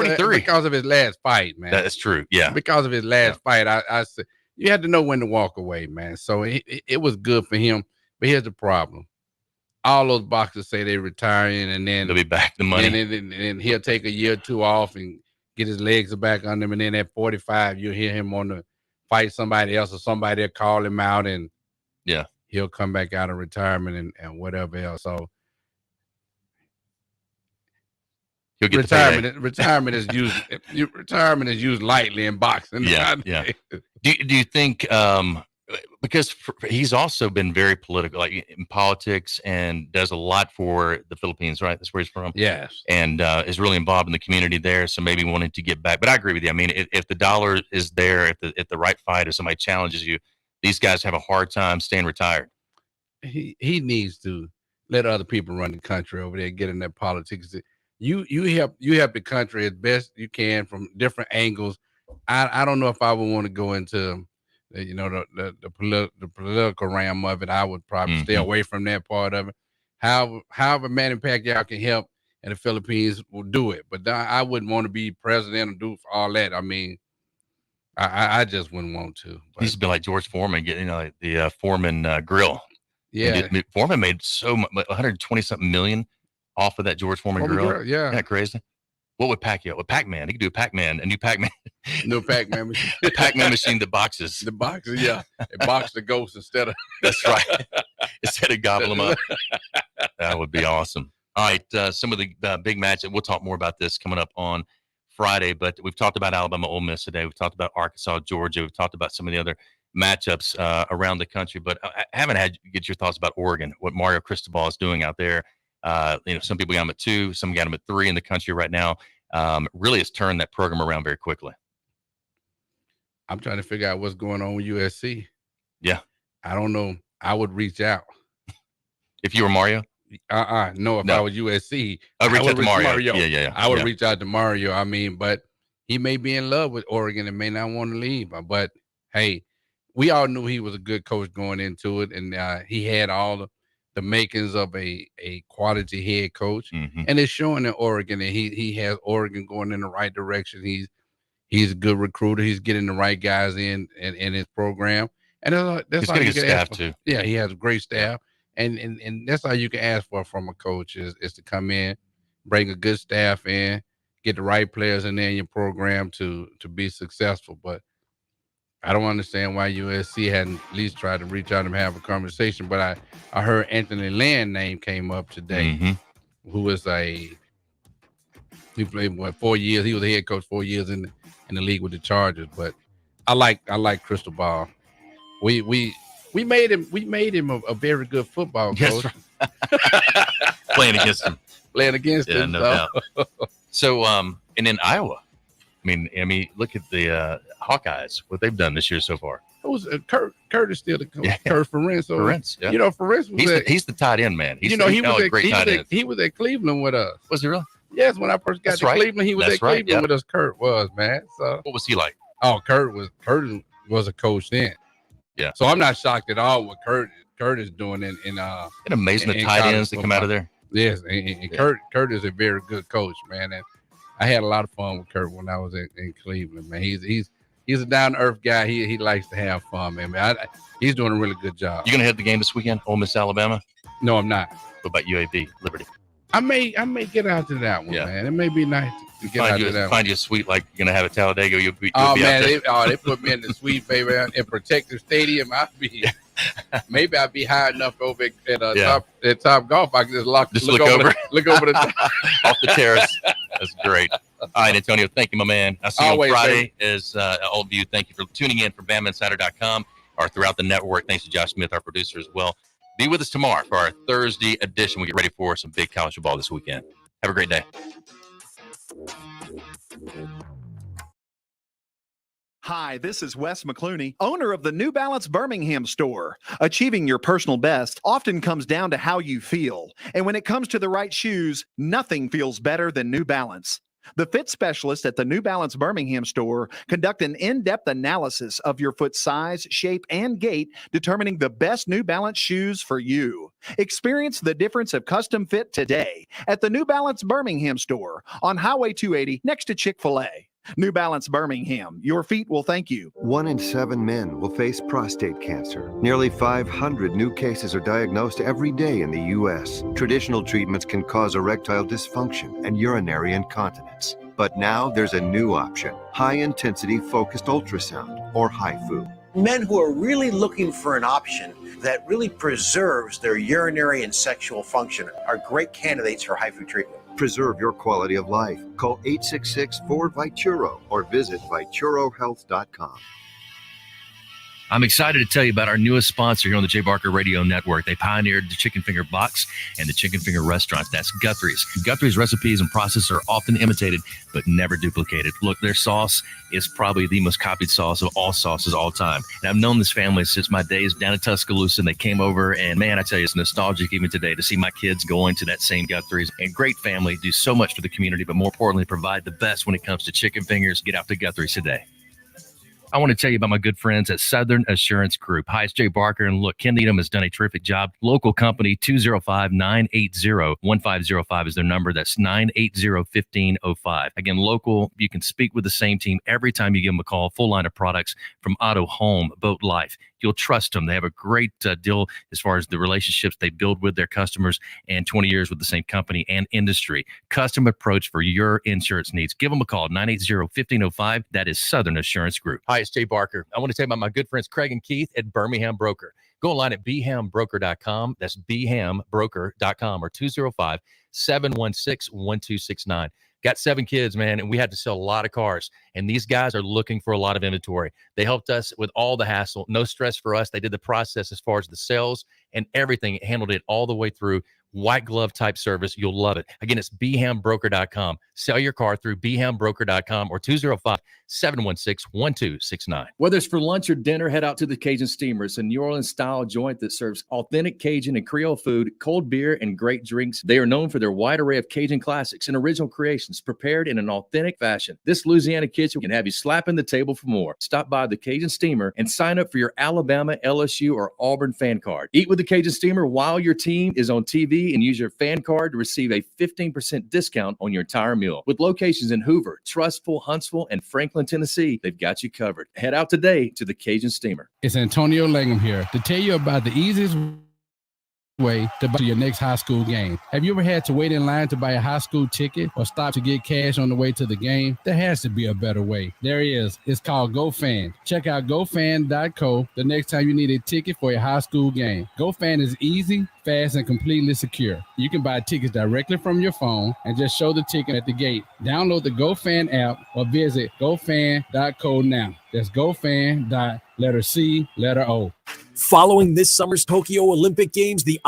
of his last fight, man. That's true. Yeah. Because of his last fight, I said you had to know when to walk away, man. So it was good for him. But here's the problem. All those boxers say they're retiring, and then they'll be back the money. And then he'll take a year or two off and get his legs back on him. And then at 45, you'll hear him on the fight somebody else, or somebody will call him out, and he'll come back out of retirement and whatever else. So he'll get retirement is used lightly in boxing. Yeah. Do you think because he's also been very political, like in politics, and does a lot for the Philippines, right? That's where he's from. Yes. And is really involved in the community there. So maybe wanting to get back. But I agree with you. I mean, if the dollar is there, if the right fight, if somebody challenges you, these guys have a hard time staying retired. He needs to let other people run the country over there, get in their politics. You help the country as best you can from different angles. I don't know if I would want to go into the political realm of it. I would probably stay away from that part of it. However Manny Pacquiao can help and the Philippines will do it, but I wouldn't want to be president or do all that. I mean, I just wouldn't want to. He used to be like George Foreman, getting the Foreman grill. Yeah, Foreman made so much, 120 something million off of that George Foreman grill. Yeah, isn't that crazy? What would Pacquiao? With Pac-Man, he could do a new Pac-Man. No Pac-Man machine. Pac-Man machine, the boxes. The boxes, yeah. It box the ghosts instead of. That's right. Instead of gobbling them up. That would be awesome. All right, some of the big matches. We'll talk more about this coming up on Friday, but we've talked about Alabama, Ole Miss today. We've talked about Arkansas, Georgia. We've talked about some of the other matchups around the country, but I haven't had you get your thoughts about Oregon, what Mario Cristobal is doing out there. Some people got him at 2, some got him at 3 in the country right now. Really has turned that program around very quickly. I'm trying to figure out what's going on with USC. Yeah. I don't know. I would reach out. If you were Mario? No, if I was USC, I would reach out to Mario. Yeah. I would reach out to Mario. I mean, but he may be in love with Oregon and may not want to leave. But hey, we all knew he was a good coach going into it, and he had all the makings of a quality head coach, and it's showing in Oregon, and he has Oregon going in the right direction. He's a good recruiter. He's getting the right guys in his program, and that's all you can ask for. Too. Yeah, he has a great staff, and that's all you can ask for from a coach is to come in, bring a good staff in, get the right players in there in your program to be successful. But I don't understand why USC hadn't at least tried to reach out and have a conversation. But I heard Anthony Lynn name came up today, who was he played 4 years. He was a head coach 4 years in the league with the Chargers. But I like Cristobal. We made him a very good football coach. Yes, playing against him. Yeah, no doubt. So and in Iowa, I mean, look at the Hawkeyes, what they've done this year so far. It was Kurt is still the coach. Yeah. Kurt Ferentz. So, Ferentz, yeah. Ferentz was he's the tight end man. He was at Cleveland with us. Was he really? Yes, when I first got to Cleveland, he was at Cleveland with us. Kurt was, man. So what was he like? Oh, Kurt was a coach then. Yeah. So I'm not shocked at all what Kurt is doing in Isn't it amazing the tight ends that come out of there? Yes, and Kurt is a very good coach, man. And I had a lot of fun with Kurt when I was in Cleveland, man. He's a down to earth guy. He likes to have fun, man. He's doing a really good job. You gonna hit the game this weekend, Ole Miss, Alabama? No, I'm not. What about UAB, Liberty? I may get out to that one, man. It may be nice to get out to that one. Find you a suite like you're gonna have at Talladega. You'll be they put me in the suite, baby, in Protective Stadium. Maybe I'd be high enough over at Top Golf. I can just look over the top. Off the terrace. That's great. All right, Antonio, thank you, my man. I'll see you on Friday. As all of you, thank you for tuning in for Bamainsider.com or throughout the network. Thanks to Josh Smith, our producer, as well. Be with us tomorrow for our Thursday edition. We get ready for some big college football this weekend. Have a great day. Hi, this is Wes McClooney, owner of the New Balance Birmingham store. Achieving your personal best often comes down to how you feel. And when it comes to the right shoes, nothing feels better than New Balance. The fit specialists at the New Balance Birmingham store conduct an in-depth analysis of your foot size, shape, and gait, determining the best New Balance shoes for you. Experience the difference of custom fit today at the New Balance Birmingham store on Highway 280 next to Chick-fil-A. New Balance Birmingham, your feet will thank you. 1 in 7 men will face prostate cancer. Nearly 500 new cases are diagnosed every day in the U.S. Traditional treatments can cause erectile dysfunction and urinary incontinence. But now there's a new option, high-intensity focused ultrasound, or HIFU. Men who are really looking for an option that really preserves their urinary and sexual function are great candidates for HIFU treatment. Preserve your quality of life. Call 866-4-VITURO or visit VituroHealth.com. I'm excited to tell you about our newest sponsor here on the Jay Barker Radio Network. They pioneered the chicken finger box and the chicken finger restaurants. That's Guthrie's. Guthrie's recipes and processes are often imitated, but never duplicated. Look, their sauce is probably the most copied sauce of all sauces all time. And I've known this family since my days down in Tuscaloosa, and they came over, and man, I tell you, it's nostalgic even today to see my kids going to that same Guthrie's. And great family, do so much for the community, but more importantly, provide the best when it comes to chicken fingers. Get out to Guthrie's today. I want to tell you about my good friends at Southern Assurance Group. Hi, it's Jay Barker. And look, Ken Needham has done a terrific job. Local company, 205-980-1505 is their number. That's 980-1505. Again, local, you can speak with the same team every time you give them a call. Full line of products from auto, home, boat, life. You'll trust them. They have a great deal as far as the relationships they build with their customers and 20 years with the same company and industry. Custom approach for your insurance needs. Give them a call, 980-1505. That is Southern Assurance Group. Hi, it's Jay Barker. I want to tell you about my good friends Craig and Keith at Birmingham Broker. Go online at bhambroker.com. That's bhambroker.com or 205-716-1269. Got 7 kids, man, and we had to sell a lot of cars. And these guys are looking for a lot of inventory. They helped us with all the hassle. No stress for us. They did the process as far as the sales and everything. Handled it all the way through. White glove type service. You'll love it. Again, it's bhambroker.com. Sell your car through bhambroker.com or 205-716-1269. Whether it's for lunch or dinner, head out to the Cajun Steamer. It's a New Orleans style joint that serves authentic Cajun and Creole food, cold beer, and great drinks. They are known for their wide array of Cajun classics and original creations prepared in an authentic fashion. This Louisiana kitchen can have you slapping the table for more. Stop by the Cajun Steamer and sign up for your Alabama, LSU, or Auburn fan card. Eat with the Cajun Steamer while your team is on TV and use your fan card to receive a 15% discount on your entire meal. With locations in Hoover, Trustful, Huntsville, and Franklin, Tennessee, they've got you covered. Head out today to the Cajun Steamer. It's Antonio Langham here to tell you about the easiest way to buy your next high school game. Have you ever had to wait in line to buy a high school ticket or stop to get cash on the way to the game? There has to be a better way. There is. It's called GoFan. Check out gofan.co the next time you need a ticket for a high school game. GoFan is easy, fast, and completely secure. You can buy tickets directly from your phone and just show the ticket at the gate. Download the GoFan app or visit gofan.co now. That's gofan.co. Following this summer's Tokyo Olympic Games, the